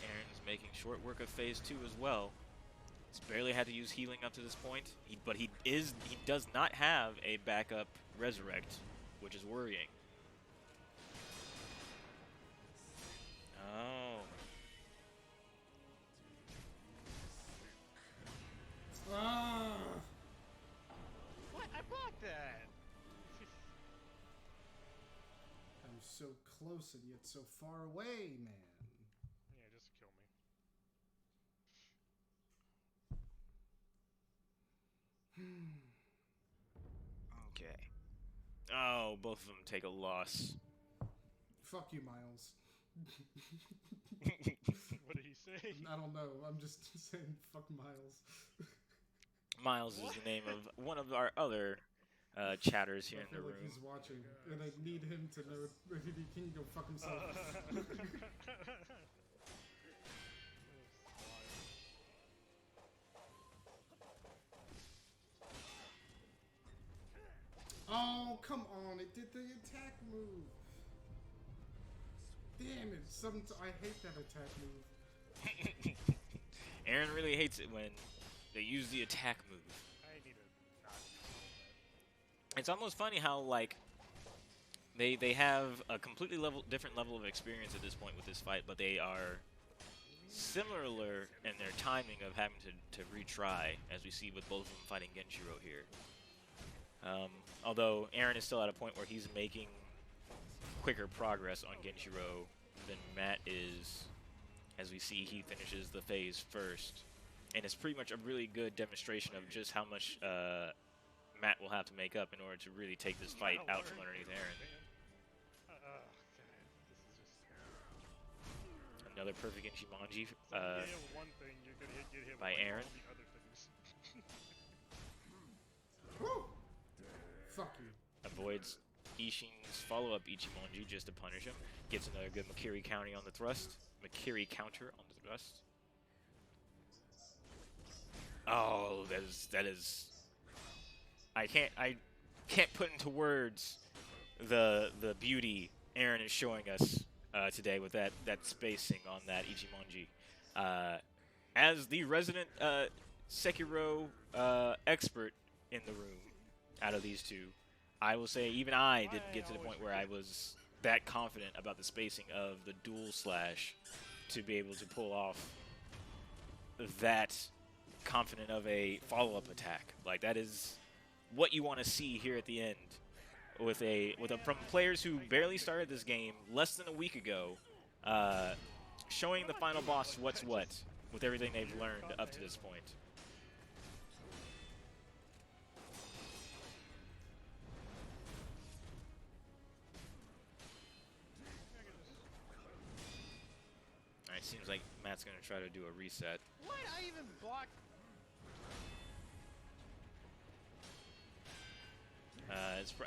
[SPEAKER 2] Aaron's making short work of phase 2 as well. He's barely had to use healing up to this point, but he does not have a backup resurrect, which is worrying. Oh.
[SPEAKER 3] Ah!
[SPEAKER 1] What? I blocked that.
[SPEAKER 3] I'm so close and yet so far away, man.
[SPEAKER 1] Yeah, just kill me.
[SPEAKER 2] Okay. Oh, both of them take a loss.
[SPEAKER 3] Fuck you, Miles.
[SPEAKER 1] What did he say?
[SPEAKER 3] I don't know. I'm just saying fuck Miles.
[SPEAKER 2] Miles is the name of one of our other chatters here
[SPEAKER 3] I
[SPEAKER 2] in
[SPEAKER 3] feel
[SPEAKER 2] the
[SPEAKER 3] like
[SPEAKER 2] room.
[SPEAKER 3] he's watching, and I need him to know he can go fuck himself. Oh, come on. It did the attack move. Damn it. I hate that attack move.
[SPEAKER 2] Aaron really hates it when they use the attack move.
[SPEAKER 1] I need to not use
[SPEAKER 2] It's almost funny how, like, they have a completely different level of experience at this point with this fight, but they are similar in their timing of having to retry, as we see with both of them fighting Genshiro here. Although Aaron is still at a point where he's making quicker progress on Genshiro than Matt is, as we see he finishes the phase first. And it's pretty much a really good demonstration of just how much Matt will have to make up in order to really take this fight out from underneath Aaron.
[SPEAKER 1] God,
[SPEAKER 2] Another perfect Ichimonji
[SPEAKER 1] one thing, you're gonna get hit
[SPEAKER 2] by
[SPEAKER 1] with
[SPEAKER 2] Aaron.
[SPEAKER 1] all the other things.
[SPEAKER 3] Woo! Fuck you.
[SPEAKER 2] Avoids Ishin's follow-up Ichimonji just to punish him. Gets another good Makiri counter on the thrust. Makiri counter on the thrust. Oh, that is. I can't put into words the beauty Aaron is showing us today with that spacing on that Ichimonji. As the resident Sekiro expert in the room, out of these two, I will say even I didn't get to the point where I was that confident about the spacing of the dual slash to be able to pull off that confident of a follow-up attack. Like, that is what you want to see here at the end from players who barely started this game less than a week ago, showing the final boss what's what with everything they've learned up to this point. Alright, seems like Matt's gonna try to do a reset.
[SPEAKER 1] What? I even blocked.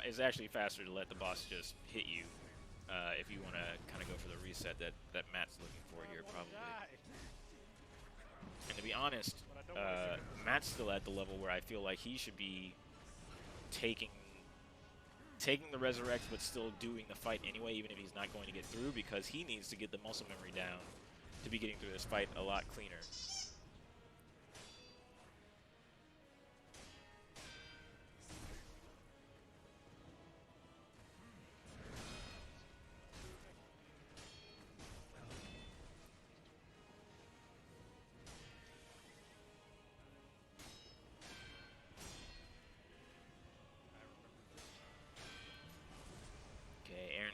[SPEAKER 2] It's actually faster to let the boss just hit you if you want to kind of go for the reset that Matt's looking for here, probably. And to be honest, Matt's still at the level where I feel like he should be taking the resurrect, but still doing the fight anyway, even if he's not going to get through, because he needs to get the muscle memory down to be getting through this fight a lot cleaner.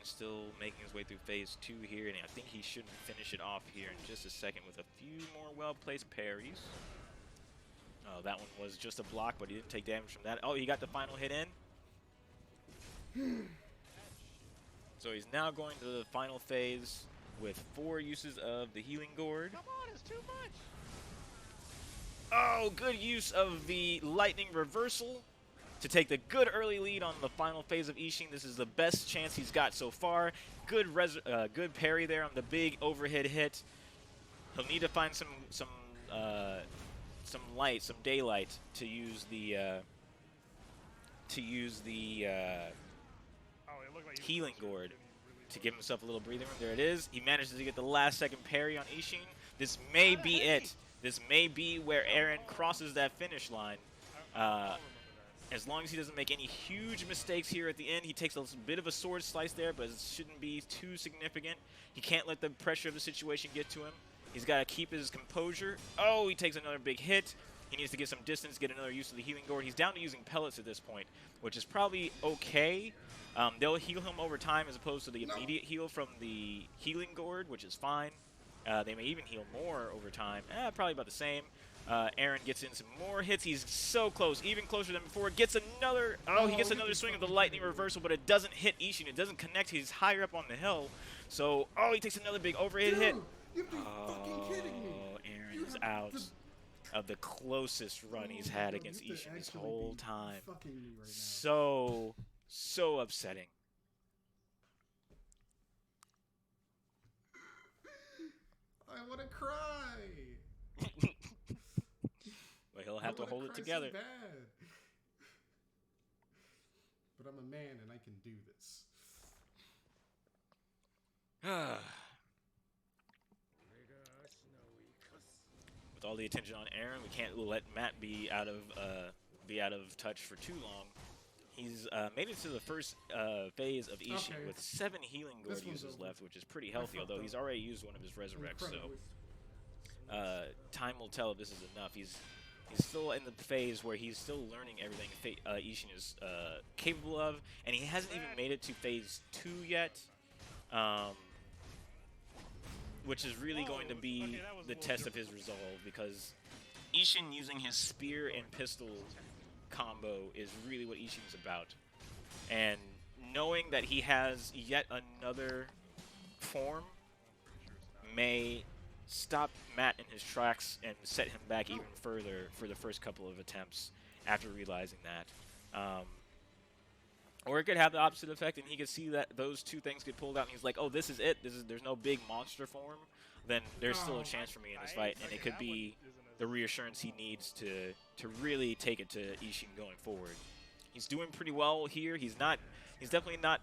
[SPEAKER 2] Aaron's still making his way through phase 2 here, and I think he should finish it off here in just a second with a few more well-placed parries. Oh, that one was just a block, but he didn't take damage from that. Oh, he got the final hit in. So he's now going to the final phase with 4 uses of the Healing Gourd.
[SPEAKER 1] Come on, it's too much.
[SPEAKER 2] Oh, good use of the Lightning Reversal to take the good early lead on the final phase of Ishin. This is the best chance he's got so far. Good parry there on the big overhead hit. He'll need to find some light, some daylight to use the Healing Gourd to give himself a little breathing room. There it is. He manages to get the last second parry on Ishin. This may be it. This may be where Aaron crosses that finish line. As long as he doesn't make any huge mistakes here at the end. He takes a bit of a sword slice there, but it shouldn't be too significant. He can't let the pressure of the situation get to him. He's got to keep his composure. Oh, he takes another big hit. He needs to get some distance, get another use of the Healing Gourd. He's down to using pellets at this point, which is probably okay. They'll heal him over time as opposed to the immediate heal from the Healing Gourd, which is fine. They may even heal more over time. Probably about the same. Aaron gets in some more hits. He's so close, even closer than before. Gets another. Oh, he gets another swing of the Lightning Reversal, but it doesn't hit Ishin. It doesn't connect. He's higher up on the hill. So, oh, he takes another big overhead hit.
[SPEAKER 3] You have to be fucking kidding me.
[SPEAKER 2] Aaron's out of the closest run he's had against Ishin this whole time.
[SPEAKER 3] Fucking me right
[SPEAKER 2] now. So upsetting.
[SPEAKER 3] I want to cry.
[SPEAKER 2] But he'll have to hold it together.
[SPEAKER 3] So bad. But I'm a man and I can do this.
[SPEAKER 2] With all the attention on Aaron, we can't let Matt be out of touch for too long. He's made it to the first phase of Ishin with 7 Healing Gourd uses left, which is pretty healthy, although he's already used one of his Resurrects, so time will tell if this is enough. He's still in the phase where he's still learning everything Ishin is capable of, and he hasn't even made it to phase 2 yet, which is really going to be the test of his resolve, because Ishin using his spear and pistol combo is really what Ishin's about. And knowing that he has yet another form may stop Matt in his tracks and set him back even further for the first couple of attempts after realizing that. Or it could have the opposite effect, and he could see that those two things get pulled out, and he's like, oh, this is it. There's no big monster form. Then there's still a chance for me in this fight, and it could be the reassurance he needs to really take it to Ishin going forward. He's doing pretty well here. He's definitely not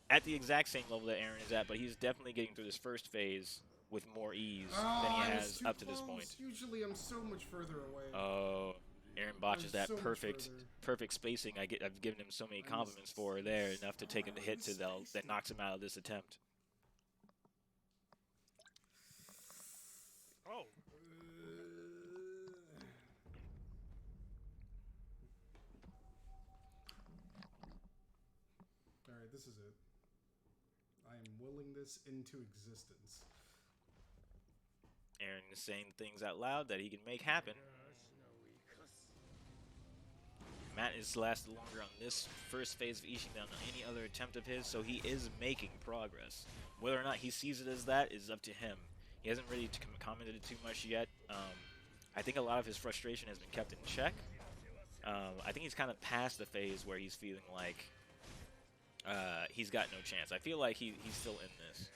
[SPEAKER 2] at the exact same level that Aaron is at, but he's definitely getting through this first phase with more ease than he has up to this point.
[SPEAKER 3] Usually I'm so much further away.
[SPEAKER 2] Oh, Aaron botches that perfect spacing I've given him so many compliments for there, enough to take a hit that knocks him out of this attempt.
[SPEAKER 1] Oh.
[SPEAKER 3] Alright, this is it. I am willing this into existence.
[SPEAKER 2] Aaron is saying things out loud that he can make happen. Matt is lasted longer on this first phase of Ishin than on any other attempt of his, so he is making progress. Whether or not he sees it as that is up to him. He hasn't really commented too much yet. I think a lot of his frustration has been kept in check. I think he's kind of past the phase where he's feeling like he's got no chance. I feel like he's still in this.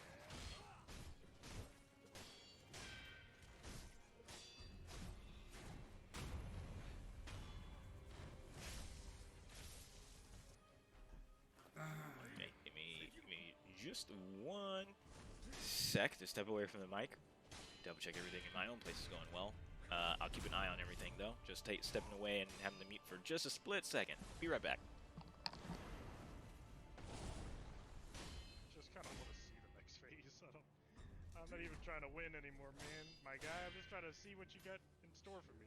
[SPEAKER 2] Okay, give me just 1 sec to step away from the mic. Double check everything in my own place is going well. I'll keep an eye on everything though. Just stepping away and having to mute for just a split second. Be right back.
[SPEAKER 1] Just kind of want to see the next phase. I'm not even trying to win anymore, man. My guy, I'm just trying to see what you got in store for me.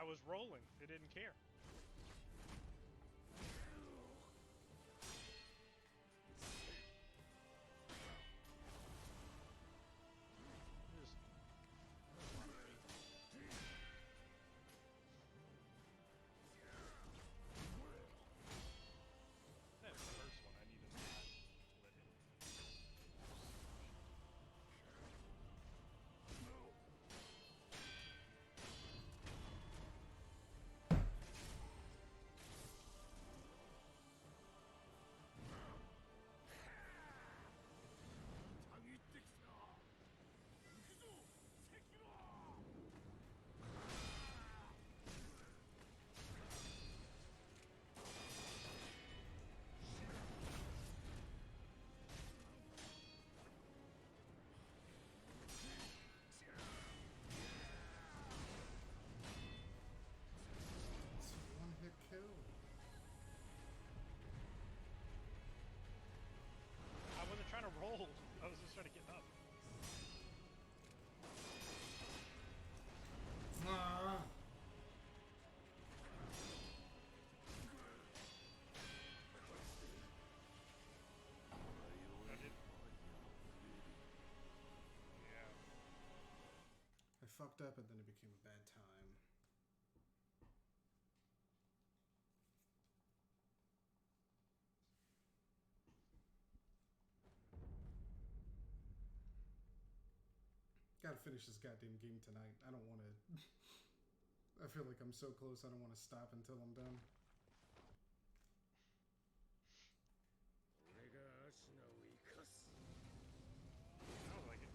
[SPEAKER 1] was rolling. It didn't care. That first one, I need to not let it.
[SPEAKER 3] It's a one-hit kill.
[SPEAKER 1] I wasn't trying to roll. I was just trying to get up.
[SPEAKER 3] Ah.
[SPEAKER 1] I did. Yeah.
[SPEAKER 3] I fucked up and then it became a bad time. Gotta finish this goddamn game tonight. I don't want to. I feel like I'm so close, I don't want to stop until I'm done.
[SPEAKER 1] Sounds like it.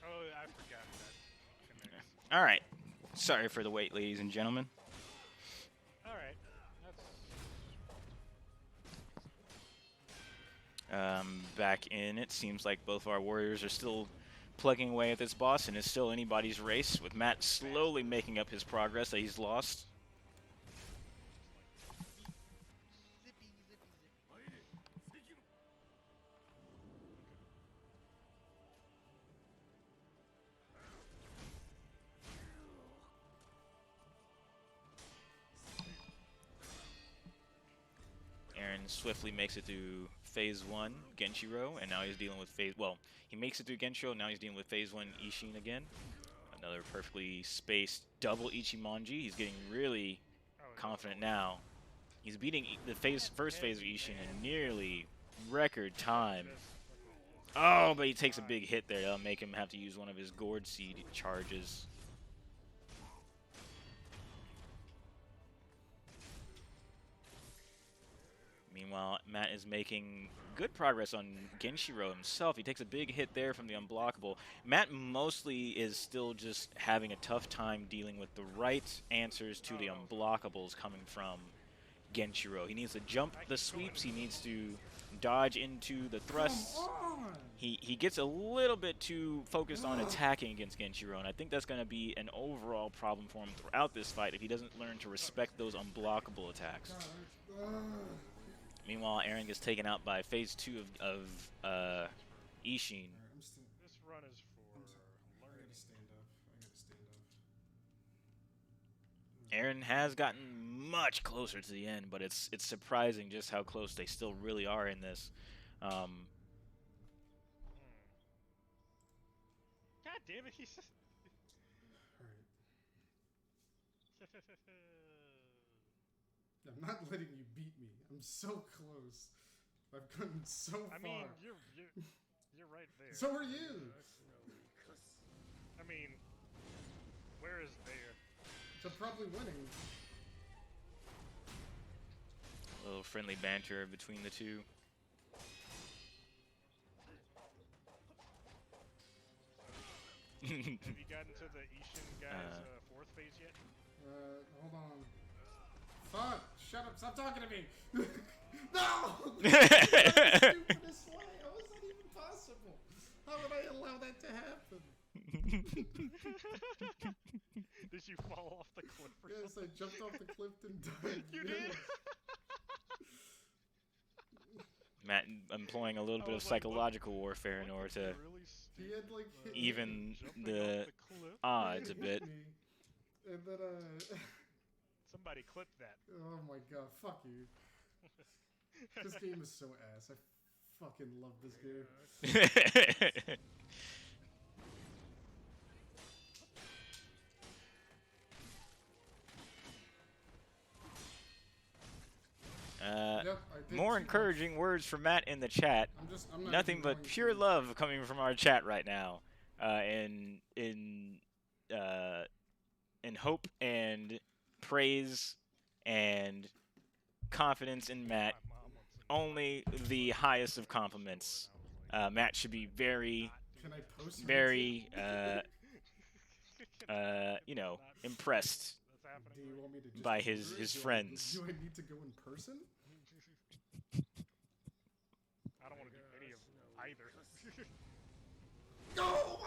[SPEAKER 1] Oh, I forgot that connects.
[SPEAKER 2] All right. Sorry for the wait, ladies and gentlemen.
[SPEAKER 1] All right. That's
[SPEAKER 2] Back in, it seems like both our warriors are still plugging away at this boss, and it's still anybody's race, with Matt slowly making up his progress that he's lost.
[SPEAKER 1] zippy, zippy, zippy.
[SPEAKER 2] Aaron swiftly makes it through Phase 1, Genshiro, and now he's dealing with Phase... Well, he makes it through Genshiro, now he's dealing with Phase 1, Ishin again. Another perfectly spaced double Ichimonji. He's getting really confident now. He's beating the first phase of Ishin in nearly record time. Oh, but he takes a big hit there. That'll make him have to use one of his Gourd Seed charges. Meanwhile, Matt is making good progress on Genshiro himself. He takes a big hit there from the unblockable. Matt mostly is still just having a tough time dealing with the right answers to the unblockables coming from Genshiro. He needs to jump the sweeps. He needs to dodge into the thrusts.
[SPEAKER 3] Come on!
[SPEAKER 2] He gets a little bit too focused on attacking against Genshiro, and I think that's going to be an overall problem for him throughout this fight if he doesn't learn to respect those unblockable attacks. Meanwhile, Aaron gets taken out by Phase 2 of Ishin.
[SPEAKER 1] This run is for
[SPEAKER 3] I
[SPEAKER 1] learning.
[SPEAKER 3] gotta stand up. I gotta stand up.
[SPEAKER 2] Aaron has gotten much closer to the end, but it's surprising just how close they still really are in this.
[SPEAKER 1] God damn it, he's just...
[SPEAKER 3] Alright. I'm not letting you beat me. I'm so close. I've gotten so far.
[SPEAKER 1] I mean, you're right there.
[SPEAKER 3] So are you!
[SPEAKER 1] I mean, where is there?
[SPEAKER 3] So probably winning.
[SPEAKER 2] A little friendly banter between the two.
[SPEAKER 1] Have you gotten to the Ishin guy's fourth phase yet?
[SPEAKER 3] Hold on. Fuck! Shut up! Stop talking to me! No! Stupidest way! I was that to happen?
[SPEAKER 1] Did you fall off the cliff or
[SPEAKER 3] Yes,
[SPEAKER 1] something?
[SPEAKER 3] I jumped off the cliff and died.
[SPEAKER 1] You
[SPEAKER 3] yes.
[SPEAKER 1] did?
[SPEAKER 2] Matt employing a little
[SPEAKER 1] I
[SPEAKER 2] bit of
[SPEAKER 1] was like, what-
[SPEAKER 2] psychological warfare in
[SPEAKER 1] What
[SPEAKER 2] order
[SPEAKER 1] could be
[SPEAKER 2] to
[SPEAKER 1] really
[SPEAKER 3] He had like hit
[SPEAKER 2] even
[SPEAKER 1] jumping
[SPEAKER 2] the
[SPEAKER 1] off the cliff?
[SPEAKER 2] odds a
[SPEAKER 3] hit
[SPEAKER 2] bit.
[SPEAKER 3] me, and then
[SPEAKER 1] Somebody clip that.
[SPEAKER 3] oh my god, fuck you. This game is so ass. I fucking love this game. Yep, I did
[SPEAKER 2] More
[SPEAKER 3] too much.
[SPEAKER 2] encouraging words from Matt in the chat.
[SPEAKER 3] I'm not
[SPEAKER 2] Nothing
[SPEAKER 3] even
[SPEAKER 2] but
[SPEAKER 3] going
[SPEAKER 2] pure
[SPEAKER 3] to.
[SPEAKER 2] love coming from our chat right now. In hope and praise and confidence in Matt.
[SPEAKER 1] My mom wants to
[SPEAKER 2] Only the highest of compliments. Matt should be very,
[SPEAKER 3] Can I post
[SPEAKER 2] very,
[SPEAKER 1] Can not
[SPEAKER 2] impressed
[SPEAKER 1] That's happening.
[SPEAKER 3] Do you want me to just
[SPEAKER 2] by
[SPEAKER 3] order
[SPEAKER 2] his
[SPEAKER 3] it?
[SPEAKER 2] friends.
[SPEAKER 3] Do I need to go in person?
[SPEAKER 1] I don't want to do any of either.
[SPEAKER 3] No!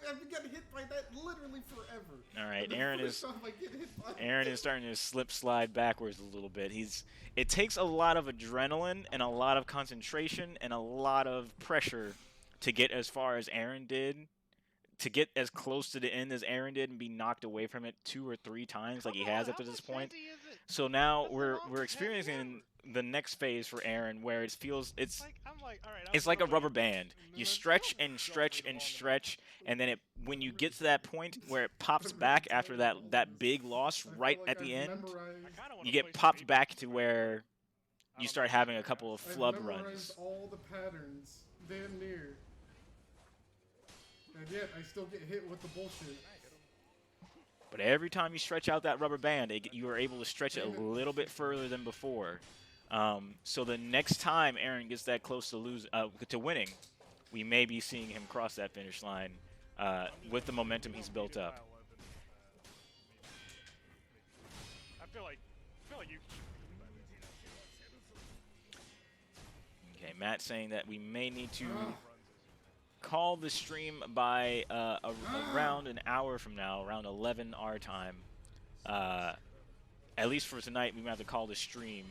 [SPEAKER 3] I've been getting hit by that literally forever.
[SPEAKER 2] All right,
[SPEAKER 3] And the
[SPEAKER 2] Aaron
[SPEAKER 3] first
[SPEAKER 2] is
[SPEAKER 3] time I get hit by
[SPEAKER 2] Aaron is starting to slip slide backwards a little bit. It takes a lot of adrenaline and a lot of concentration and a lot of pressure to get as far as Aaron did, to get as close to the end as Aaron did and be knocked away from it 2 or 3 times like he has up to this point. So now we're experiencing the next phase for Aaron where it feels it's
[SPEAKER 1] I'm like, all right,
[SPEAKER 2] it's like a rubber band. You stretch and stretch and stretch, and then when you get to that point where it pops back after that big loss right at the end, you get popped back to where you start having a couple of flub
[SPEAKER 3] I've memorized
[SPEAKER 2] runs.
[SPEAKER 3] all the patterns, damn near. And yet, I still get hit with the bullshit.
[SPEAKER 2] But every time you stretch out that rubber band, you are able to stretch it a little bit further than before. So the next time Aaron gets that close to winning, we may be seeing him cross that finish line with the momentum he's built up.
[SPEAKER 1] I feel like you.
[SPEAKER 2] Okay, Matt saying that we may need to call the stream by around an hour from now, around 11 our time. At least for tonight, we might have to call the stream.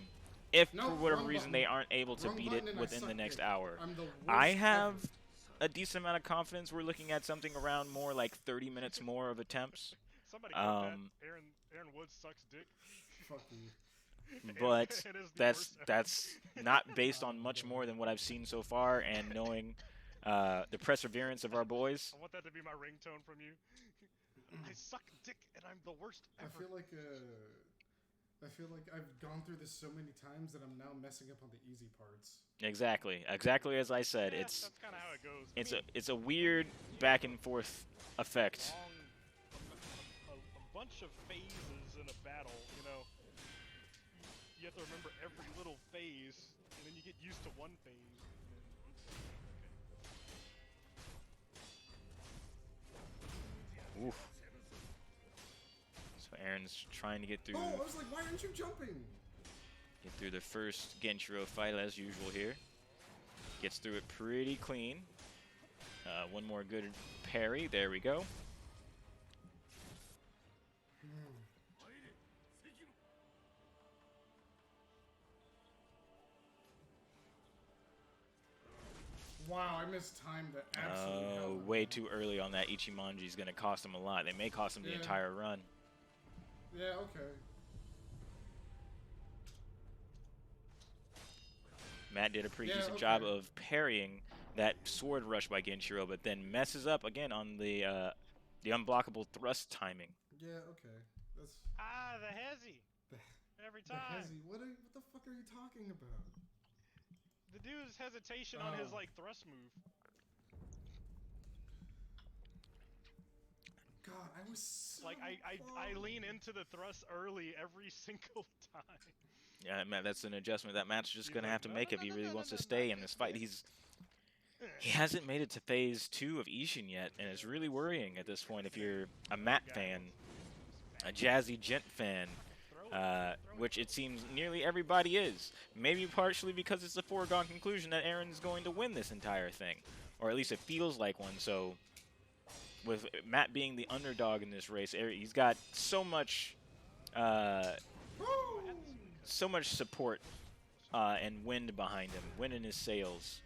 [SPEAKER 2] If
[SPEAKER 3] No,
[SPEAKER 2] for whatever
[SPEAKER 3] wrong
[SPEAKER 2] reason
[SPEAKER 3] button.
[SPEAKER 2] they aren't able to
[SPEAKER 3] Wrong
[SPEAKER 2] beat
[SPEAKER 3] button
[SPEAKER 2] it
[SPEAKER 3] and I
[SPEAKER 2] within
[SPEAKER 3] suck
[SPEAKER 2] the next
[SPEAKER 3] dick.
[SPEAKER 2] hour.
[SPEAKER 3] I'm the worst
[SPEAKER 2] I have
[SPEAKER 3] ever.
[SPEAKER 2] a decent amount of confidence. We're looking at something around more like 30 minutes more of attempts.
[SPEAKER 1] Somebody clip that. Aaron Woods sucks dick.
[SPEAKER 3] Fuck you.
[SPEAKER 2] But
[SPEAKER 1] It is the
[SPEAKER 2] that's
[SPEAKER 1] worst ever.
[SPEAKER 2] that's not based on much more than what I've seen so far, and knowing the perseverance of our boys.
[SPEAKER 1] I want that to be my ringtone from you. I suck dick and I'm the worst
[SPEAKER 3] I
[SPEAKER 1] ever.
[SPEAKER 3] feel like I've gone through this so many times that I'm now messing up on the easy parts.
[SPEAKER 2] Exactly as I said.
[SPEAKER 1] Yeah,
[SPEAKER 2] it's
[SPEAKER 1] that's kind of how it goes.
[SPEAKER 2] it's a weird back and forth effect.
[SPEAKER 1] A bunch of phases in a battle, you know. You have to remember every little phase, and then you get used to one phase.
[SPEAKER 2] Oof. So Aaron's trying to get through
[SPEAKER 3] Oh, I was like, why aren't you jumping?
[SPEAKER 2] the first Genshiro fight as usual here. Gets through it pretty clean. One more good parry. There we go.
[SPEAKER 3] Wow, I mistimed the absolute hell out of
[SPEAKER 2] Way
[SPEAKER 3] that.
[SPEAKER 2] too early on that. Ichimonji is going to cost him a lot. They may cost him the
[SPEAKER 3] Yeah.
[SPEAKER 2] entire run.
[SPEAKER 3] Yeah, okay.
[SPEAKER 2] Matt did a pretty
[SPEAKER 3] Yeah,
[SPEAKER 2] decent
[SPEAKER 3] okay.
[SPEAKER 2] job of parrying that sword rush by Genshiro, but then messes up again on the unblockable thrust timing.
[SPEAKER 3] Yeah, okay. That's
[SPEAKER 1] The hezzy. Every
[SPEAKER 3] the
[SPEAKER 1] time.
[SPEAKER 3] hezzy. What the fuck are you talking about?
[SPEAKER 1] The dude's hesitation on his
[SPEAKER 3] Oh.
[SPEAKER 1] thrust move.
[SPEAKER 3] God, I was so
[SPEAKER 1] I
[SPEAKER 3] close.
[SPEAKER 1] lean into the thrust early every single time.
[SPEAKER 2] Yeah, Matt, that's an adjustment that Matt's just
[SPEAKER 1] He's
[SPEAKER 2] going to
[SPEAKER 1] like,
[SPEAKER 2] have to
[SPEAKER 1] "No,
[SPEAKER 2] make
[SPEAKER 1] no,
[SPEAKER 2] if
[SPEAKER 1] no,
[SPEAKER 2] he
[SPEAKER 1] no,
[SPEAKER 2] really
[SPEAKER 1] no,
[SPEAKER 2] wants
[SPEAKER 1] no,
[SPEAKER 2] to
[SPEAKER 1] no,
[SPEAKER 2] stay
[SPEAKER 1] no,
[SPEAKER 2] in
[SPEAKER 1] no,
[SPEAKER 2] this fight. He hasn't made it to phase 2 of Ishin yet, and it's really worrying at this point if you're a Matt fan, a JazzyDjent fan, which it seems nearly everybody is. Maybe partially because it's a foregone conclusion that Aaron's going to win this entire thing. or at least it feels like one. So with Matt being the underdog in this race, he's got so much,
[SPEAKER 3] Woo!
[SPEAKER 2] so much support and wind behind him, wind in his sails.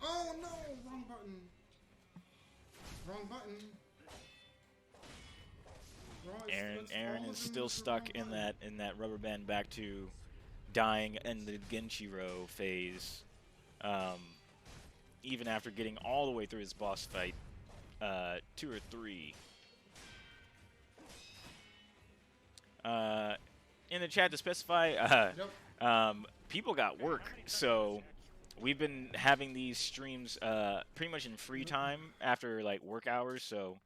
[SPEAKER 3] Oh no! Wrong button. Wrong button.
[SPEAKER 2] Aaron is still stuck in that rubber band back to dying in the Genshiro phase. Even after getting all the way through his boss fight, 2 or 3. In the chat to specify, people got work, so we've been having these streams pretty much in free time after like work hours, so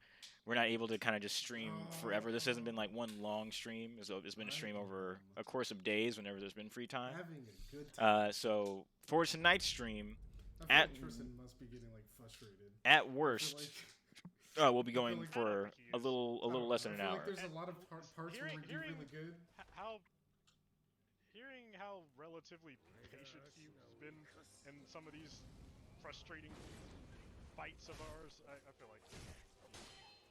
[SPEAKER 2] we're not able to kind of just stream forever. This hasn't been like one long stream, so it's been a stream over a course of days whenever there's been free time.
[SPEAKER 3] Having a good time.
[SPEAKER 2] So for tonight's stream,
[SPEAKER 3] I feel like Tristan must be getting like frustrated.
[SPEAKER 2] at worst, we'll be going
[SPEAKER 3] like
[SPEAKER 2] for a little less than an
[SPEAKER 3] I feel
[SPEAKER 2] hour.
[SPEAKER 3] like there's a lot of parts where we do really good.
[SPEAKER 1] Hearing how relatively patient you've been in some of these frustrating fights of ours, I feel like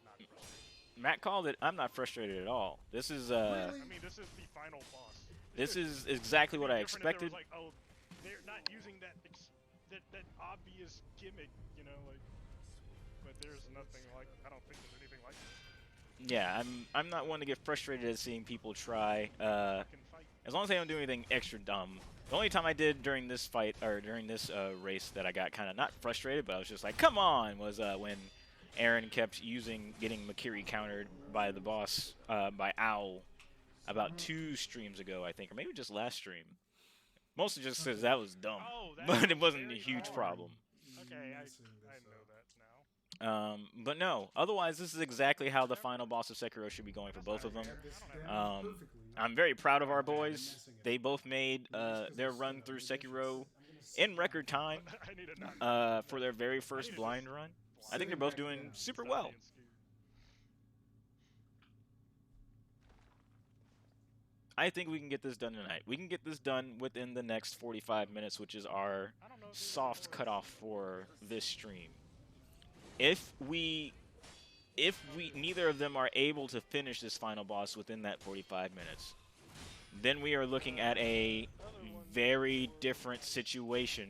[SPEAKER 1] not frustrated.
[SPEAKER 2] Matt called it. I'm not frustrated at all. This is
[SPEAKER 3] Really?
[SPEAKER 1] I mean, this is the final boss.
[SPEAKER 2] this is exactly what I
[SPEAKER 1] Different if there
[SPEAKER 2] expected.
[SPEAKER 1] was like, oh, they're not using that obvious gimmick, you know, like. But there's nothing like. I don't think there's anything like that.
[SPEAKER 2] Yeah, I'm not one to get frustrated at seeing people try.
[SPEAKER 1] Fucking fight.
[SPEAKER 2] As long as they don't do anything extra dumb. The only time I did during this fight or during this race that I got kind of not frustrated, but I was just like, come on, was when Aaron kept getting Makiri countered by the boss by Owl about 2 streams ago, I think, or maybe just last stream. Mostly just because that was dumb,
[SPEAKER 1] Oh, that
[SPEAKER 2] but
[SPEAKER 1] was
[SPEAKER 2] it wasn't a
[SPEAKER 1] very
[SPEAKER 2] huge
[SPEAKER 1] hard.
[SPEAKER 2] problem.
[SPEAKER 1] Okay, I know that now.
[SPEAKER 2] But no, otherwise this is exactly how the final boss of Sekiro should be going for both of them. I'm very proud of our boys. They both made their run through Sekiro in record time
[SPEAKER 1] I need a knock.
[SPEAKER 2] for their very first blind run. I think they're both doing super well. I think we can get this done tonight. We can get this done within the next 45 minutes, which is our soft cutoff for this stream. If neither of them are able to finish this final boss within that 45 minutes, then we are looking at a very different situation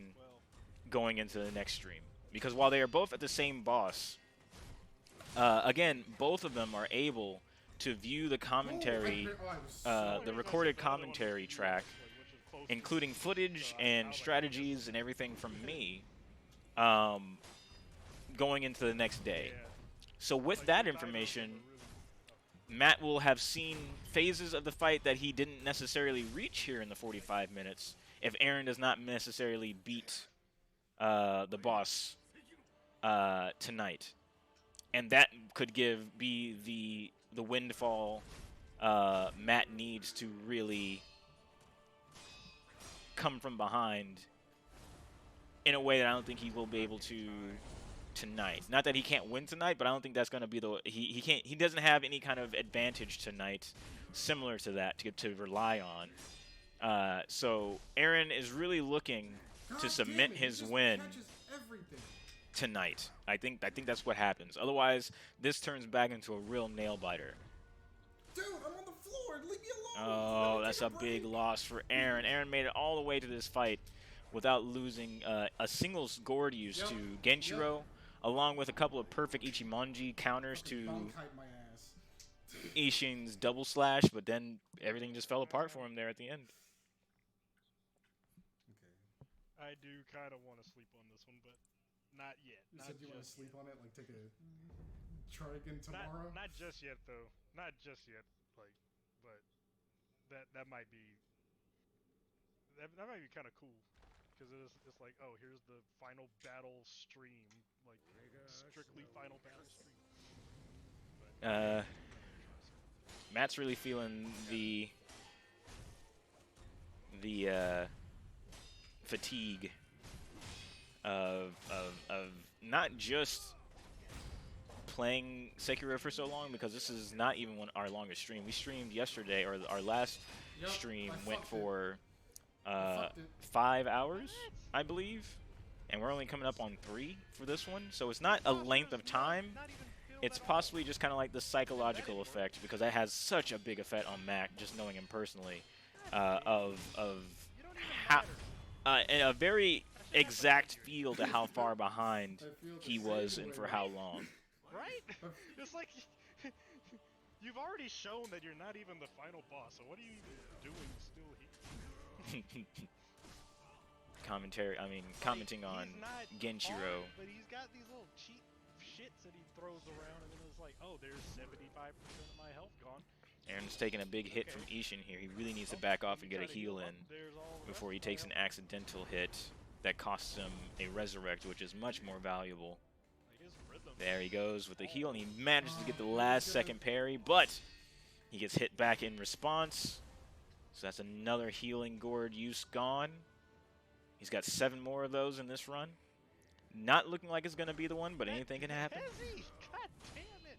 [SPEAKER 2] going into the next stream. Because while they are both at the same boss, again, both of them are able to view the commentary, the recorded commentary track, including footage and strategies and everything from me, going into the next day. So with that information, Matt will have seen phases of the fight that he didn't necessarily reach here in the 45 minutes if Aaron does not necessarily beat the boss tonight. And that could be the windfall Matt needs to really come from behind in a way that I don't think he will be able to tonight. Not that he can't win tonight, but I don't think that's going to be he doesn't have any kind of advantage tonight similar to that to rely on. So Aaron is really looking to cement his win tonight. I think that's what happens. Otherwise, this turns back into a real nail biter.
[SPEAKER 3] Dude, I'm on the floor. Leave me alone.
[SPEAKER 2] Oh, that's a big loss for Aaron. Aaron made it all the way to this fight without losing a single Gordius to Genshiro, along with a couple of perfect Ichimonji counters to Ishin's double slash, but then everything just fell apart for him there at the end.
[SPEAKER 1] I do kind of want to sleep on this one, but not yet.
[SPEAKER 3] You said you want to sleep on it, like take a try again tomorrow?
[SPEAKER 1] Not just yet, though. Not just yet. Like, but that might be kind of cool, because it's like, oh, here's the final battle stream, like strictly final battle stream. But,
[SPEAKER 2] Matt's really feeling the fatigue of not just playing Sekiro for so long, because this is not even our longest stream. We streamed yesterday, or our last stream went for 5 hours, I believe. and we're only coming up on 3 for this one, so it's not a length of time. It's possibly just kind of like the psychological effect, because that has such a big effect on Mac, just knowing him personally, of how, and a very exact feel to how far behind he was and for how long.
[SPEAKER 1] Right? It's like you've already shown that you're not even the final boss, so what are you even doing still here?
[SPEAKER 2] Commenting on
[SPEAKER 1] he's not
[SPEAKER 2] Genshiro.
[SPEAKER 1] hard, but he's got these little cheap shits that he throws around, and then it's like, oh, there's 75% of my health gone.
[SPEAKER 2] Aaron's taking a big hit from Ishin here. He really needs to back off and get a heal in before he takes an accidental hit that costs him a resurrect, which is much more valuable. There he goes with the heal, and he manages to get the last second parry, but he gets hit back in response. So that's another healing gourd use gone. He's got 7 more of those in this run. Not looking like it's going to be the one, but anything can happen.
[SPEAKER 1] God damn it!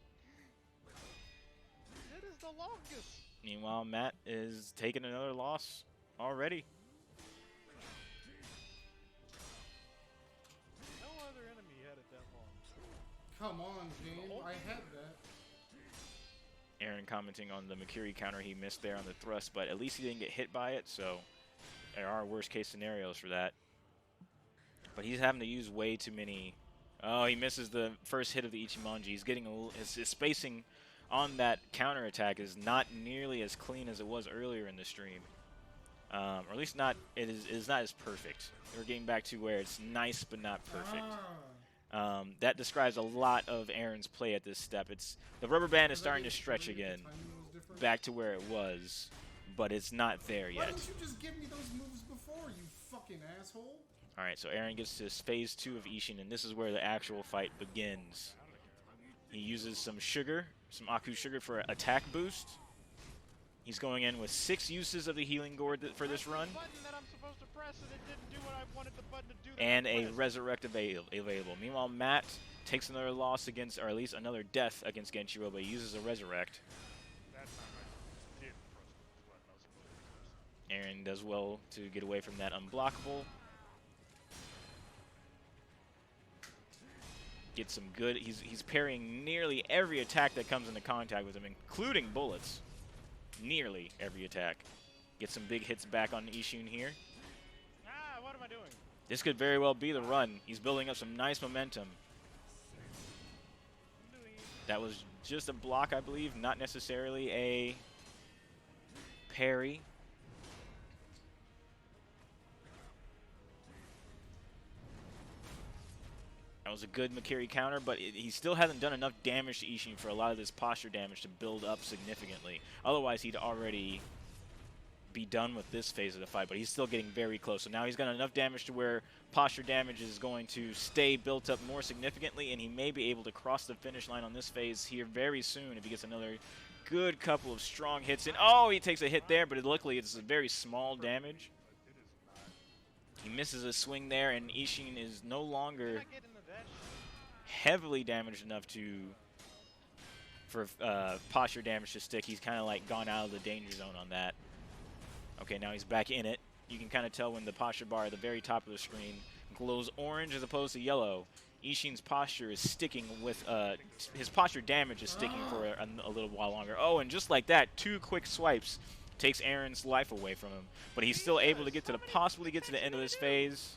[SPEAKER 1] That is the longest.
[SPEAKER 2] Meanwhile, Matt is taking another loss already.
[SPEAKER 1] No other enemy had it that long.
[SPEAKER 3] Come on, game. I had that.
[SPEAKER 2] Aaron commenting on the Makiri counter he missed there on the thrust, but at least he didn't get hit by it, so there are worst case scenarios for that. But he's having to use way too many. Oh, he misses the first hit of the Ichimonji. He's getting his spacing on that counter attack is not nearly as clean as it was earlier in the stream, or at least not. It is not as perfect. We're getting back to where it's nice but not perfect. That describes a lot of Aaron's play at this step. It's the rubber band is starting to stretch again, back to where it was, but it's not there yet.
[SPEAKER 3] Why didn't you just give me those moves before, you fucking asshole?
[SPEAKER 2] All right, so Aaron gets to phase 2 of Ishin, and this is where the actual fight begins. He uses some sugar, some Aku sugar for an attack boost. He's going in with 6 uses of the healing gourd for this run. And a resurrect available. Meanwhile, Matt takes another loss against, or at least another death against Genshiro, but he uses a resurrect. Aaron does well to get away from that unblockable. Gets some good. He's parrying nearly every attack that comes into contact with him, including bullets. Nearly every attack. Get some big hits back on Ishin here.
[SPEAKER 1] Ah, what am I doing?
[SPEAKER 2] This could very well be the run. He's building up some nice momentum. That was just a block, I believe, not necessarily a parry. That was a good Makiri counter, but he still hasn't done enough damage to Ishin for a lot of this posture damage to build up significantly. Otherwise, he'd already be done with this phase of the fight, but he's still getting very close. So now he's got enough damage to where posture damage is going to stay built up more significantly, and he may be able to cross the finish line on this phase here very soon if he gets another good couple of strong hits in. Oh, he takes a hit there, but luckily it's a very small damage. He misses a swing there, and Ishin is no longer heavily damaged enough for posture damage to stick. He's kind of like gone out of the danger zone on that. Okay, now he's back in it. You can kind of tell when the posture bar at the very top of the screen glows orange as opposed to yellow. Ishin's posture is sticking with, his posture damage is sticking for a little while longer. Oh, and just like that, 2 quick swipes takes Aaron's life away from him. But he's still able to get to possibly get to the end of this phase.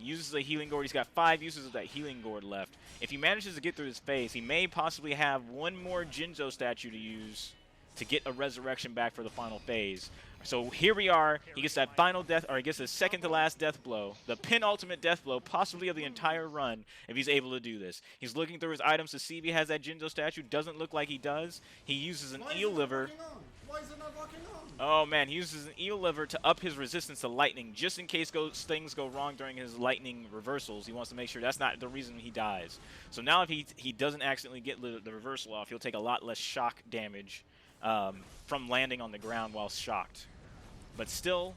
[SPEAKER 2] Uses the healing gourd. He's got 5 uses of that healing gourd left. If he manages to get through this phase, he may possibly have 1 more Jinzo statue to use to get a resurrection back for the final phase. So here we are. He gets that final death, or he gets the second to last death blow, the penultimate death blow, possibly of the entire run, if he's able to do this. He's looking through his items to see if he has that Jinzo statue. Doesn't look like he does. He uses an eel liver.
[SPEAKER 3] Why is it not locking on?
[SPEAKER 2] Oh man, he uses an eel liver to up his resistance to lightning, just in case things go wrong during his lightning reversals. He wants to make sure that's not the reason he dies. So now if he doesn't accidentally get the reversal off, he'll take a lot less shock damage from landing on the ground while shocked. But still,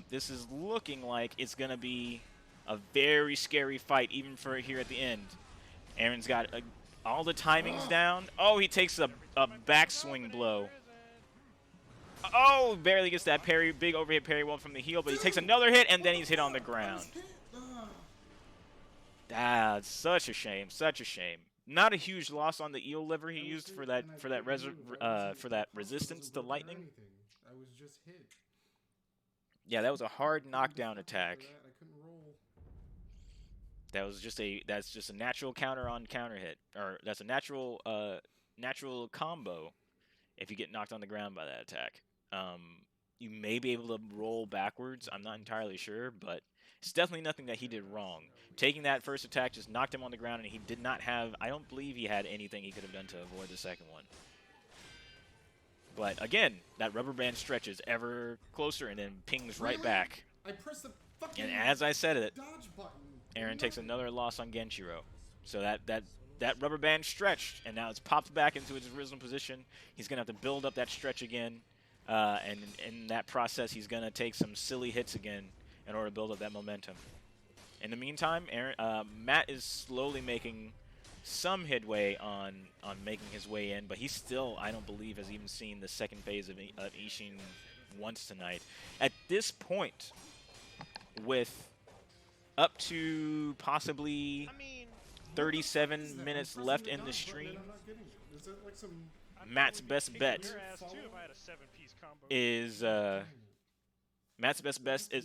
[SPEAKER 2] this is looking like it's going to be a very scary fight, even for here at the end. Aaron's got all the timings down. Oh, he takes a backswing blow. Oh, barely gets that parry, big overhead parry one from the heel, but he takes another hit, and then he's hit on the ground. Ah, it's such a shame. Such a shame. Not a huge loss on the eel liver he used for that for that resistance to lightning.
[SPEAKER 3] I was just hit.
[SPEAKER 2] Yeah, that was a hard knockdown
[SPEAKER 3] For
[SPEAKER 2] attack.
[SPEAKER 3] that. I couldn't roll.
[SPEAKER 2] That's just a natural counter on counter hit, or that's a natural combo if you get knocked on the ground by that attack. You may be able to roll backwards. I'm not entirely sure, but it's definitely nothing that he did wrong. Taking that first attack just knocked him on the ground, and he did not have. I don't believe he had anything he could have done to avoid the second one. But again, that rubber band stretches ever closer and then pings right back.
[SPEAKER 3] I pressed the fucking
[SPEAKER 2] And as I said it,
[SPEAKER 3] dodge button.
[SPEAKER 2] Aaron takes another loss on Genshiro. So that rubber band stretched, and now it's popped back into its original position. He's going to have to build up that stretch again. And in that process, he's going to take some silly hits again in order to build up that momentum. In the meantime, Matt is slowly making some headway on making his way in, but he still, I don't believe, has even seen the second phase of Ishin once tonight. At this point, with up to possibly 37 minutes left in the stream,
[SPEAKER 3] Is that like some
[SPEAKER 2] Matt's best bet is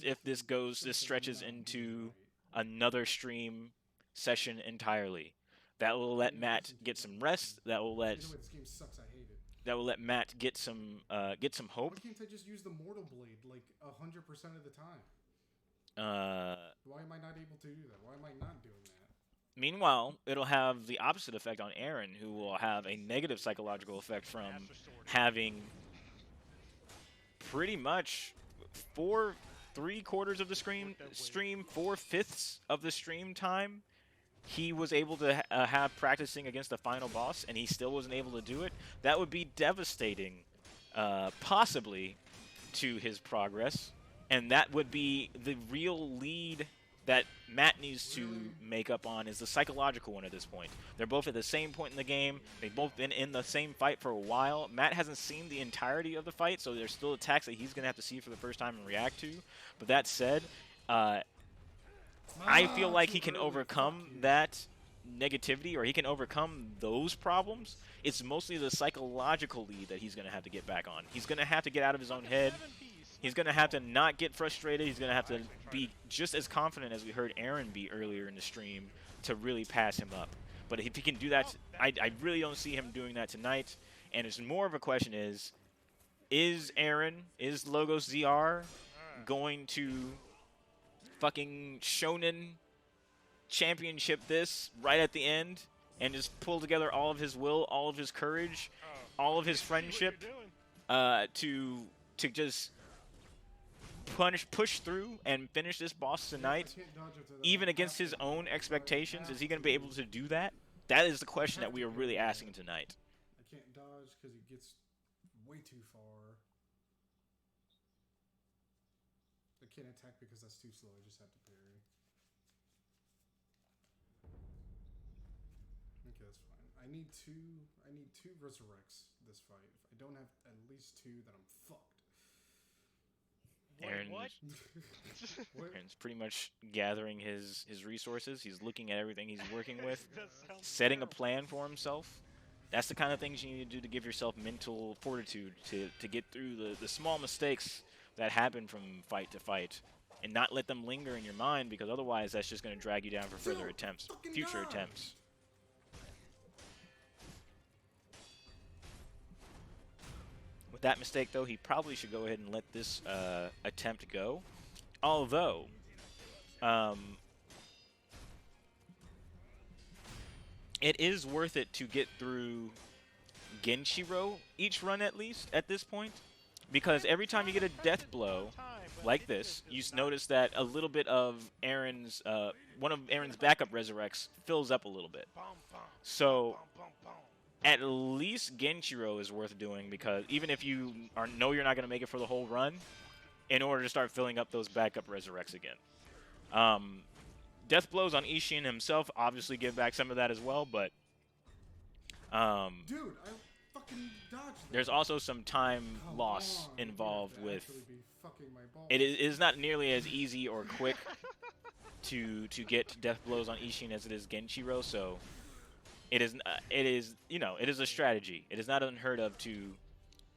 [SPEAKER 2] if this stretches into another stream session entirely. That will let Matt get some rest. That will let
[SPEAKER 3] this game sucks. I hate it.
[SPEAKER 2] Matt get some hope.
[SPEAKER 3] Why can't I just use the Mortal Blade like 100% of the time? Why am I not able to do that? Why am I not doing that?
[SPEAKER 2] Meanwhile, it'll have the opposite effect on Aaron, who will have a negative psychological effect from having pretty much 3/4 of the stream, 4/5 of the stream time. He was able to have practicing against the final boss, and he still wasn't able to do it. That would be devastating, possibly, to his progress. And that would be the real lead that Matt needs to make up on, is the psychological one at this point. They're both at the same point in the game. They've both been in the same fight for a while. Matt hasn't seen the entirety of the fight, so there's still attacks that he's going to have to see for the first time and react to. But that said, I feel like he can overcome that negativity, or he can overcome those problems. It's mostly the psychological lead that he's going to have to get back on. He's going to have to get out of his own head. He's going to have to not get frustrated. He's going to have to be just as confident as we heard Aaron be earlier in the stream to really pass him up. But if he can do that, I really don't see him doing that tonight. And it's more of a question is Logoszr going to fucking Shonen championship this right at the end and just pull together all of his will, all of his courage, all of his friendship to just push through and finish this boss tonight, even against his own expectations? Is he going to be able to do that? That is the question that we are really asking tonight.
[SPEAKER 3] I can't dodge because he gets way too far. I can't attack because that's too slow. I just have to parry. Okay, that's fine. I need two resurrects this fight. If I don't have at least two, then I'm fucked.
[SPEAKER 2] Aaron's pretty much gathering his resources. He's looking at everything he's working with, setting a plan for himself. That's the kind of things you need to do to give yourself mental fortitude to get through the small mistakes that happen from fight to fight, and not let them linger in your mind, because otherwise that's just going to drag you down for further attempts, future attempts. With that mistake, though, he probably should go ahead and let this attempt go. Although, it is worth it to get through Genshiro each run, at least, at this point. Because every time you get a death blow like this, you notice that a little bit of Aaron's, one of Aaron's backup resurrects fills up a little bit. So at least Genshiro is worth doing, because even if you know you're not going to make it for the whole run, in order to start filling up those backup resurrects again. Death blows on Ishin himself obviously give back some of that as well, but
[SPEAKER 3] dude, I fucking dodged that.
[SPEAKER 2] There's also some time loss involved with it. Is not nearly as easy or quick to get death blows on Ishin as it is Genshiro, so it is it is a strategy. It is not unheard of to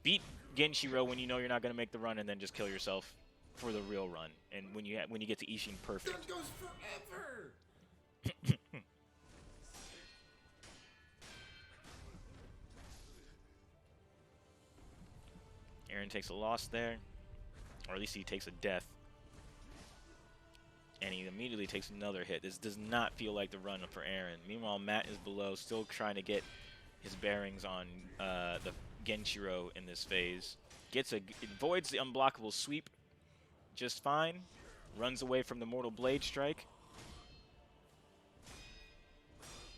[SPEAKER 2] beat Genshiro when you know you're not going to make the run and then just kill yourself for the real run. And when you get to Ishin perfect.
[SPEAKER 3] That goes forever.
[SPEAKER 2] Aaron takes a loss there, or at least he takes a death. And he immediately takes another hit. This does not feel like the run for Aaron. Meanwhile, Matt is below, still trying to get his bearings on the Genshiro in this phase. Avoids the unblockable sweep just fine. Runs away from the Mortal Blade Strike.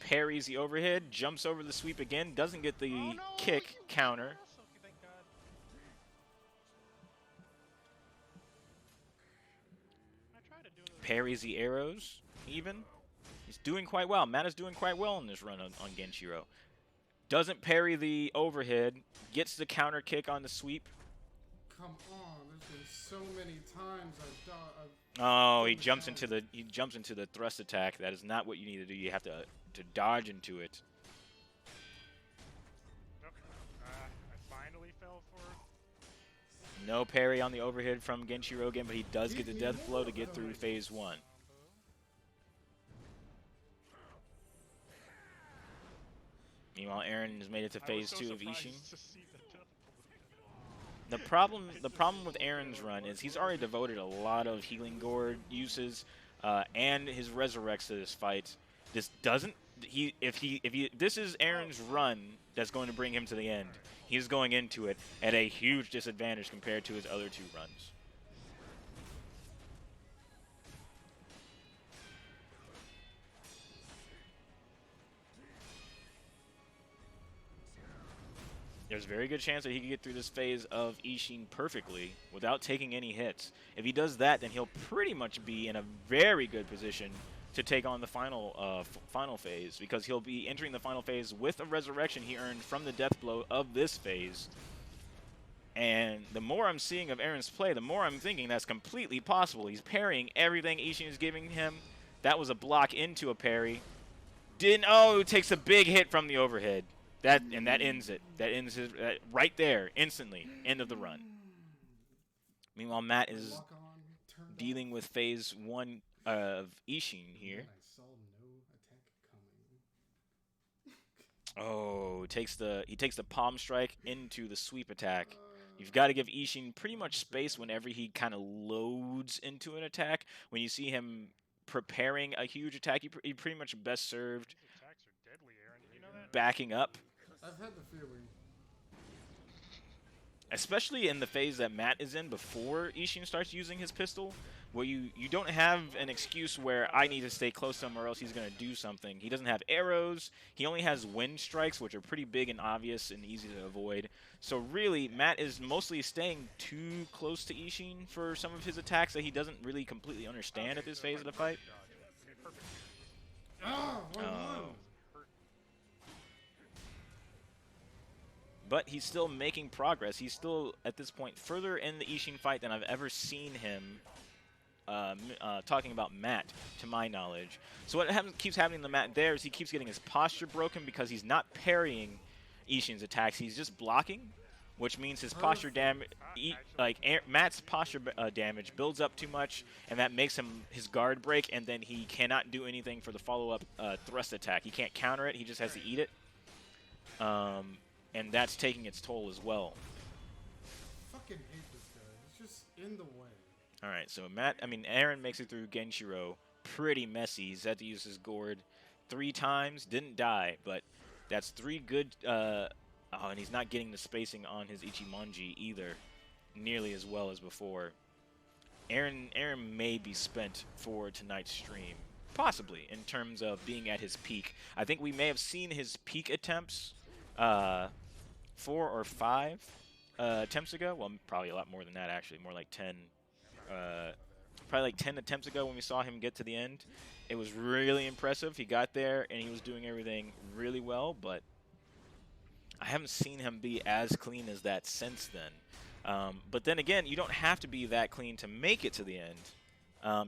[SPEAKER 2] Parries the overhead, jumps over the sweep again, doesn't get the kick counter.
[SPEAKER 1] Thank God. I tried to do it.
[SPEAKER 2] Parries the arrows, even. He's doing quite well. Matt is doing quite well in this run on Genshiro. Doesn't parry the overhead, gets the counter kick on the sweep.
[SPEAKER 3] Come on, there's been so many times I've
[SPEAKER 2] Oh, he jumps into the thrust attack. That is not what you need to do. You have to dodge into it.
[SPEAKER 1] Okay. I finally fell for it.
[SPEAKER 2] No parry on the overhead from Genshiro again, but he does get the death blow to get through phase 1. Meanwhile, Aaron has made it to phase 2 of Ishin. The problem with Aaron's run is he's already devoted a lot of healing gourd uses and his resurrects to this fight. This doesn't this is Aaron's run that's going to bring him to the end. He's going into it at a huge disadvantage compared to his other 2 runs. There's a very good chance that he can get through this phase of Ishin perfectly without taking any hits. If he does that, then he'll pretty much be in a very good position to take on the final phase, because he'll be entering the final phase with a resurrection he earned from the death blow of this phase. And the more I'm seeing of Aaron's play, the more I'm thinking that's completely possible. He's parrying everything Ishin is giving him. That was a block into a parry. Takes a big hit from the overhead. That ends it. That ends his right there, instantly. End of the run. Meanwhile, Matt is dealing with phase 1 of Ishin here.
[SPEAKER 3] I saw no attack coming.
[SPEAKER 2] Oh, he takes the palm strike into the sweep attack. You've got to give Ishin pretty much space whenever he kind of loads into an attack. When you see him preparing a huge attack, he pretty much best served
[SPEAKER 1] These attacks are deadly, Aaron. Did you know that?
[SPEAKER 2] backing up.
[SPEAKER 3] I've had the feeling.
[SPEAKER 2] Especially in the phase that Matt is in before Ishin starts using his pistol, where you don't have an excuse where I need to stay close to him or else he's going to do something. He doesn't have arrows. He only has wind strikes, which are pretty big and obvious and easy to avoid. So really, Matt is mostly staying too close to Ishin for some of his attacks that he doesn't really completely understand at this phase of the fight.
[SPEAKER 1] Okay, perfect.
[SPEAKER 3] Oh,
[SPEAKER 2] But he's still making progress. He's still, at this point, further in the Ishin fight than I've ever seen him talking about Matt, to my knowledge. So what keeps happening to Matt there is he keeps getting his posture broken because he's not parrying Ishin's attacks. He's just blocking, which means his posture damage, Matt's posture damage builds up too much, and that makes his guard break, and then he cannot do anything for the follow-up thrust attack. He can't counter it. He just has to eat it. And that's taking its toll as well.
[SPEAKER 3] fucking hate this guy. He's just in the way.
[SPEAKER 2] All right, so Aaron makes it through Genshiro pretty messy. He's had to use his gourd 3 times, didn't die, but that's 3 good. And he's not getting the spacing on his Ichimonji either, nearly as well as before. Aaron may be spent for tonight's stream, possibly in terms of being at his peak. I think we may have seen his peak attempts 4 or 5 attempts ago. Well, probably a lot more than that, actually. More like 10. Probably like 10 attempts ago when we saw him get to the end. It was really impressive. He got there, and he was doing everything really well, but I haven't seen him be as clean as that since then. But then again, you don't have to be that clean to make it to the end.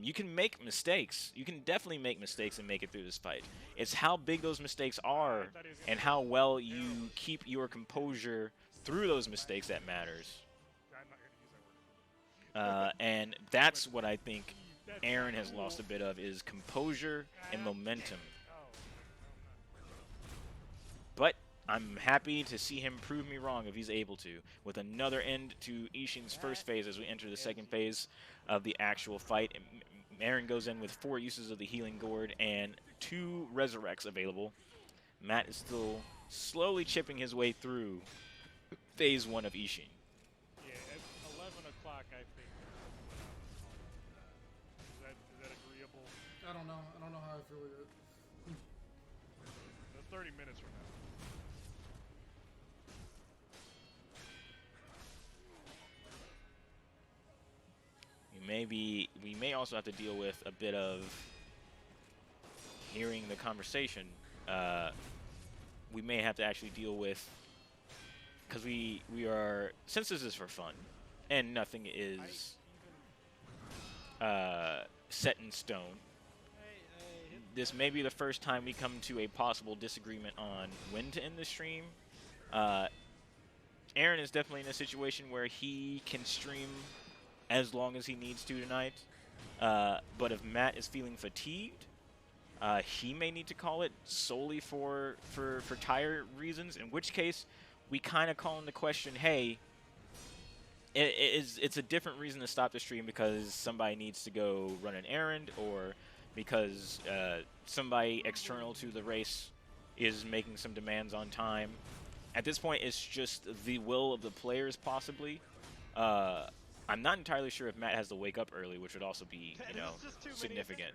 [SPEAKER 2] You can make mistakes. You can definitely make mistakes and make it through this fight. It's how big those mistakes are and how well you keep your composure through those mistakes that matters.
[SPEAKER 1] I'm not gonna use that word.
[SPEAKER 2] And that's what I think Aaron has lost a bit of is composure and momentum.
[SPEAKER 1] Oh, no,
[SPEAKER 2] But I'm happy to see him prove me wrong if he's able to, with another end to Ishin's first phase as we enter the second phase of the actual fight. Aaron goes in with 4 uses of the Healing Gourd and 2 Resurrects available. Matt is still slowly chipping his way through phase 1 of Ishin.
[SPEAKER 1] Yeah, at 11 o'clock, I think. Is that agreeable?
[SPEAKER 3] I don't know. I don't know how I feel with it.
[SPEAKER 1] That's 30 minutes from now.
[SPEAKER 2] We may also have to deal with a bit of hearing the conversation. We may have to actually deal with, because we are, since this is for fun and nothing is set in stone, this may be the first time we come to a possible disagreement on when to end the stream. Aaron is definitely in a situation where he can stream as long as he needs to tonight. But if Matt is feeling fatigued, he may need to call it solely for tire reasons, in which case we kind of call into question, hey, it's a different reason to stop the stream because somebody needs to go run an errand or because somebody external to the race is making some demands on time. At this point, it's just the will of the players, possibly. I'm not entirely sure if Matt has to wake up early, which would also be, you know, significant.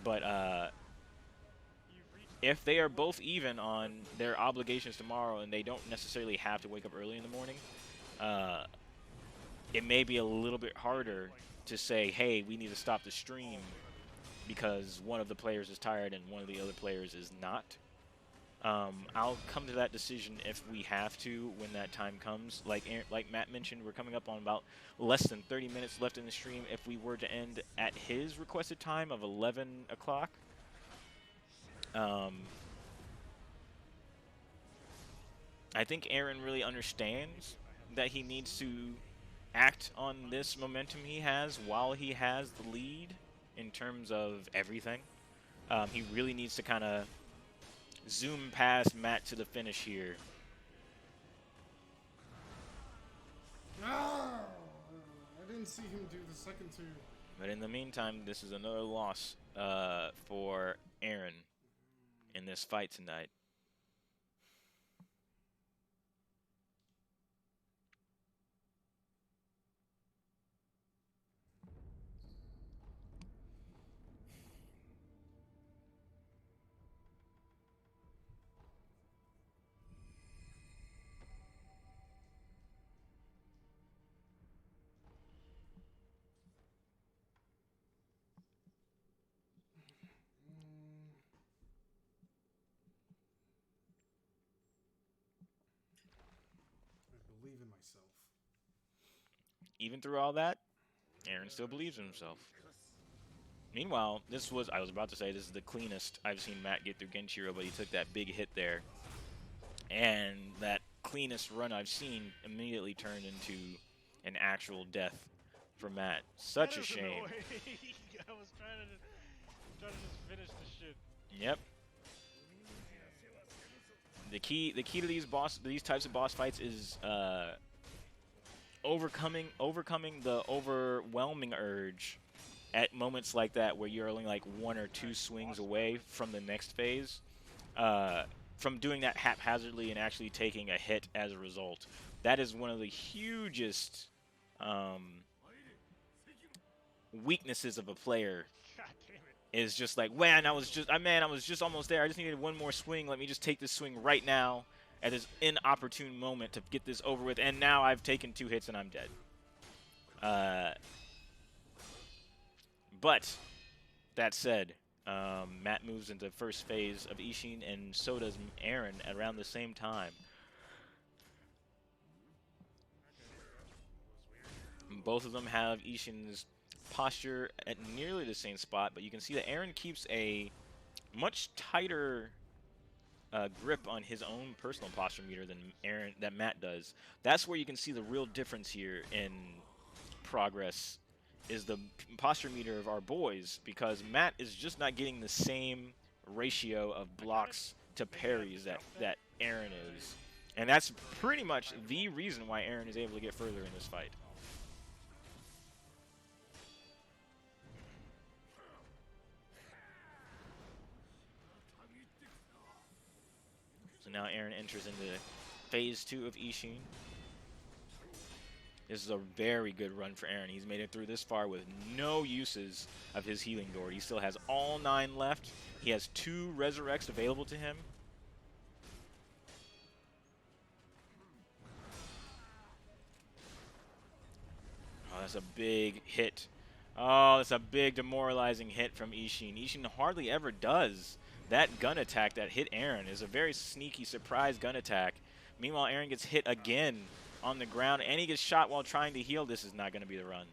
[SPEAKER 2] But if they are both even on their obligations tomorrow and they don't necessarily have to wake up early in the morning, it may be a little bit harder to say, hey, we need to stop the stream because one of the players is tired and one of the other players is not. I'll come to that decision if we have to when that time comes. Like Matt mentioned, we're coming up on about less than 30 minutes left in the stream if we were to end at his requested time of 11 o'clock. I think Aaron really understands that he needs to act on this momentum he has while he has the lead in terms of everything. He really needs to kind of zoom past Matt to the finish here.
[SPEAKER 3] Ah, I didn't see him do the second 2.
[SPEAKER 2] But in the meantime, this is another loss for Aaron in this fight tonight.
[SPEAKER 3] I believe in myself.
[SPEAKER 2] Even through all that, Aaron still believes in himself. Meanwhile, this was, I was about to say, this is the cleanest I've seen Matt get through Genshiro, but he took that big hit there. And that cleanest run I've seen immediately turned into an actual death for Matt. Such a shame.
[SPEAKER 1] I was trying to just finish the shit.
[SPEAKER 2] Yep. The key to these types of boss fights is overcoming the overwhelming urge at moments like that where you're only like 1 or 2 swings away from the next phase, from doing that haphazardly and actually taking a hit as a result. That is one of the hugest weaknesses of a player.
[SPEAKER 1] God damn it.
[SPEAKER 2] Is just like, man, I was just almost there. I just needed one more swing. Let me just take this swing right now at this inopportune moment to get this over with. And now I've taken 2 hits and I'm dead. But that said, Matt moves into the first phase of Ishin, and so does Aaron at around the same time. Both of them have Ishin's posture at nearly the same spot, but you can see that Aaron keeps a much tighter grip on his own personal posture meter than Matt does. That's where you can see the real difference here in progress is the posture meter of our boys, because Matt is just not getting the same ratio of blocks to parries that Aaron is. And that's pretty much the reason why Aaron is able to get further in this fight. So now Aaron enters into phase 2 of Ishin. This is a very good run for Aaron. He's made it through this far with no uses of his healing gourd. He still has all 9 left. He has 2 resurrects available to him. Oh, that's a big hit. Oh, that's a big demoralizing hit from Ishin. Ishin hardly ever does. That gun attack that hit Aaron is a very sneaky surprise gun attack. Meanwhile, Aaron gets hit again on the ground, and he gets shot while trying to heal. This is not going to be the run.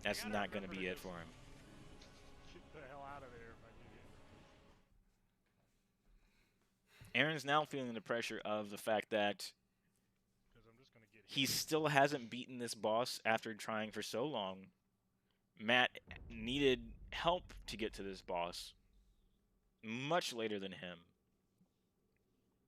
[SPEAKER 2] That's not going to be it for him.
[SPEAKER 1] Get the hell out of there if I do it.
[SPEAKER 2] Aaron's now feeling the pressure of the fact that
[SPEAKER 1] I'm just gonna get
[SPEAKER 2] he still hasn't beaten this boss after trying for so long. Matt needed help to get to this boss much later than him.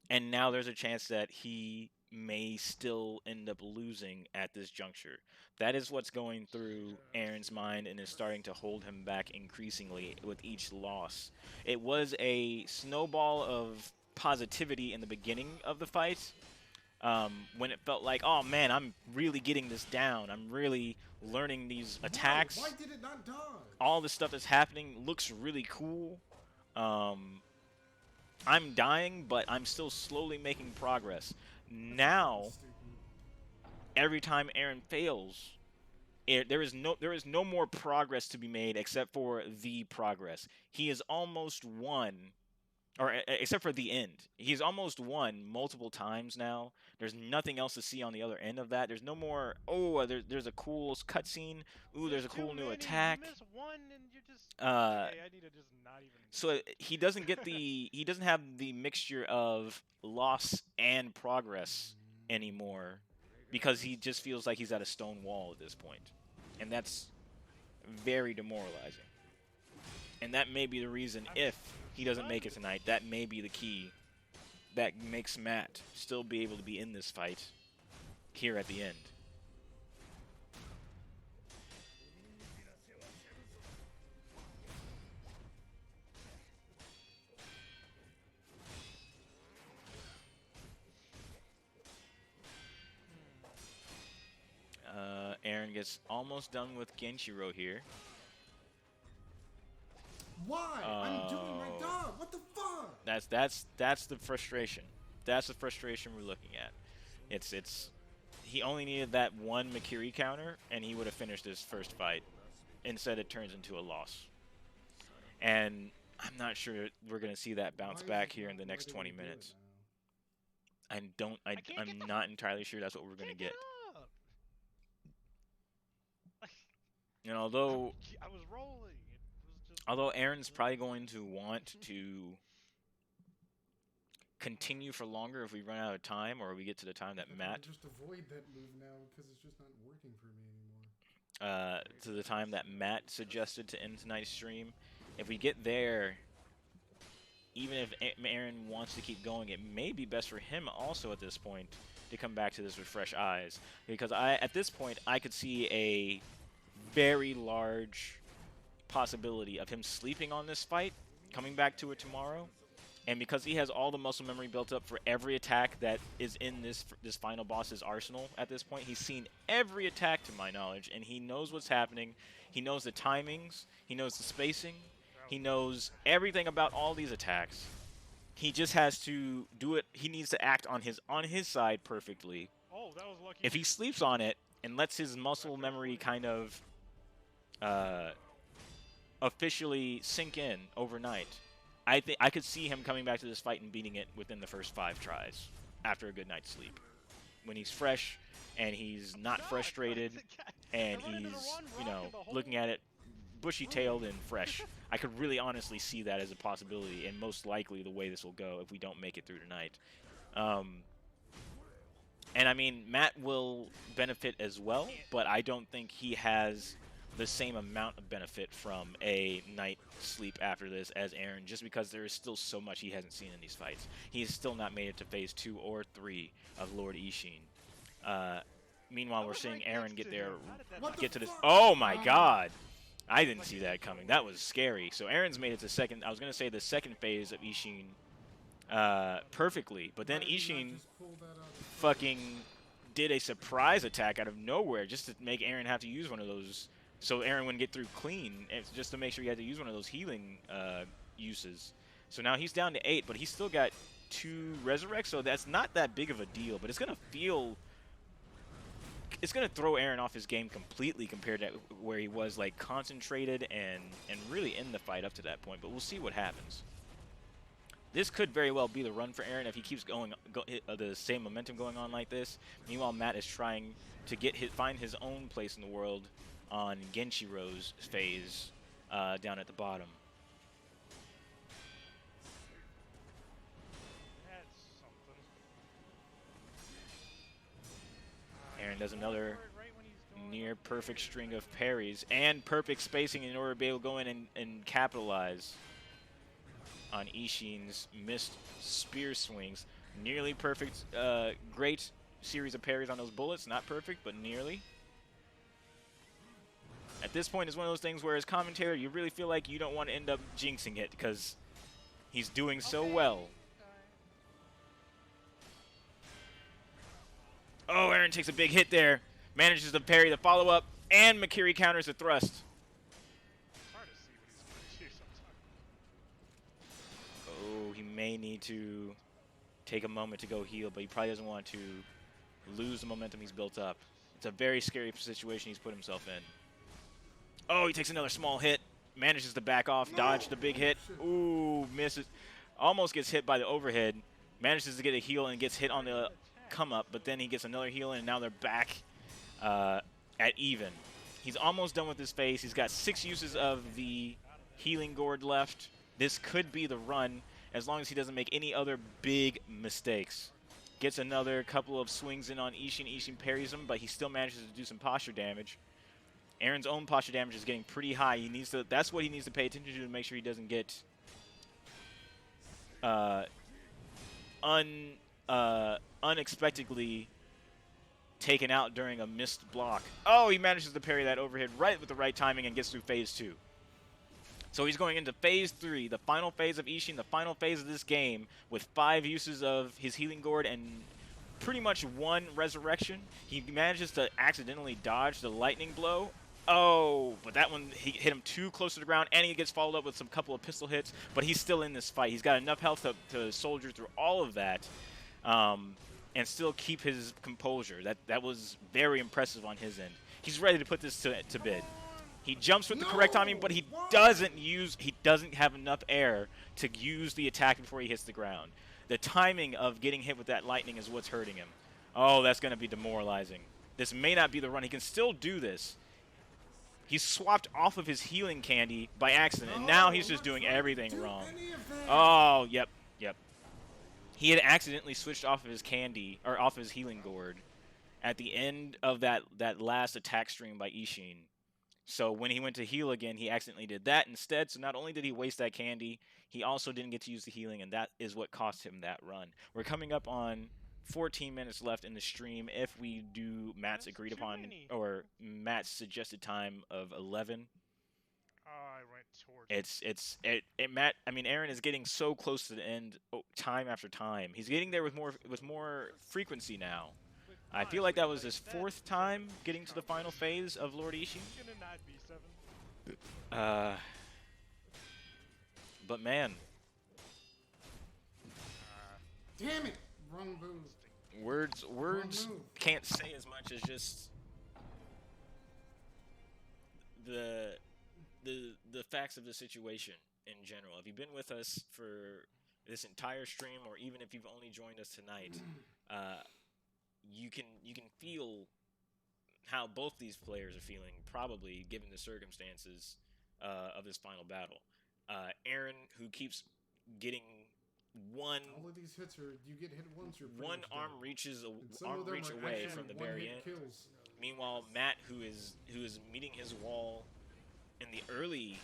[SPEAKER 2] And now there's a chance that he may still end up losing at this juncture. That is what's going through Aaron's mind and is starting to hold him back increasingly with each loss. It was a snowball of positivity in the beginning of the fight, when it felt like, oh man, I'm really getting this down. I'm really learning these attacks.
[SPEAKER 3] Why did it not dodge?
[SPEAKER 2] All the stuff that's happening looks really cool. I'm dying, but I'm still slowly making progress. Now, every time Aaron fails, there is no more progress to be made except for the progress. He is almost won, or except for the end. He's almost won multiple times now. There's nothing else to see on the other end of that. There's no more, oh, there's a cool cutscene. Ooh, there's a cool new attack.
[SPEAKER 1] You miss one and you're just, okay, I need to just not even.
[SPEAKER 2] So he doesn't get he doesn't have the mixture of loss and progress anymore, because he just feels like he's at a stone wall at this point. And that's very demoralizing. And that may be the reason, if he doesn't make it tonight, that may be the key that makes Matt still be able to be in this fight here at the end. Aaron gets almost done with Genshiro here.
[SPEAKER 3] Why? I'm doing my job. What the fuck?
[SPEAKER 2] That's the frustration. That's the frustration we're looking at. It's he only needed that one Makiri counter and he would have finished his first fight. Instead, it turns into a loss. And I'm not sure we're gonna see that bounce back here in the next 20 minutes. I'm not entirely sure that's what we're gonna get. And although
[SPEAKER 1] I was rolling,
[SPEAKER 2] although Aaron's probably going to want to continue for longer if we run out of time, or we get to the time that Matt
[SPEAKER 3] just avoid that move now because it's just not working for me anymore.
[SPEAKER 2] To the time that Matt suggested to end tonight's stream. If we get there, even if Aaron wants to keep going, it may be best for him also at this point to come back to this with fresh eyes, because at this point I could see a very large possibility of him sleeping on this fight, coming back to it tomorrow, and because he has all the muscle memory built up for every attack that is in this final boss's arsenal at this point. He's seen every attack to my knowledge, and he knows what's happening. He knows the timings, he knows the spacing, he knows everything about all these attacks. He just has to do it. He needs to act on his side perfectly.
[SPEAKER 1] Oh, that was lucky.
[SPEAKER 2] If he sleeps on it and lets his muscle memory kind of officially sink in overnight, I could see him coming back to this fight and beating it within the first 5 tries after a good night's sleep. When he's fresh and he's not frustrated and
[SPEAKER 1] They're running to the
[SPEAKER 2] he's,
[SPEAKER 1] run,
[SPEAKER 2] you know,
[SPEAKER 1] rocking the whole-
[SPEAKER 2] looking at it bushy-tailed and fresh. I could really honestly see that as a possibility, and most likely the way this will go if we don't make it through tonight. And I mean, Matt will benefit as well, but I don't think he has the same amount of benefit from a night sleep after this as Aaron, just because there is still so much he hasn't seen in these fights. He has still not made it to phase 2 or 3 of Lord Ishin. Meanwhile, we're seeing Aaron get there, get to this. Oh my God! I didn't see that coming. That was scary. So Aaron's made it to second. I was gonna say the second phase of Ishin perfectly, but then Ishin fucking did a surprise attack out of nowhere just to make Aaron have to use one of those, so Aaron wouldn't get through clean, just to make sure he had to use one of those healing uses. So now he's down to 8, but he's still got 2 resurrects, so that's not that big of a deal, but it's going to throw Aaron off his game completely compared to where he was, like, concentrated and really in the fight up to that point, but we'll see what happens. This could very well be the run for Aaron if he keeps the same momentum going on like this. Meanwhile, Matt is trying to find his own place in the world on Genshiro's phase down at the bottom.
[SPEAKER 1] That's something.
[SPEAKER 2] Aaron does another near perfect string of parries and perfect spacing in order to be able to go in and capitalize on Ishin's missed spear swings. Nearly perfect, great series of parries on those bullets. Not perfect, but nearly. At this point, it's one of those things where as commentator, you really feel like you don't want to end up jinxing it because he's doing so well. Oh, Aaron takes a big hit there. Manages to parry the follow-up, and Makiri counters the thrust.
[SPEAKER 1] It's hard to see what he's going to do sometimes.
[SPEAKER 2] Oh, he may need to take a moment to go heal, but he probably doesn't want to lose the momentum he's built up. It's a very scary situation he's put himself in. Oh, he takes another small hit. Manages to back off, dodge the big hit. Ooh, misses. Almost gets hit by the overhead. Manages to get a heal and gets hit on the come up, but then he gets another heal, and now they're back at even. He's almost done with his phase. He's got 6 uses of the healing gourd left. This could be the run as long as he doesn't make any other big mistakes. Gets another couple of swings in on Ishin. Ishin parries him, but he still manages to do some posture damage. Aaron's own posture damage is getting pretty high. He needs to. That's what he needs to pay attention to make sure he doesn't get unexpectedly taken out during a missed block. Oh, he manages to parry that overhead right with the right timing and gets through phase 2. So he's going into phase 3, the final phase of Ishin, the final phase of this game, with 5 uses of his healing gourd and pretty much 1 resurrection. He manages to accidentally dodge the lightning blow. Oh, but that one, he hit him too close to the ground, and he gets followed up with some couple of pistol hits, but he's still in this fight. He's got enough health to soldier through all of that and still keep his composure. That was very impressive on his end. He's ready to put this to bed. He jumps with the correct timing, but he doesn't have enough air to use the attack before he hits the ground. The timing of getting hit with that lightning is what's hurting him. Oh, that's going to be demoralizing. This may not be the run. He can still do this. He's swapped off of his healing candy by accident, and now he's just doing everything wrong. Oh, yep. He had accidentally switched off of his candy, or off of his healing gourd, at the end of that last attack stream by Ishin. So when he went to heal again, he accidentally did that instead. So not only did he waste that candy, he also didn't get to use the healing, and that is what cost him that run. We're coming up on 14 minutes left in the stream if we do Matt's agreed upon, or Matt's suggested time of 11.
[SPEAKER 1] I went towards
[SPEAKER 2] Matt. I mean, Aaron is getting so close to the end, time after time. He's getting there with more frequency now. I feel like that was his 4th time getting to the final phase of Lord Ishin. But man,
[SPEAKER 3] Damn it! Wrong move.
[SPEAKER 2] words can't say as much as just the facts of the situation in general. If you've been with us for this entire stream, or even if you've only joined us tonight, you can feel how both these players are feeling, probably given the circumstances of this final battle. Aaron, who keeps getting one
[SPEAKER 3] All of these hits are you get hit once, you're pretty
[SPEAKER 2] one
[SPEAKER 3] much
[SPEAKER 2] arm
[SPEAKER 3] dead.
[SPEAKER 2] reaches
[SPEAKER 3] And some
[SPEAKER 2] arm
[SPEAKER 3] of them
[SPEAKER 2] reach
[SPEAKER 3] are
[SPEAKER 2] away
[SPEAKER 3] actually
[SPEAKER 2] from the
[SPEAKER 3] one-hit
[SPEAKER 2] very end.
[SPEAKER 3] kills.
[SPEAKER 2] Meanwhile, Matt, who is meeting his wall in the early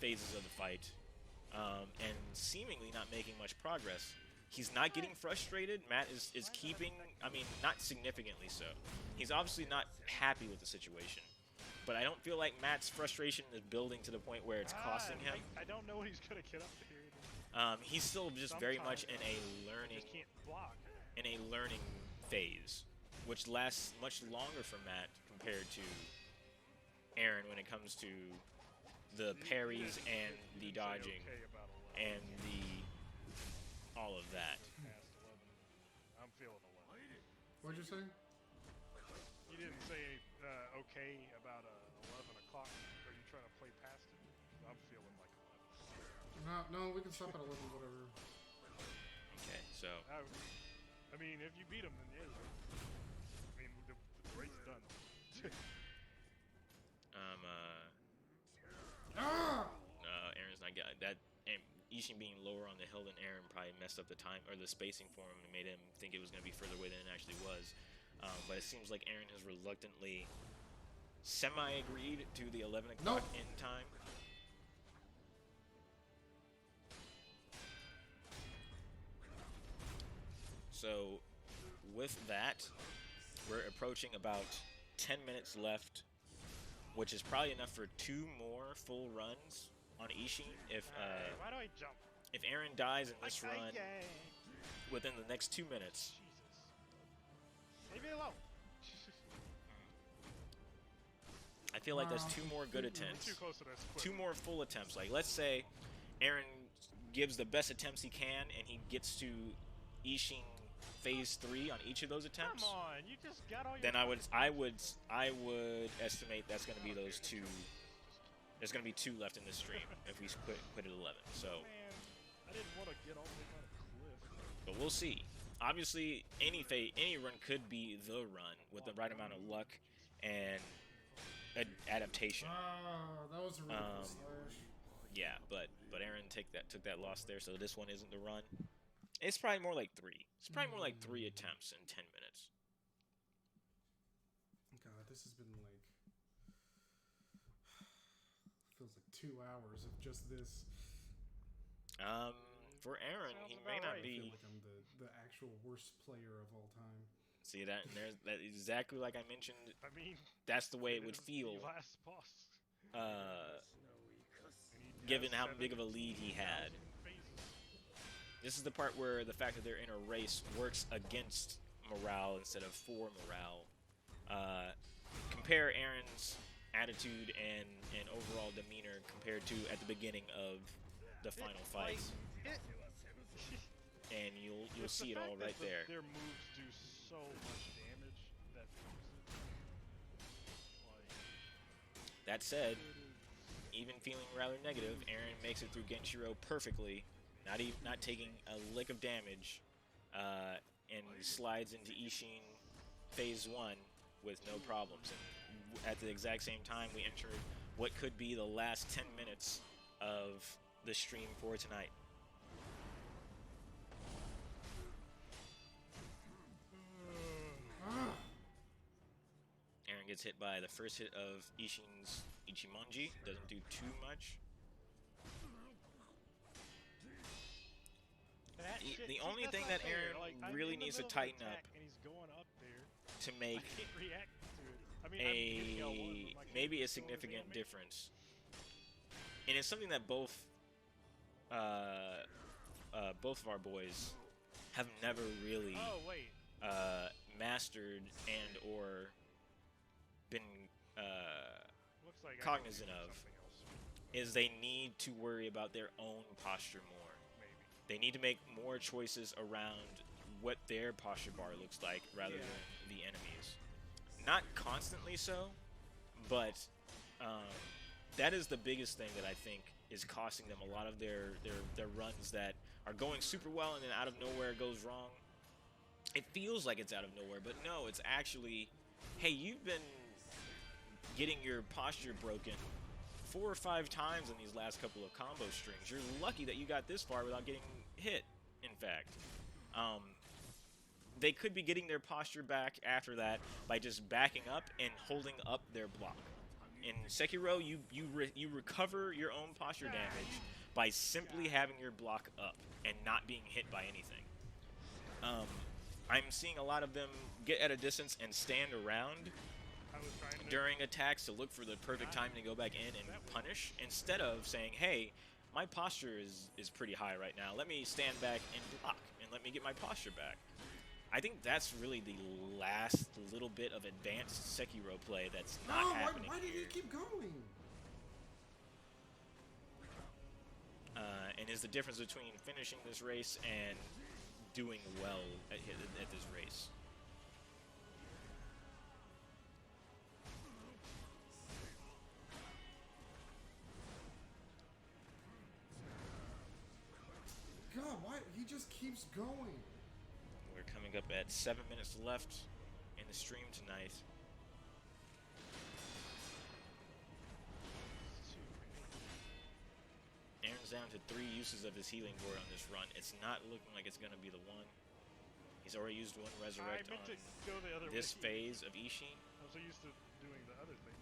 [SPEAKER 2] phases of the fight, and seemingly not making much progress. He's not getting frustrated. Matt is keeping, I mean, not significantly so. He's obviously not happy with the situation. But I don't feel like Matt's frustration is building to the point where it's costing him.
[SPEAKER 1] I don't know what he's gonna get up there.
[SPEAKER 2] He's still just very much in a learning
[SPEAKER 1] Just can't block.
[SPEAKER 2] phase, which lasts much longer for Matt compared to Aaron when it comes to the parries and the dodging
[SPEAKER 1] Okay about 11.
[SPEAKER 2] and all of that.
[SPEAKER 1] Past 11. I'm feeling 11.
[SPEAKER 3] What'd you say?
[SPEAKER 1] You didn't say okay about 11 o'clock. Are you trying to play past it? I'm feeling like 11.
[SPEAKER 3] No, we can stop at 11, whatever.
[SPEAKER 2] Okay, so
[SPEAKER 1] I mean, if you beat him, then yeah. I mean, the race done.
[SPEAKER 2] Aaron's not got that. And Ishin being lower on the hill than Aaron probably messed up the time or the spacing for him and made him think it was going to be further away than it actually was. But it seems like Aaron has reluctantly semi-agreed to the 11 o'clock
[SPEAKER 3] Nope.
[SPEAKER 2] end time. So, with that, we're approaching about 10 minutes left, which is probably enough for 2 more full runs on Ishin.
[SPEAKER 1] Why do I jump?
[SPEAKER 2] If Aaron dies in this run
[SPEAKER 1] Yay.
[SPEAKER 2] within the next 2 minutes,
[SPEAKER 1] Jesus. Leave me alone.
[SPEAKER 2] I feel like that's 2 more good
[SPEAKER 1] Too
[SPEAKER 2] attempts.
[SPEAKER 1] close to this.
[SPEAKER 2] 2 more full attempts. Like, let's say Aaron gives the best attempts he can, and he gets to Ishin phase 3 on each of those attempts.
[SPEAKER 1] Come on, you just got all your.
[SPEAKER 2] Then I would estimate that's going to be those 2. There's going to be 2 left in this stream if we put it 11. So,
[SPEAKER 1] Man, I didn't want to get all the way down a cliff.
[SPEAKER 2] but we'll see. Obviously, any run could be the run with the right amount of luck and adaptation.
[SPEAKER 3] That was a really cool slash.
[SPEAKER 2] Yeah, but Aaron took that loss there, so this one isn't the run. It's probably more like 3. It's probably more like 3 attempts in 10 minutes.
[SPEAKER 3] God, this has been like feels like 2 hours of just this.
[SPEAKER 2] For Aaron, he
[SPEAKER 1] Sounds
[SPEAKER 2] may
[SPEAKER 1] about
[SPEAKER 2] not
[SPEAKER 1] right.
[SPEAKER 3] I
[SPEAKER 2] be.
[SPEAKER 3] feel like I'm the actual worst player of all time.
[SPEAKER 2] See that? And there's that exactly like I mentioned.
[SPEAKER 1] I mean,
[SPEAKER 2] That's the way it would
[SPEAKER 1] is
[SPEAKER 2] feel,
[SPEAKER 1] The last boss.
[SPEAKER 2] given how big of a lead he had. This is the part where the fact that they're in a race works against morale instead of for morale. Compare Aaron's attitude and overall demeanor compared to at the beginning of the final fights, and you'll see it all right there.
[SPEAKER 1] Their moves do so much damage that
[SPEAKER 2] That said, even feeling rather negative, Aaron makes it through Genshiro perfectly, not taking a lick of damage, and slides into Ishin Phase 1 with no problems. And at the exact same time, we enter what could be the last 10 minutes of the stream for tonight. Aaron gets hit by the first hit of Ishin's Ichimonji. Doesn't do too much. The only thing that Aaron really needs to tighten up
[SPEAKER 1] and he's going up there.
[SPEAKER 2] to make
[SPEAKER 1] I can't react to it. I mean, I'm hitting L1, but my
[SPEAKER 2] maybe a
[SPEAKER 1] character's still
[SPEAKER 2] significant
[SPEAKER 1] animated.
[SPEAKER 2] difference, and it's something that both of our boys have never really
[SPEAKER 1] Oh wait.
[SPEAKER 2] mastered and or been
[SPEAKER 1] Looks like
[SPEAKER 2] cognizant
[SPEAKER 1] I can do
[SPEAKER 2] of.
[SPEAKER 1] something else.
[SPEAKER 2] Is they need to worry about their own posture more.
[SPEAKER 1] Maybe.
[SPEAKER 2] They need to make more choices around what their posture bar looks like rather than the enemies. Not constantly so, but that is the biggest thing that I think is costing them a lot of their runs that are going super well and then out of nowhere it goes wrong. It feels like it's out of nowhere, but no, it's actually hey, you've been getting your posture broken 4 or 5 times in these last couple of combo strings. You're lucky that you got this far without getting hit, in fact. They could be getting their posture back after that by just backing up and holding up their block. In Sekiro, you recover your own posture damage by simply having your block up and not being hit by anything. I'm seeing a lot of them get at a distance and stand around during attacks to look for the perfect time to go back in and punish, instead of saying, hey, my posture is pretty high right now. Let me stand back and block, and let me get my posture back. I think that's really the last little bit of advanced Sekiro play that's not happening.
[SPEAKER 3] Why did he keep going?
[SPEAKER 2] And is the difference between finishing this race and doing well at this race.
[SPEAKER 3] God, why? He just keeps going.
[SPEAKER 2] We're coming up at 7 minutes left in the stream tonight. Aaron's down to 3 uses of his healing board on this run. It's not looking like it's going to be the one. He's already used 1 resurrect on this phase of Ishin.
[SPEAKER 1] I'm so used to doing the other thing.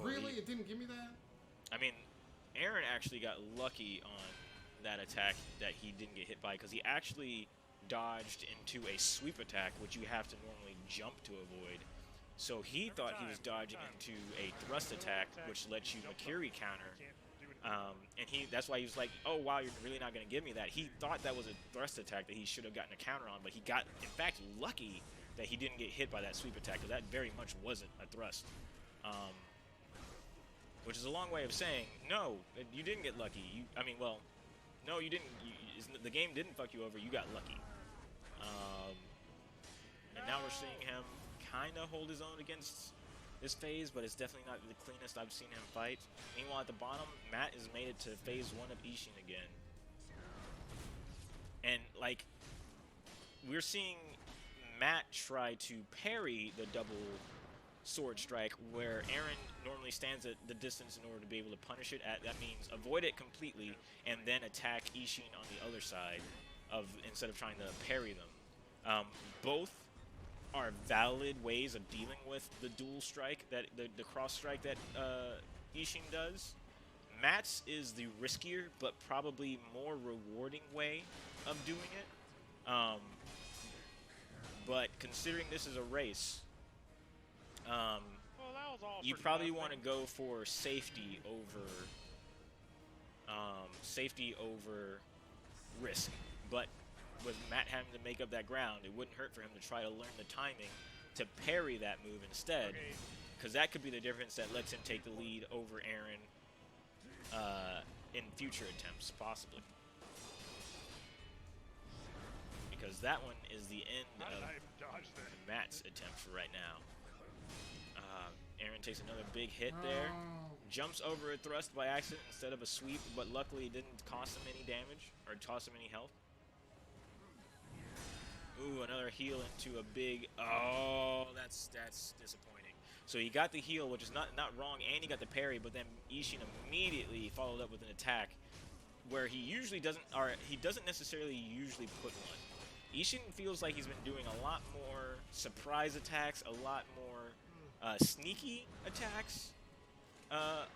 [SPEAKER 3] Really? It didn't give me that?
[SPEAKER 2] I mean, Aaron actually got lucky on that attack that he didn't get hit by, because he actually dodged into a sweep attack, which you have to normally jump to avoid. So he thought he was dodging into a thrust attack, which lets you Makiri counter. And that's why he was like, oh, wow, you're really not going to give me that. He thought that was a thrust attack that he should have gotten a counter on, but he got, in fact, lucky that he didn't get hit by that sweep attack, because that very much wasn't a thrust. Which is a long way of saying, no, you didn't get lucky. No, you didn't. The game didn't fuck you over. You got lucky. And now we're seeing him kind of hold his own against this phase, but it's definitely not the cleanest I've seen him fight. Meanwhile, at the bottom, Matt has made it to phase 1 of Ishin again. And, like, we're seeing Matt try to parry the double sword strike, where Aaron normally stands at the distance in order to be able to punish it. That means avoid it completely and then attack Ishin on the other side instead of trying to parry them. Both are valid ways of dealing with the dual strike, that the cross strike that Ishin does. Matt's is the riskier but probably more rewarding way of doing it. But considering this is a race, you probably want to go for safety over risk. But with Matt having to make up that ground, it wouldn't hurt for him to try to learn the timing to parry that move instead, because that could be the difference that lets him take the lead over Aaron in future attempts, possibly. Because that one is the end of Matt's attempt for right now. Aaron takes another big hit there. Jumps over a thrust by accident instead of a sweep, but luckily it didn't cost him any damage or cost him any health. Ooh, another heal into a big... Oh, that's disappointing. So he got the heal, which is not wrong, and he got the parry, but then Ishin immediately followed up with an attack where he usually doesn't, or he doesn't necessarily usually put one. Ishin feels like he's been doing a lot more surprise attacks, a lot more sneaky attacks on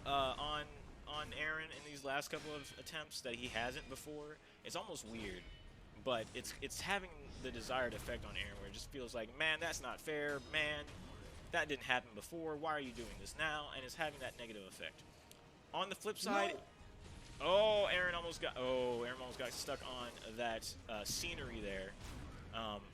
[SPEAKER 2] Aaron in these last couple of attempts that he hasn't before. It's almost weird, but it's having the desired effect on Aaron, where it just feels like, man, that's not fair, man, that didn't happen before, why are you doing this now? And it's having that negative effect. On the flip side, Aaron almost got stuck on that scenery there.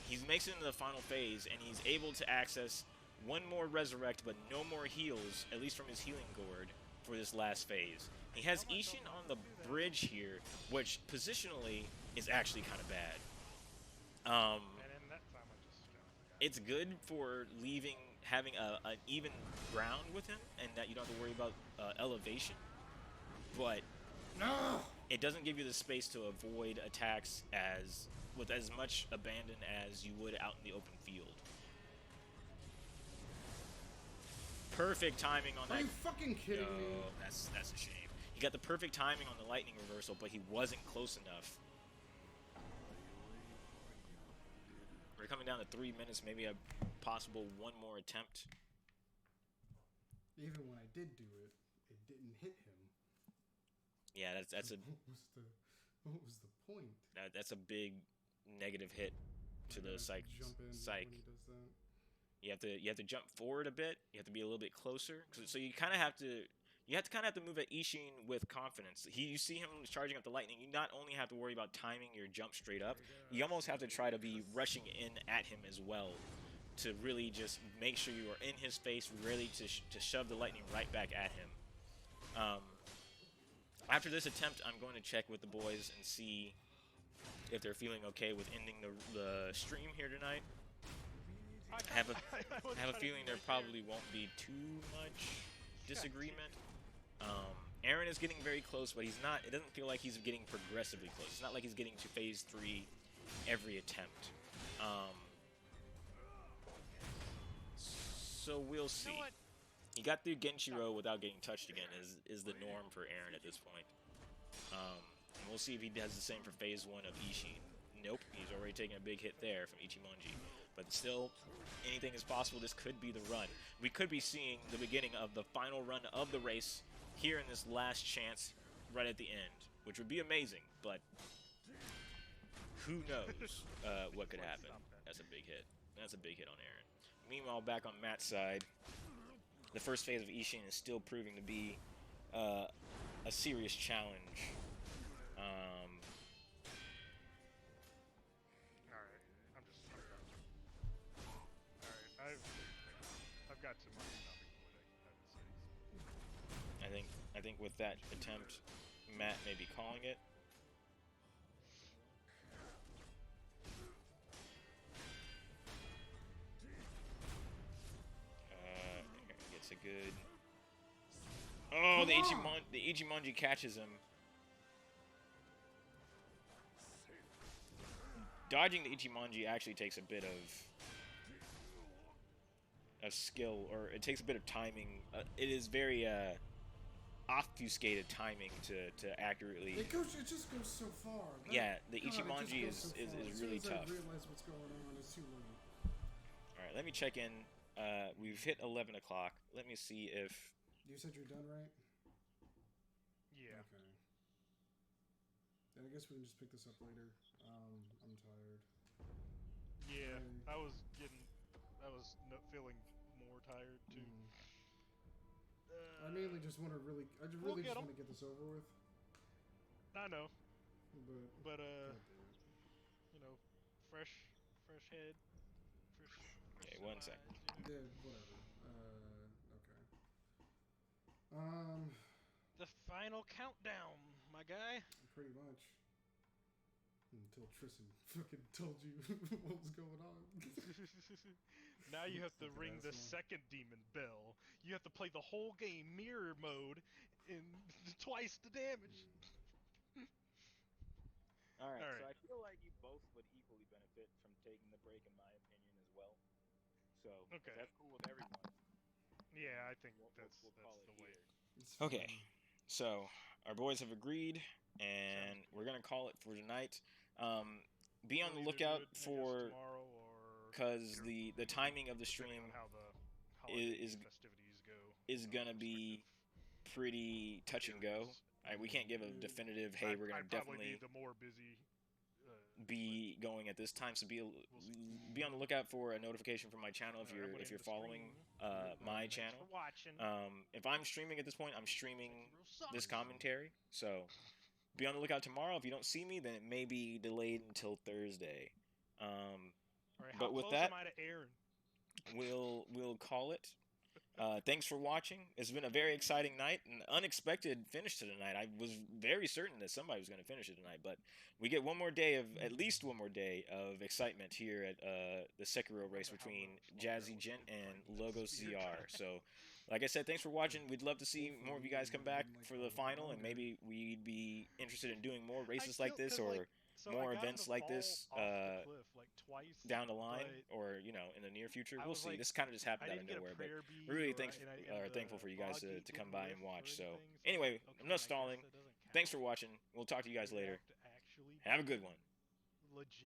[SPEAKER 2] He makes it into the final phase, and he's able to access 1 more resurrect, but no more heals, at least from his healing gourd, for this last phase. He has Ishin on the bridge here, which positionally is actually kind of bad.
[SPEAKER 1] And in that time, I just kind of
[SPEAKER 2] It's good for having an even ground with him, and that you don't have to worry about elevation. But
[SPEAKER 3] No!
[SPEAKER 2] it doesn't give you the space to avoid attacks with as much abandon as you would out in the open field. Perfect timing on that.
[SPEAKER 3] Are you fucking kidding me?
[SPEAKER 2] That's a shame. He got the perfect timing on the lightning reversal, but he wasn't close enough. We're coming down to 3 minutes, maybe a possible one more attempt.
[SPEAKER 3] Even when I did do it, it didn't hit him.
[SPEAKER 2] Yeah, that's a
[SPEAKER 3] What was the point?
[SPEAKER 2] that's a big negative hit to the psych.
[SPEAKER 3] Jump in
[SPEAKER 2] Psych.
[SPEAKER 3] when he does that.
[SPEAKER 2] You have to jump forward a bit. You have to be a little bit closer. So you kind of have to move at Ishin with confidence. You see him charging up the lightning. You not only have to worry about timing your jump straight up, you almost have to try to be rushing in at him as well to really just make sure you are in his face, ready to shove the lightning right back at him. After this attempt, I'm going to check with the boys and see if they're feeling okay with ending the stream here tonight. I have a feeling there probably won't be too much disagreement. Aaron is getting very close, but he's not. It doesn't feel like he's getting progressively close. It's not like he's getting to phase 3 every attempt. So we'll see. He got through Genshiro without getting touched again. Is the norm for Aaron at this point. And we'll see if he does the same for phase 1 of Ishin. Nope, he's already taken a big hit there from Ichimonji. But still, anything is possible. This could be the run. We could be seeing the beginning of the final run of the race here in this last chance right at the end, which would be amazing, but who knows what could happen. That's a big hit. That's a big hit on Aaron. Meanwhile, back on Matt's side, the first phase of Ishin is still proving to be a serious challenge.
[SPEAKER 1] I've got too much stopping point.
[SPEAKER 2] I think with that attempt, Matt may be calling it. Gets a good. Oh, the Ichimonji catches him. Dodging the Ichimonji actually takes a bit of skill, or it takes a bit of timing. It is very obfuscated timing to accurately.
[SPEAKER 3] It just goes so far.
[SPEAKER 2] Yeah, the Ichimonji is really tough.
[SPEAKER 3] I realize what's going on. It's too late.
[SPEAKER 2] All right, let me check in. We've hit 11 o'clock. Let me see if.
[SPEAKER 3] You said you're done, right?
[SPEAKER 1] Yeah.
[SPEAKER 3] Okay. Then I guess we can just pick this up later. I'm tired.
[SPEAKER 1] Yeah, I was feeling more tired too.
[SPEAKER 3] I mainly just want to I really just want to get this over with.
[SPEAKER 1] I know. But
[SPEAKER 3] God damn it.
[SPEAKER 1] fresh head.
[SPEAKER 2] Okay, 1 second.
[SPEAKER 3] Yeah, whatever. Okay.
[SPEAKER 1] The final countdown, my guy.
[SPEAKER 3] Pretty much. Until Tristan fucking told you what was going on.
[SPEAKER 1] Now you have to ring the second demon bell. You have to play the whole game mirror mode and twice the damage.
[SPEAKER 4] All right, so I feel like you both would equally benefit from taking the break, in my opinion, as well. So if that's cool with everyone.
[SPEAKER 1] Yeah, I think
[SPEAKER 4] we'll
[SPEAKER 1] that's
[SPEAKER 4] call it
[SPEAKER 1] the way.
[SPEAKER 2] Okay, so our boys have agreed, and we're gonna call it for tonight. Be on the lookout for, because the timing of the stream is gonna be pretty touch and go. We can't give a definitive. Hey, we're gonna definitely
[SPEAKER 1] be the more busy.
[SPEAKER 2] Be going at this time, so be on the lookout for a notification from my channel if you're following my channel. If I'm streaming at this point, I'm streaming this commentary, so be on the lookout tomorrow. If you don't see me, then it may be delayed until Thursday.
[SPEAKER 1] All right,
[SPEAKER 2] but with
[SPEAKER 1] close
[SPEAKER 2] that,
[SPEAKER 1] am I to Aaron?
[SPEAKER 2] we'll call it. Thanks for watching. It's been a very exciting night, an unexpected finish to the night. I was very certain that somebody was going to finish it tonight, but we get one more day of, at least one more day of excitement here at the Sekiro race
[SPEAKER 1] Remember how
[SPEAKER 2] between
[SPEAKER 1] much longer I was
[SPEAKER 2] JazzyDjent
[SPEAKER 1] able to
[SPEAKER 2] and
[SPEAKER 1] grind that spear
[SPEAKER 2] Logoszr.
[SPEAKER 1] down.
[SPEAKER 2] So, like I said, thanks for watching. We'd love to see
[SPEAKER 3] Hopefully
[SPEAKER 2] more of you
[SPEAKER 3] it
[SPEAKER 2] guys
[SPEAKER 3] would
[SPEAKER 2] come
[SPEAKER 3] have
[SPEAKER 2] back
[SPEAKER 3] been like
[SPEAKER 2] for
[SPEAKER 3] a
[SPEAKER 2] the
[SPEAKER 3] lot
[SPEAKER 2] final, and
[SPEAKER 3] longer.
[SPEAKER 2] maybe we'd be interested in doing more
[SPEAKER 1] I
[SPEAKER 2] races like
[SPEAKER 1] killed
[SPEAKER 2] this
[SPEAKER 1] because like
[SPEAKER 2] or
[SPEAKER 1] so I
[SPEAKER 2] more
[SPEAKER 1] got him to
[SPEAKER 2] events like
[SPEAKER 1] fall
[SPEAKER 2] this
[SPEAKER 1] off the cliff like twice,
[SPEAKER 2] down the line
[SPEAKER 1] but
[SPEAKER 2] or in the near future.
[SPEAKER 1] I
[SPEAKER 2] We'll
[SPEAKER 1] was
[SPEAKER 2] see.
[SPEAKER 1] like
[SPEAKER 2] This kind of just
[SPEAKER 1] I
[SPEAKER 2] happened out of
[SPEAKER 1] didn't get a
[SPEAKER 2] nowhere, but
[SPEAKER 1] prayer
[SPEAKER 2] we're
[SPEAKER 1] bead
[SPEAKER 2] really
[SPEAKER 1] or
[SPEAKER 2] thankful
[SPEAKER 1] and
[SPEAKER 2] thankful
[SPEAKER 1] the
[SPEAKER 2] for you guys
[SPEAKER 1] fog gate
[SPEAKER 2] to come
[SPEAKER 1] didn't
[SPEAKER 2] by
[SPEAKER 1] lift
[SPEAKER 2] and
[SPEAKER 1] or
[SPEAKER 2] watch. So
[SPEAKER 1] anything. So I was like,
[SPEAKER 2] anyway,
[SPEAKER 1] okay,
[SPEAKER 2] enough
[SPEAKER 1] I guess
[SPEAKER 2] stalling.
[SPEAKER 1] that doesn't
[SPEAKER 2] Thanks for
[SPEAKER 1] count.
[SPEAKER 2] watching. We'll talk to you guys
[SPEAKER 1] Maybe I
[SPEAKER 2] later.
[SPEAKER 1] have to actually
[SPEAKER 2] Have a
[SPEAKER 1] be
[SPEAKER 2] good one.
[SPEAKER 1] legit.